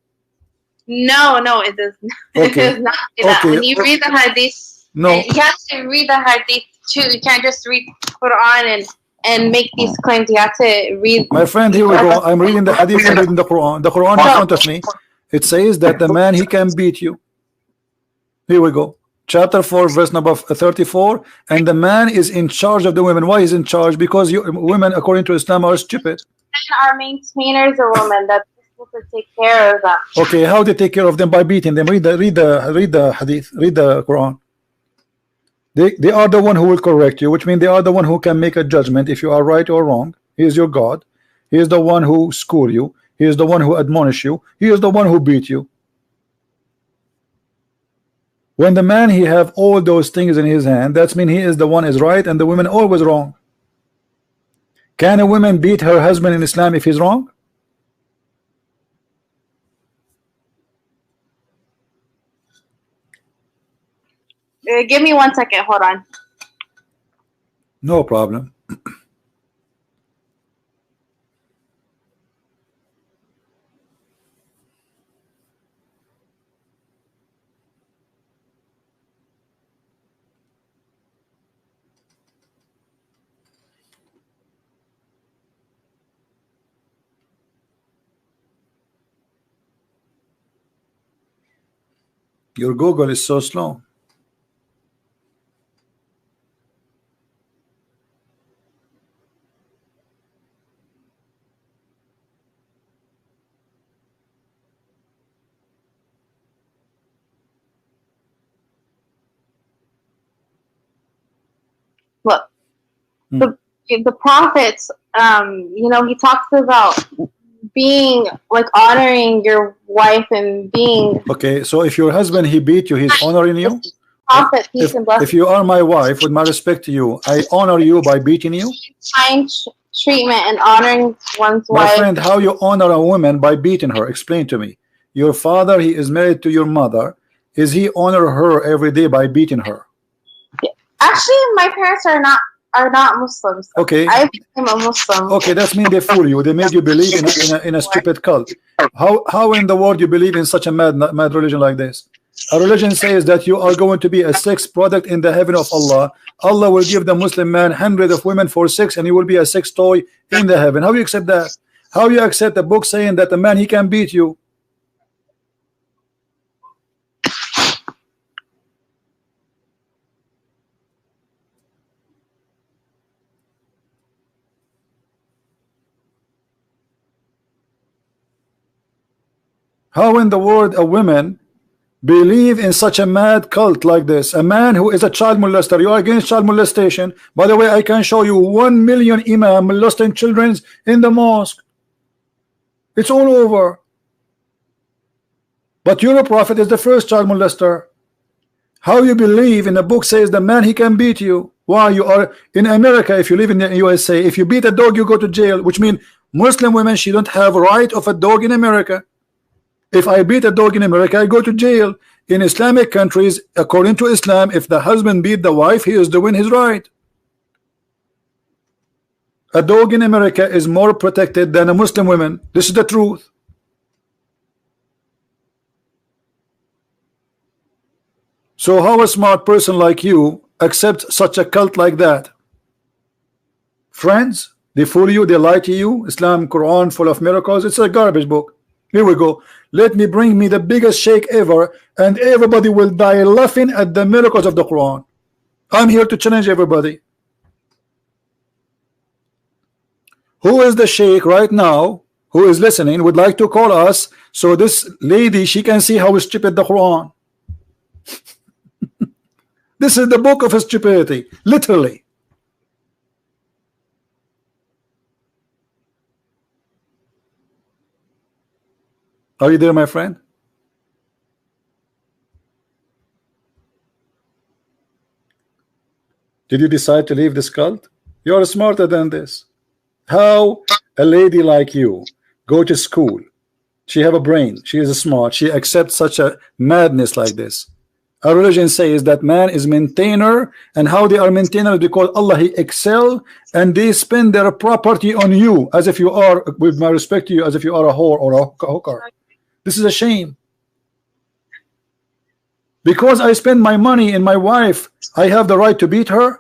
No, it does not. Okay. It does not say that. When you read the hadith, no, you have to read the hadith too. You can't just read Quran and make these claims. You have to read. My friend, here we go. I'm reading the hadith and reading the Quran. The Quran in front of me. It says that the man he can beat you. Here we go. Chapter 4, verse number 34. And the man is in charge of the women. Why is in charge? Because women, according to Islam, are stupid. Men are maintainers of women. That's supposed to take care of them. Okay, how they take care of them? By beating them. Read the hadith. Read the Quran. They are the one who will correct you, which means they are the one who can make a judgment if you are right or wrong. He is your God. He is the one who school you. He is the one who admonish you. He is the one who beat you. When the man he have all those things in his hand, that means he is the one is right and the women always wrong. Can a woman beat her husband in Islam if he's wrong? Give me 1 second. Hold on. No problem. Your Google is so slow. Look, the prophets, you know, he talks about being like honoring your wife and being okay. So if your husband he beat you, he's honoring you. Prophet, peace and blessings. If you are my wife, with my respect to you, I honor you by beating you. Kind treatment and honoring one's my wife. friend, how you honor a woman by beating her? Explain to me. Your father, he is married to your mother. Is he honor her every day by beating her? Actually, my parents are not Muslims. Okay. I became a Muslim. Okay, that means they fool you. They made you believe in a stupid cult. How in the world you believe in such a mad religion like this? A religion says that you are going to be a sex product in the heaven of Allah. Allah will give the Muslim man hundreds of women for sex, and he will be a sex toy in the heaven. How you accept that? How you accept a book saying that the man he can beat you? How in the world a woman believe in such a mad cult like this? A man who is a child molester. You are against child molestation. By the way, I can show you 1 million imam molesting children in the mosque. It's all over. But your prophet is the first child molester. How you believe in a book says the man he can beat you? Why? You are in America. If you live in the USA, if you beat a dog you go to jail, which means Muslim women, she don't have right of a dog in America. If I beat a dog in America, I go to jail. In Islamic countries, according to Islam, if the husband beat the wife, he is doing his right. A dog in America is more protected than a Muslim woman. This is the truth. So how a smart person like you accepts such a cult like that? Friends, they fool you, they lie to you. Islam, Quran, full of miracles. It's a garbage book. Here we go. Let me bring me the biggest shake ever, and everybody will die laughing at the miracles of the Quran. I'm here to challenge everybody. Who is the sheikh right now who is listening would like to call us so this lady she can see how stupid the Quran? This is the book of stupidity, literally. Are you there, my friend? Did you decide to leave this cult? You're smarter than this. How a lady like you go to school, she have a brain, she is smart, she accepts such a madness like this. Our religion says that man is maintainer, and how they are maintainer because Allah He excel, and they spend their property on you as if you are, with my respect to you, as if you are a whore or a hooker. This is a shame. Because I spend my money in my wife, I have the right to beat her.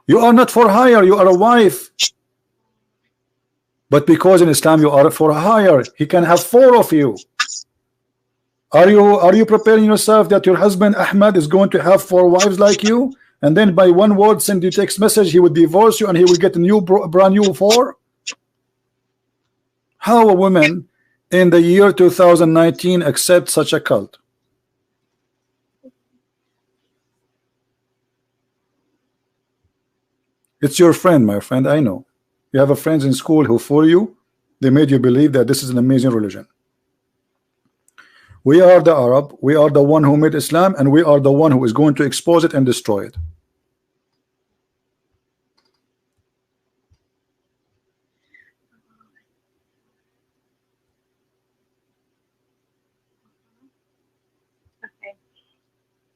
You are not for hire, you are a wife. But because in Islam you are for hire, he can have 4 of you. Are you preparing yourself that your husband Ahmad is going to have 4 wives like you, and then by one word send you text message he would divorce you and he will get a new brand new 4? How a woman in the year 2019 accept such a cult? It's your friend, my friend. I know you have a friends in school who fool you. They made you believe that this is an amazing religion. We are the Arab, we are the one who made Islam, and we are the one who is going to expose it and destroy it.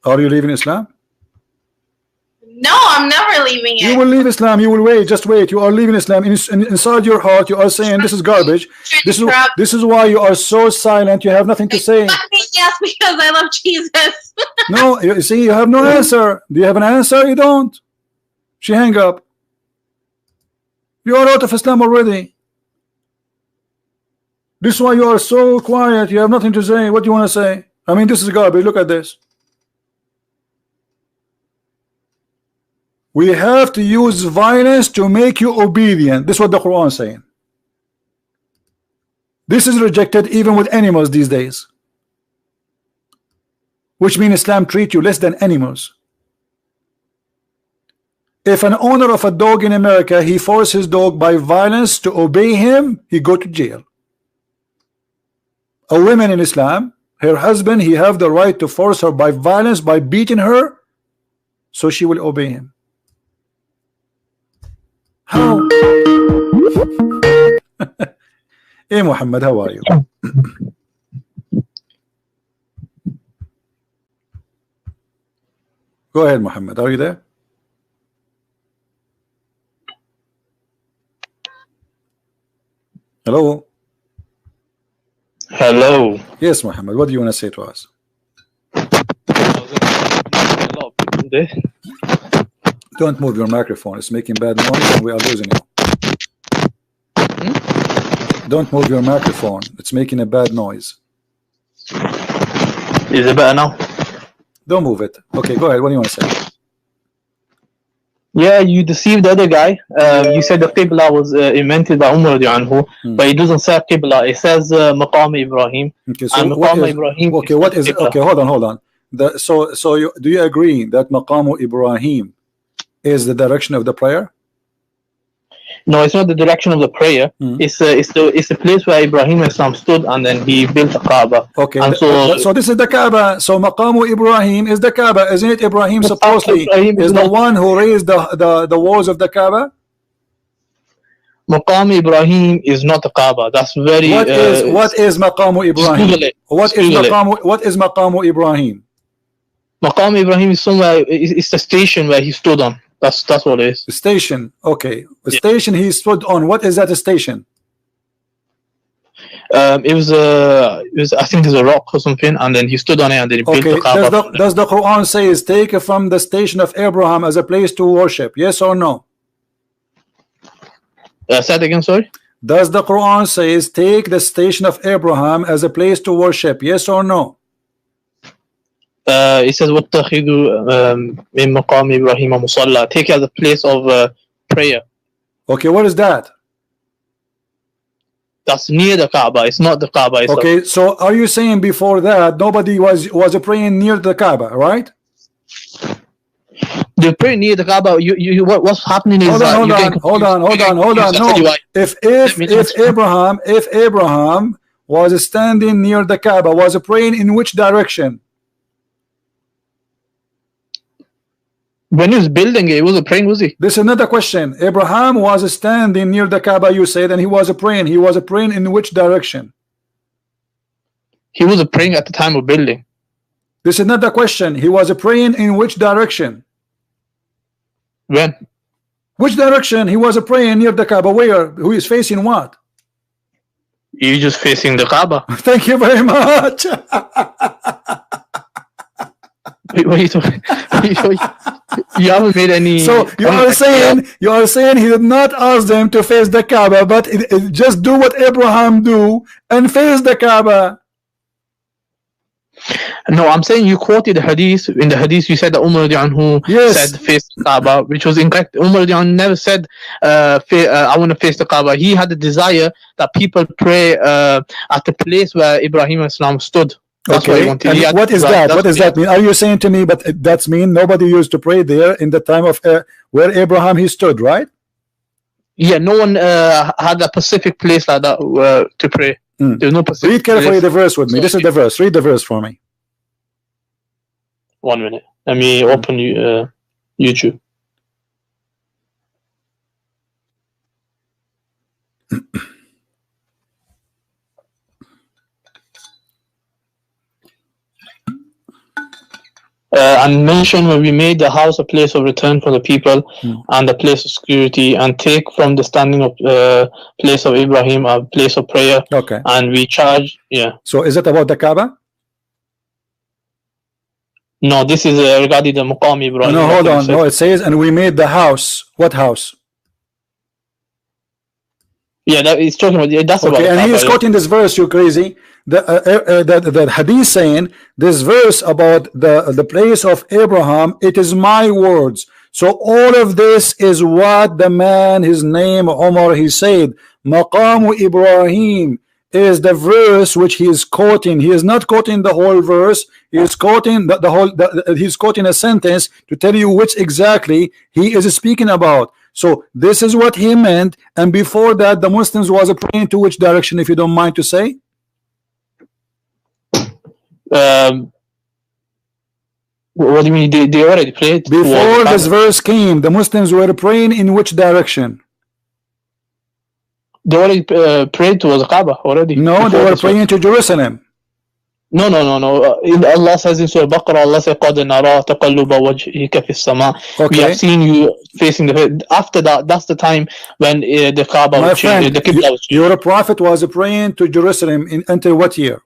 Are you leaving Islam? No, I'm never leaving it. You will leave Islam. You will wait. Just wait. You are leaving Islam. Inside your heart, you are saying this is garbage. This is why you are so silent. You have nothing to say. Yes, because I love Jesus. No, you see, you have no answer. Do you have an answer? You don't. She hang up. You are out of Islam already. This is why you are so quiet. You have nothing to say. What do you want to say? I mean, this is garbage. Look at this. We have to use violence to make you obedient. This is what the Quran is saying. This is rejected even with animals these days, which means Islam treat you less than animals. If an owner of a dog in America, he forces his dog by violence to obey him, he go to jail. A woman in Islam, her husband, he have the right to force her by violence, by beating her, so she will obey him. How? Hey Muhammad, how are you? Go ahead, Muhammad. Are you there? Hello? Hello. Yes, Muhammad. What do you want to say to us? Don't move your microphone. It's making bad noise and we are losing you. Don't move your microphone. It's making a bad noise. Is it better now? Don't move it. Okay, go ahead. What do you want to say? Yeah, you deceived the other guy. You said the Qibla was invented by Umar anhu, but it doesn't say Qibla. It says Maqam Ibrahim. Okay, so what is okay, hold on. Do you agree that Maqam Ibrahim is the direction of the prayer? No, it's not the direction of the prayer. It's the place where Ibrahim Islam stood, and then he built a Kaaba. Okay, and so this is the Kaaba. So Maqam Ibrahim is the Kaaba, isn't it? Ibrahim supposedly is the one who raised the walls of the Kaaba. Maqam Ibrahim is not the Kaaba. That's very. What is Maqam Ibrahim? What is Maqam Ibrahim? Maqam Ibrahim is somewhere. It's the station where he stood on. That's what it is. The station. Okay. The station he stood on. What is that station? It was I think it's a rock or something, and then he stood on it and then he built the Kaaba. Does the Quran say is take from the station of Abraham as a place to worship? Yes or no? Say it again, sorry. Does the Quran say is take the station of Abraham as a place to worship? Yes or no? It says وَاتَّخِذُوا مِن مَقَامِ إِبْرَاهِيمَ مُصَلَّى. Take it as a place of prayer. Okay, what is that? That's near the Kaaba. It's not the Kaaba itself. Okay, so are you saying before that nobody was praying near the Kaaba, right? They're praying near the Kaaba. What's happening is hold on. No, if Abraham was standing near the Kaaba, was praying in which direction? When he was building it, he wasn't praying, was he? This is another question. Abraham was standing near the Kaaba, you said, and he was praying. He was praying in which direction? He was praying at the time of building. This is another question. He was praying in which direction? When? Which direction he was praying near the Kaaba? Where? Who is facing what? You're just facing the Kaaba. Thank you very much. What are you talking? You haven't made any. So you are saying he did not ask them to face the Kaaba, but just do what Abraham do and face the Kaaba. No, I'm saying you quoted the hadith. In the hadith, you said that Umar anhu said face the Kaaba, which was incorrect. Umar anhu never said I want to face the Kaaba. He had the desire that people pray at the place where Ibrahim Islam stood. That's okay, what and what is that? What does that mean? Are you saying to me, but that's mean nobody used to pray there in the time of where Abraham he stood, right? Yeah, no one had a specific place like that to pray. There's no specific. Read carefully the verse with me. This is the verse. Read the verse for me. 1 minute. Let me open YouTube. And mention when we made the house a place of return for the people and a place of security, and take from the standing of place of Ibrahim a place of prayer. Okay. And we charge. Yeah. So is it about the Kaaba? No, this is regarding the Maqam Ibrahim. No, hold on. No, it says, and we made the house. What house? Yeah, that is talking about. That's okay, about. And he is quoting this verse. You crazy? The hadith saying this verse about the place of Abraham. It is my words. So all of this is what the man, his name Omar, he said. Maqamu Ibrahim is the verse which he is quoting. He is not quoting the whole verse. He is quoting he's quoting a sentence to tell you which exactly he is speaking about. So this is what he meant. And before that, the Muslims was praying to which direction, if you don't mind to say? What do you mean? They already prayed. Before this verse came, the Muslims were praying in which direction? They already prayed towards the Kaaba already. No, they were praying to Jerusalem. No. Allah says in Surah Baqarah, Allah says, قَدْ نَرَى تَقَلُّبَ وَجْهِكَ فِي السَّمَاءِ. We have seen you facing the. After that, that's the time when the Kaaba was changed. The Qibla was changed. Your prophet was praying to Jerusalem until what year?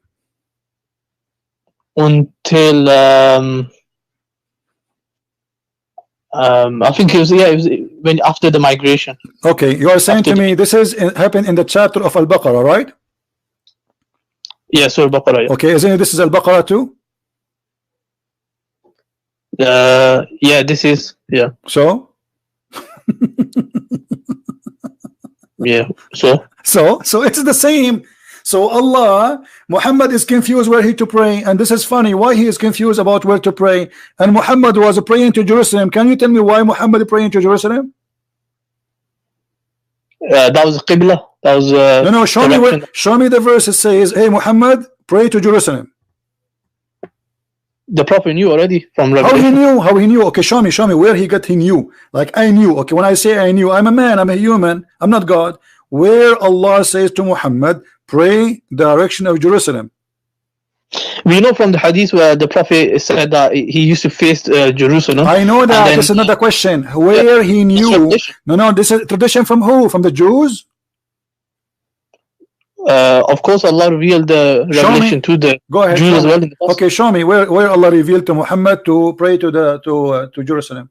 Until I think it was when after the migration. Okay, you are saying to me this is happened in the chapter of Al-Baqarah, right? Yeah, Surah Baqarah. Yeah. Okay, isn't this is Al-Baqarah too? Yeah, this is So? Yeah, so it's the same. So Muhammad is confused where he to pray, and this is funny. Why he is confused about where to pray? And Muhammad was praying to Jerusalem. Can you tell me why Muhammad praying to Jerusalem? That was Qibla. That was no. Show me the verse. It says, "Hey Muhammad, pray to Jerusalem." The prophet knew already from Revelation. How he knew? Okay, show me where he knew. Like I knew. Okay, when I say I knew, I'm a man. I'm a human. I'm not God. Where Allah says to Muhammad, pray direction of Jerusalem. We know from the hadith where the prophet said that he used to face Jerusalem. I know that. This is another question. Where he knew? No. This is tradition from who? From the Jews? Of course, Allah revealed the revelation to the Jews as well. Okay, show me where Allah revealed to Muhammad to pray to Jerusalem.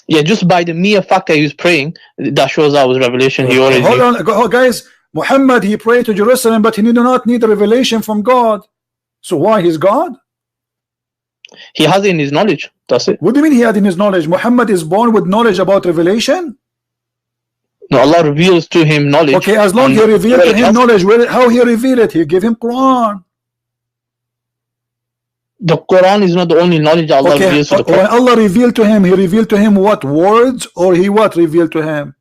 Yeah, just by the mere fact that he was praying, that shows that was revelation. He already hold on, guys. Muhammad, he prayed to Jerusalem, but he did not need a revelation from God. So why he's God? He has it in his knowledge. That's it. What do you mean he had in his knowledge? Muhammad is born with knowledge about revelation? No, Allah reveals to him knowledge. Okay, as long as he revealed to him knowledge, how he revealed it? He gave him Quran. The Quran is not the only knowledge Allah reveals to the Prophet. When Allah revealed to him, he revealed to him what? Words? Or he what revealed to him?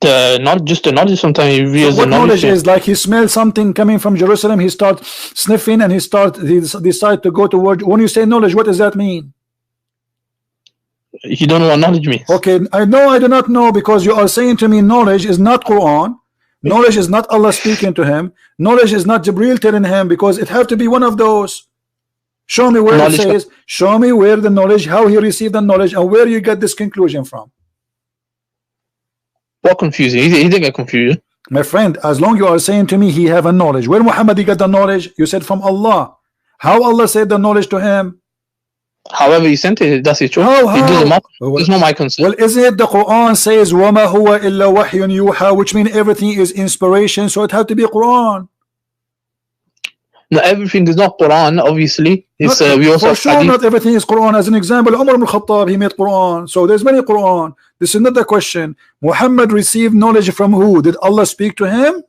Not just the knowledge. Sometimes he reveals so what the knowledge is like he smelled something coming from Jerusalem, he starts sniffing and he decide to go towards. When you say knowledge, what does that mean? You don't know what knowledge means. Okay, I do not know, because you are saying to me knowledge is not Quran, knowledge is not Allah speaking to him, knowledge is not Jibreel telling him, because it have to be one of those. Show me where knowledge it says, show me where the knowledge, how he received the knowledge, and where you get this conclusion from. What confusing? He didn't get confused. My friend, as long you are saying to me he have a knowledge, where Muhammad he got the knowledge? You said from Allah. How Allah said the knowledge to him? However he sent it, that's it. How? It's not my concern. Well, isn't it the Quran says وَمَا هُوَ إِلَّا وَحْيٌ يُوحَى, which means everything is inspiration, so it had to be Quran. No, everything is not Quran, obviously. It's, we also for sure hadith. Not everything is Quran. As an example, Umar ibn Khattab, he made Quran. So there's many Quran. This is not the question. Muhammad received knowledge from who? Did Allah speak to him?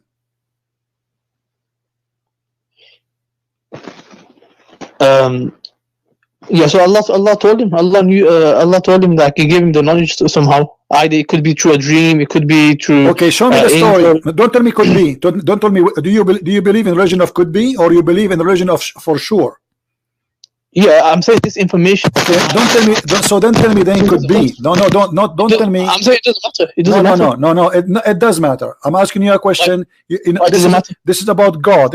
Yeah, so Allah told him. Allah told him that He gave him the knowledge somehow. Either it could be through a dream, it could be through. Okay, show me the story. Don't tell me could be. Don't tell me. Do you believe in the religion of could be, or you believe in the religion of for sure? Yeah, I'm saying this information. Okay, don't tell me. So then tell me then could be. No, don't tell me. I'm saying it doesn't matter. It doesn't matter. No. It does matter. I'm asking you a question. This is about God.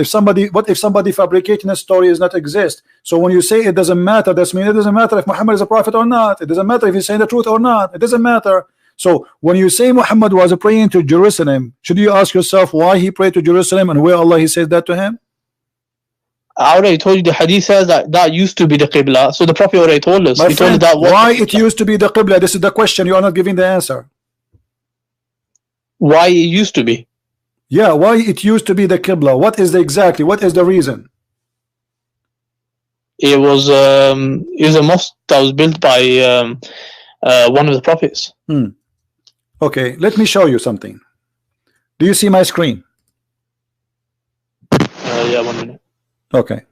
What if somebody fabricating a story does not exist? So when you say it doesn't matter, that means it doesn't matter if Muhammad is a prophet or not. It doesn't matter if he's saying the truth or not. It doesn't matter. So when you say Muhammad was praying to Jerusalem, should you ask yourself why he prayed to Jerusalem and where Allah he said that to him? I already told you the hadith says that used to be the Qibla. So the Prophet already told us. He told that why it used to be the Qibla. This is the question. You are not giving the answer. Why it used to be? Yeah, why it used to be the Qibla. What is the reason? It was a mosque that was built by one of the prophets. Okay, let me show you something. Do you see my screen? Yeah, 1 minute. Okay.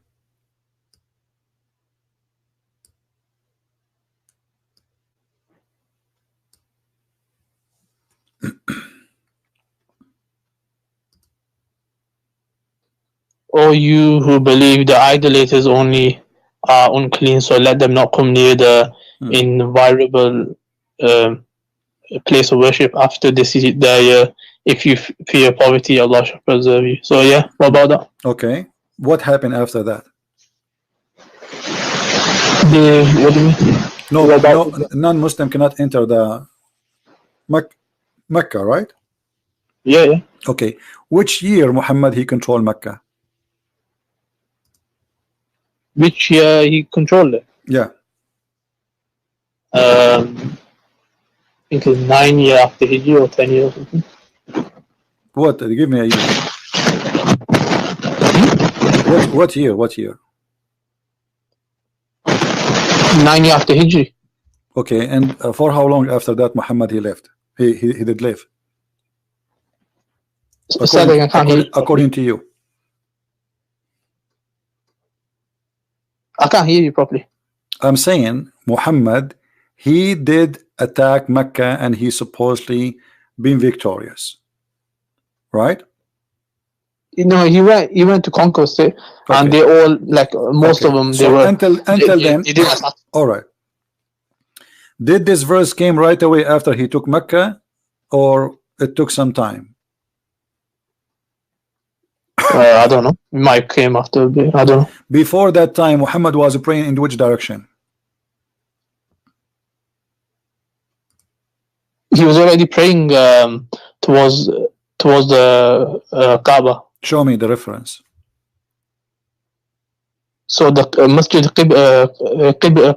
O you who believe the idolaters only are unclean, so let them not come near the inviolable place of worship after this is their year. If you fear poverty, Allah shall preserve you. So yeah, what about that? Okay. What happened after that? What do you mean? No, non-Muslim cannot enter the Mecca, right? Yeah. Okay. Which year Muhammad he controlled Mecca? Which year he controlled it? Yeah. I think it was 9 years after Hijri or 10 years or something. What? Give me a year. What year? 9 years after Hijri. Okay, and for how long after that Muhammad he left? He did live. According to you. I can't hear you properly. I'm saying Muhammad he did attack Mecca and he supposedly been victorious, right? No, he went to conquer it, and they all most of them. Until then. All right. Did this verse came right away after he took Mecca, or it took some time? I don't know. It might came after. I don't know. Before that time, Muhammad was praying in which direction? He was already praying towards the Kaaba. Show me the reference. So the Masjid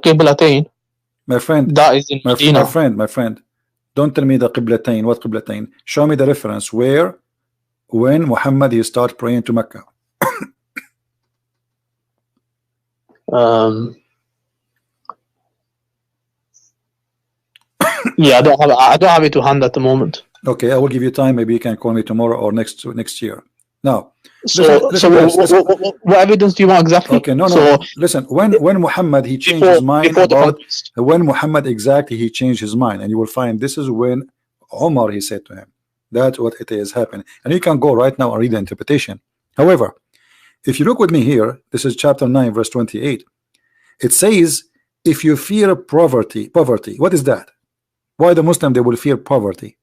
Qiblatain. My friend, that is in Medina. My friend, don't tell me the Qiblatain. What Qiblatain? Show me the reference where, when Muhammad he started praying to Mecca. Yeah, I don't have it to hand at the moment. Okay, I will give you time. Maybe you can call me tomorrow or next year. Now, so what evidence do you want exactly? Okay, no. Listen, when Muhammad he changed his mind about when Muhammad exactly he changed his mind, and you will find this is when Omar he said to him, that's what it is happening, and you can go right now and read the interpretation. However, if you look with me here, this is chapter 9, verse 28. It says, if you fear poverty, what is that? Why the Muslim they will fear poverty?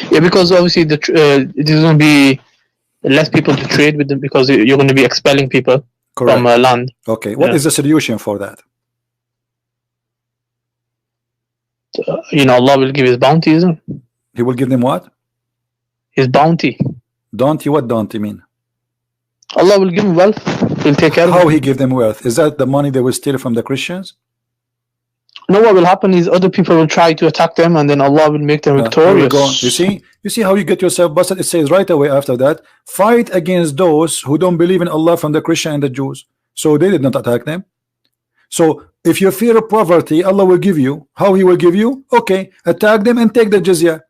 Yeah, because obviously there's going to be less people to trade with them because you're going to be expelling people from land. Okay, what is the solution for that? Allah will give his bounty, isn't it? He will give them what? His bounty. Bounty? What bounty mean? Allah will give them wealth. He'll take care of them. How he give them wealth? Is that the money they will steal from the Christians? No, what will happen is other people will try to attack them, and then Allah will make them victorious. You see how you get yourself busted? It says right away after that, fight against those who don't believe in Allah from the Christian and the Jews. So they did not attack them. So if you fear poverty, Allah will give you. How he will give you? Okay, attack them and take the jizya.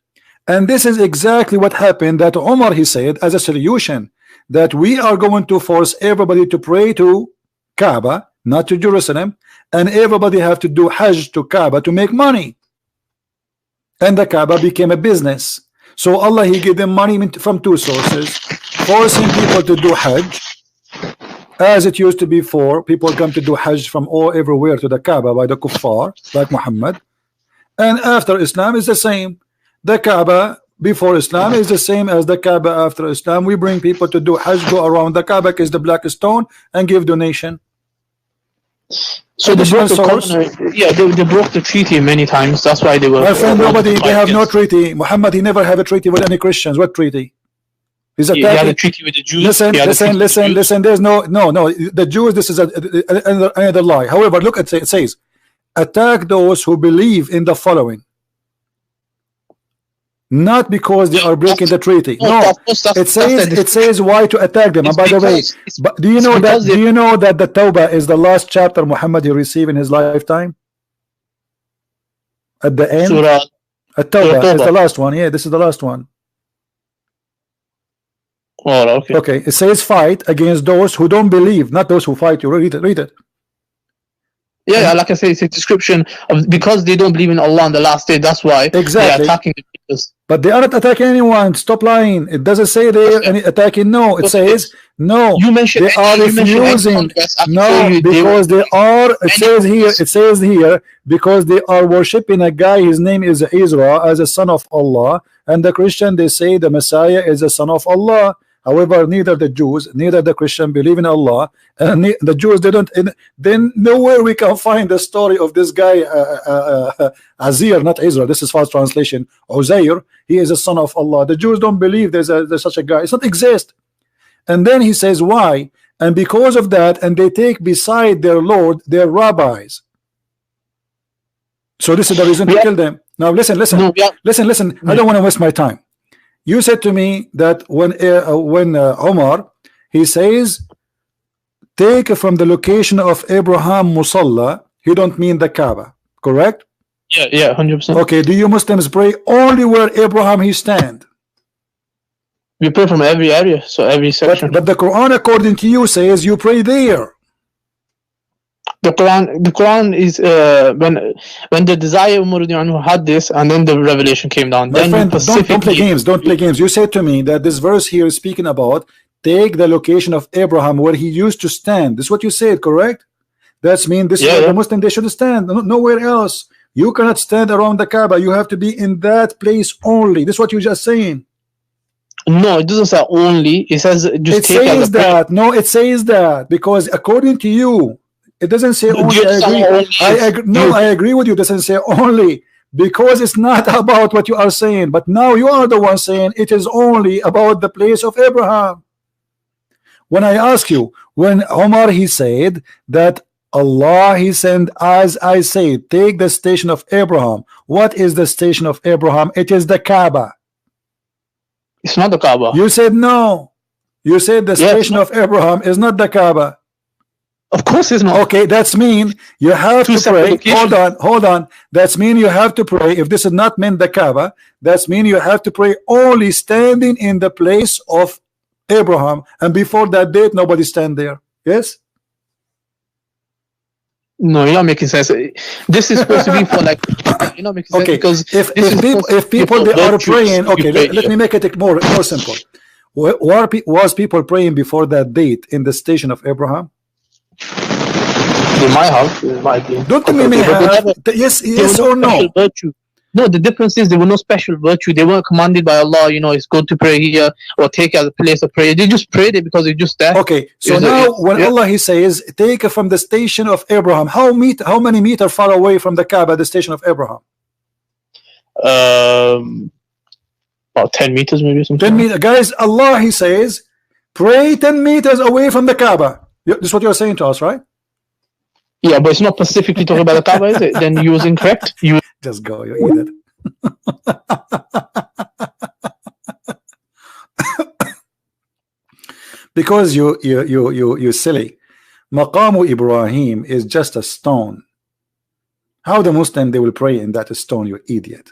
And this is exactly what happened that Omar he said as a solution, that we are going to force everybody to pray to Kaaba, not to Jerusalem, and everybody have to do Hajj to Kaaba to make money. And the Kaaba became a business. So Allah he gave them money from two sources, forcing people to do Hajj, as it used to be before. People come to do Hajj from everywhere to the Kaaba by the kuffar, like Muhammad. And after Islam is the same. The Kaaba before Islam is the same as the Kaaba after Islam. We bring people to do Hajj, go around the Kaaba, kiss the black stone, and give donation. So they broke they broke the treaty many times. That's why they were. My friend, they have no treaty. Muhammad he never had a treaty with any Christians. What treaty? He's attacking. He had a treaty with the Jews. Listen. There's no. The Jews. This is another lie. However, look at it says, attack those who believe in the following. Not because they are breaking the treaty. No, it says why to attack them. And by the way, do you know that the Tawbah is the last chapter Muhammad he received in his lifetime? At the end, At-Tawbah is the last one. Yeah, this is the last one. Oh, okay. Okay, it says fight against those who don't believe, not those who fight you. Read it. Yeah, like I say, it's a description of because they don't believe in Allah on the last day. That's why they're attacking the people. But they aren't attacking anyone. Stop lying. It doesn't say they're attacking. No, it says no. You mentioned they are refusing. No, because they are. It says here because they are worshiping a guy. His name is Israel as a son of Allah, and the Christian they say the Messiah is a son of Allah. However, neither the Jews, neither the Christian believe in Allah, and the Jews they don't. Then nowhere we can find the story of this guy Azir, not Israel. This is false translation. Uzair, he is a son of Allah. The Jews don't believe there's such a guy. It's not exist. And then he says why? And because of that, and they take beside their Lord their rabbis. So this is the reason to kill them. Now listen. I don't want to waste my time. You said to me that when Omar he says take from the location of Abraham Musalla, he don't mean the Kaaba, correct? Yeah, 100%. Okay, do you Muslims pray only where Abraham he stand? We pray from every area, so every section. But the Quran, according to you, says you pray there. The Quran is when the desire Umar had this, and then the revelation came down. My friend, don't play games. Don't play games. You said to me that this verse here is speaking about take the location of Abraham where he used to stand. This is what you said, correct? That's mean this is where the Muslim they should stand, nowhere else. You cannot stand around the Kaaba. You have to be in that place only. This is what you're just saying. No, it doesn't say only. It says just it says that. No, it says that because according to you. It doesn't say only. I agree with you. It doesn't say only because it's not about what you are saying. But now you are the one saying it is only about the place of Abraham. When I ask you, when Omar he said that Allah he sent as I say, take the station of Abraham. What is the station of Abraham? It is the Kaaba. It's not the Kaaba. You said no. You said the station of Abraham is not the Kaaba. Of course it's not. Okay, that's mean you have to pray. Hold on. That's mean you have to pray. If this is not meant the Kaaba, that's mean you have to pray only standing in the place of Abraham, and before that date nobody stand there. Yes? No, you're not making sense. This is supposed to be for like, you're not making sense, because if people they are praying, okay, let me make it more simple. Was people praying before that date in the station of Abraham? They might have. It might be. Don't you mean have? Yes or no? No, the difference is there were no special virtue. They weren't commanded by Allah, you know, it's good to pray here or take it as a place of prayer. They just prayed it because it's just there. Okay, so now when Allah he says, take it from the station of Abraham, how many meters far away from the Kaaba, the station of Abraham? About 10 meters maybe. 10 meters. Guys, Allah he says, pray 10 meters away from the Kaaba. This is what you're saying to us, right? Yeah, but it's not specifically talking about the Kaaba, is it? Then you was incorrect. You just go, you eat it. Because you silly. Maqamu Ibrahim is just a stone. How the Muslim they will pray in that stone, you idiot?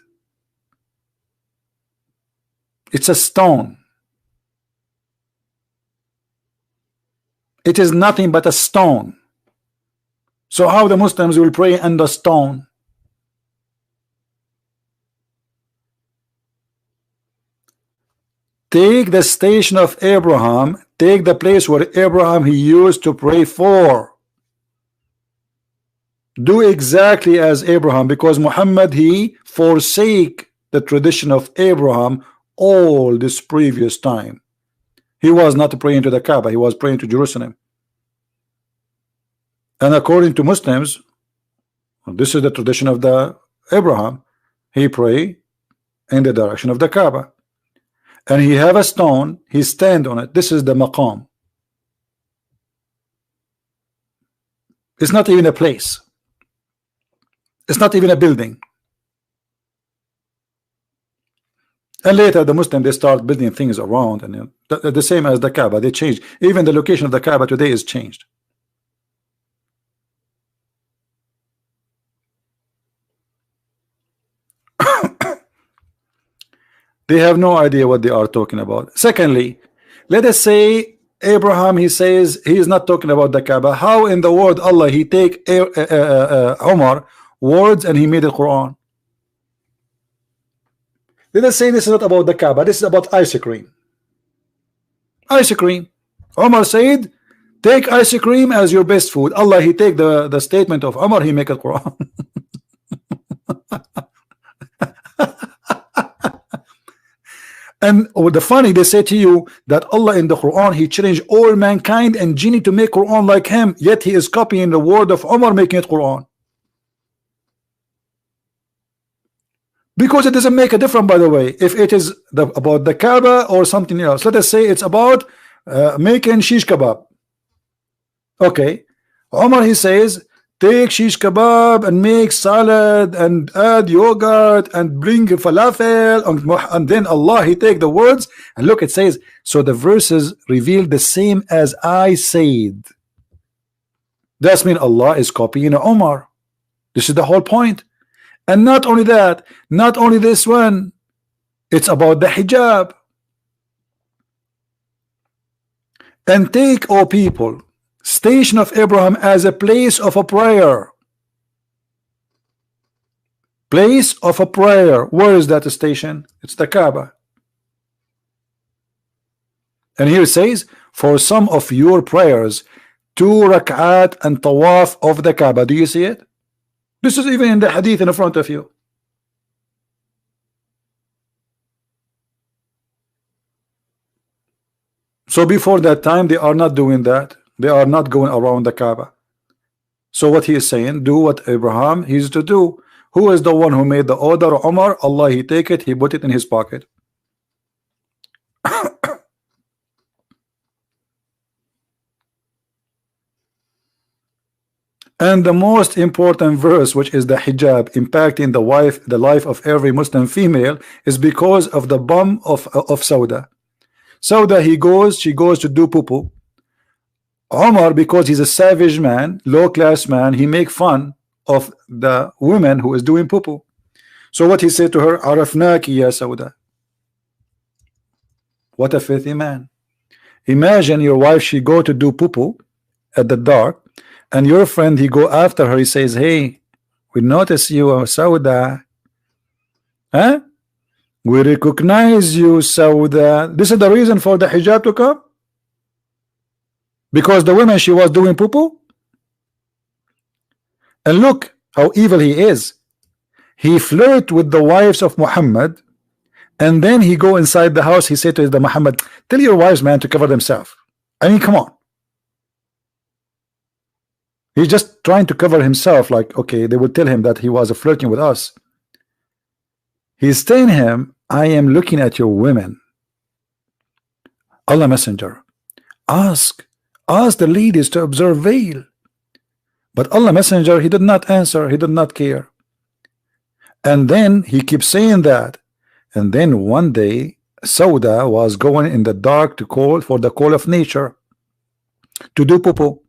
It's a stone. It is nothing but a stone. So how the Muslims will pray under stone? Take the station of Abraham, take the place where Abraham he used to pray for. Do exactly as Abraham, because Muhammad he forsake the tradition of Abraham all this previous time. He was not praying to the Kaaba, he was praying to Jerusalem. And according to Muslims, this is the tradition of the Abraham. He pray in the direction of the Kaaba. And he have a stone, he stand on it. This is the maqam. It's not even a place. It's not even a building. And later the Muslim they start building things around, and the same as the Kaaba, they change. Even the location of the Kaaba today is changed. They have no idea what they are talking about. Secondly, let us say Abraham he says he is not talking about the Kaaba. How in the world Allah he take Omar words and he made the Quran? Let us say this is not about the Kaaba, this is about ice cream. Ice cream. Omar said, take ice cream as your best food. Allah he take the statement of Omar, he make a Quran. And the funny, they say to you that Allah in the Quran he changed all mankind and genie to make Quran like him, yet he is copying the word of Omar making it Quran. Because it doesn't make a difference, by the way, if it is about the Kaaba or something else. Let us say it's about making shish kebab. Okay, Omar he says take shish kebab and make salad and add yogurt and bring falafel, and then Allah he take the words and look, it says, so the verses reveal the same as I said. That's mean Allah is copying Omar. This is the whole point. And not only that, not only this one, it's about the hijab. And take, O people, station of Abraham as a place of a prayer. Place of a prayer. Where is that station? It's the Kaaba. And here it says, for some of your prayers, 2 rak'at and tawaf of the Kaaba. Do you see it? This is even in the hadith in front of you. So before that time, they are not doing that. They are not going around the Kaaba. So what he is saying, do what Abraham he used to do. Who is the one who made the order? Omar. Allah he take it, he put it in his pocket. And the most important verse, which is the hijab impacting the life of every Muslim female, is because of the bomb of Sauda. Sauda, she goes to do poo-poo. Omar, because he's a savage man, low-class man, he make fun of the woman who is doing poo-poo. So what he said to her, Arafnaki ya Sauda. What a filthy man. Imagine your wife, she go to do poo-poo at the dark, and your friend, he go after her, he says, hey, we notice you, Sauda. Huh? We recognize you, Sauda. This is the reason for the hijab to come? Because the woman, she was doing poo-poo? And look how evil he is. He flirt with the wives of Muhammad, and then he go inside the house, he said to the Muhammad, tell your wives, man, to cover themselves. I mean, come on. He's just trying to cover himself, like, okay, they would tell him that he was flirting with us. He's telling him, I am looking at your women. Allah Messenger, ask the ladies to observe veil. But Allah Messenger, he did not answer, he did not care. And then he keeps saying that. And then one day, Sauda was going in the dark to call for the call of nature, to do poo-poo.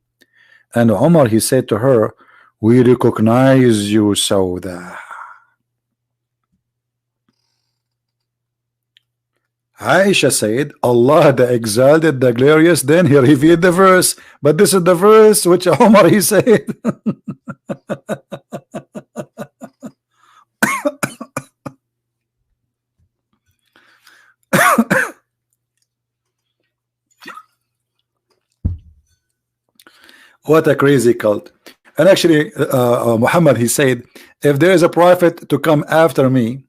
And Umar, he said to her, we recognize you, Sauda. Aisha said, Allah the exalted, the glorious, then he revealed the verse. But this is the verse which Umar, he said. What a crazy cult. And actually Muhammad, he said, if there is a prophet to come after me,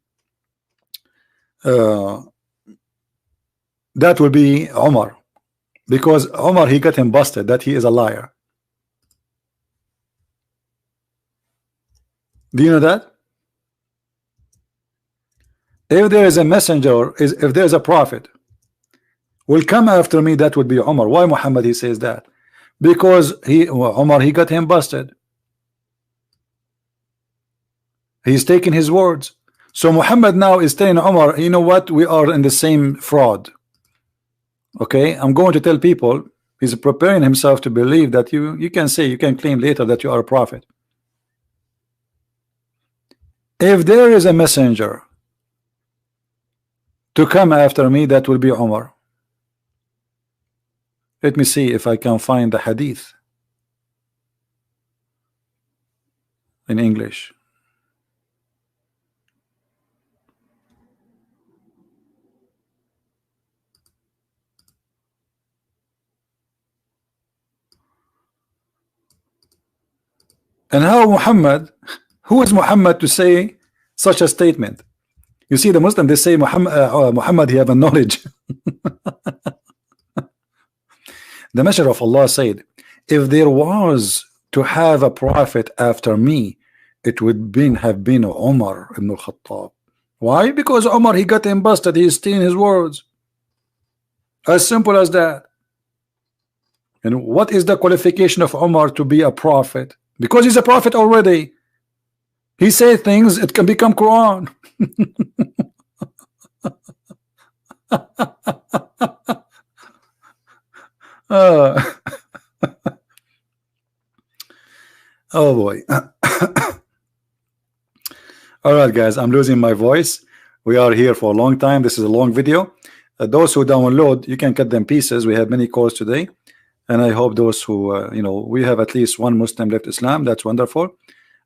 that will be Umar, because Umar, he got him busted that he is a liar. Do you know that? If there is a messenger, if there is a prophet will come after me, that would be Umar. Why Muhammad, he says that? Because Umar, he got him busted. He's taking his words. So Muhammad now is telling Umar, you know what, we are in the same fraud. Okay, I'm going to tell people, he's preparing himself to believe that you can say, you can claim later that you are a prophet. If there is a messenger to come after me, that will be Umar. Let me see if I can find the hadith in English. And how Muhammad, who is Muhammad to say such a statement? You see, the Muslim, they say Muhammad, he have a knowledge. The Messenger of Allah said, if there was to have a prophet after me, it would have been Umar ibn al-Khattab. Why? Because Umar, he got him busted, he is stealing his words. As simple as that. And what is the qualification of Umar to be a prophet? Because he's a prophet already. He said things, it can become Quran. Oh boy. All right, guys, I'm losing my voice. We are here for a long time. This is a long video. Those who download, you can cut them pieces. We have many calls today, and I hope those who we have at least one Muslim left Islam. That's wonderful.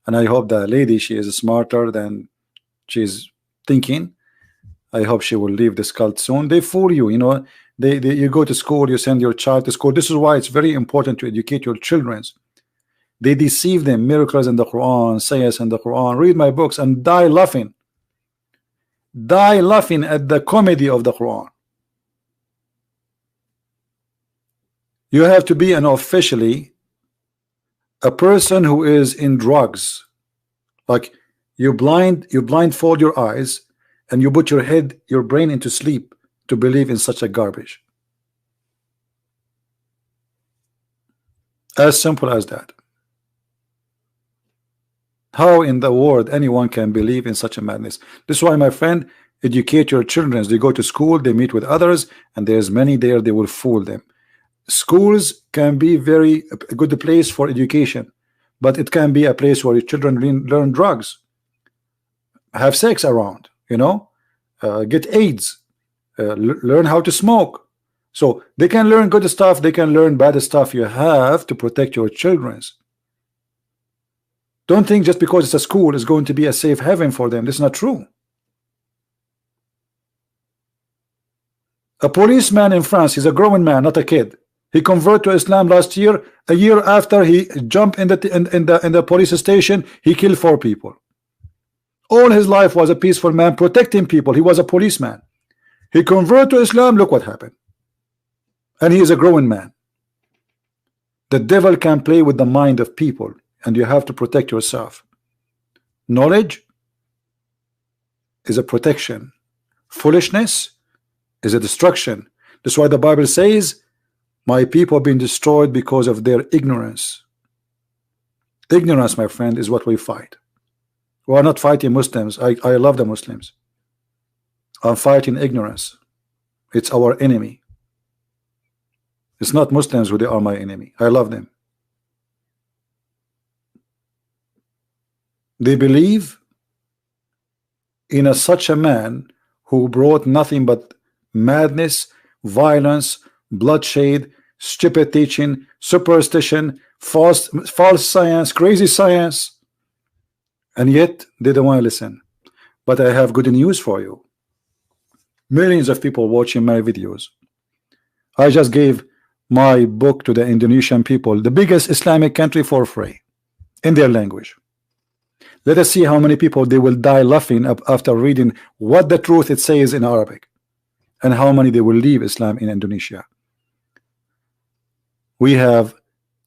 And I hope the lady, she is smarter than she's thinking. I hope she will leave this cult soon. They fool you, you go to school, you send your child to school. This is why it's very important to educate your children. They deceive them, miracles in the Quran, sayas in the Quran. Read my books and die laughing. Die laughing at the comedy of the Quran. You have to be officially a person who is in drugs. Like you blindfold your eyes and you put your brain into sleep to believe in such a garbage. As simple as that. How in the world anyone can believe in such a madness? This is why, my friend, educate your children. They go to school, they meet with others, and there's many there, they will fool them. Schools can be very a good place for education, but it can be a place where your children learn drugs, have sex around, you know, get AIDS, learn how to smoke. So they can learn good stuff, they can learn bad stuff. You have to protect your children. Don't think just because it's a school is going to be a safe haven for them. This is not true. A policeman in France, he's a grown man, not a kid. He converted to Islam last year. A year after he jumped in the police station, he killed 4 people. All his life was a peaceful man protecting people. He was a policeman. He converted to Islam. Look what happened. And he is a grown man. The devil can play with the mind of people, and you have to protect yourself. Knowledge is a protection. Foolishness is a destruction. That's why the Bible says, my people have been destroyed because of their ignorance. Ignorance, my friend, is what we fight. We are not fighting Muslims. I love the Muslims. I'm fighting ignorance. It's our enemy. It's not Muslims who they are my enemy. I love them. They believe in such a man who brought nothing but madness, violence, bloodshed, stupid teaching, superstition, false science, crazy science, and yet they don't want to listen. But I have good news for you. Millions of people watching my videos. I just gave my book to the Indonesian people, the biggest Islamic country, for free in their language. Let us see how many people they will die laughing after reading what the truth it says in Arabic, and how many they will leave Islam in Indonesia. We have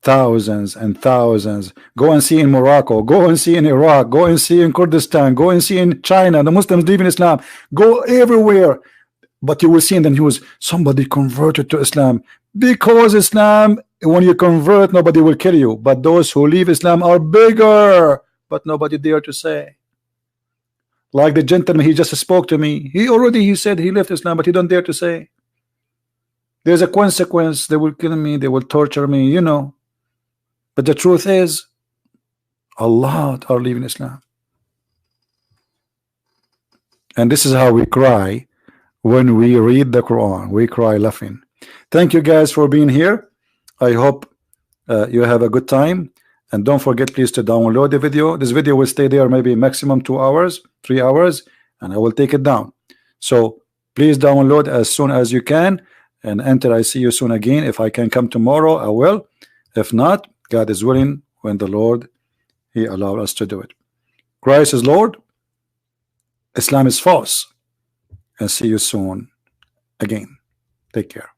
thousands and thousands. Go and see in Morocco, go and see in Iraq, go and see in Kurdistan, go and see in China, the Muslims leaving Islam. Go everywhere, but you will see in the news somebody converted to Islam. Because Islam, when you convert, nobody will kill you, but those who leave Islam are bigger, but nobody dare to say. Like the gentleman, he just spoke to me. He said he left Islam, but he don't dare to say. There's a consequence. They will kill me, they will torture me, you know. But the truth is, a lot are leaving Islam. And this is how we cry when we read the Quran. We cry laughing. Thank you guys for being here. I hope you have a good time. And don't forget, please, to download the video. This video will stay there maybe maximum 2 hours, 3 hours, and I will take it down. So please download as soon as you can. And enter, I see you soon again. If I can come tomorrow, I will. If not, God is willing, when the Lord, He allowed us to do it. Christ is Lord. Islam is false. And see you soon again. Take care.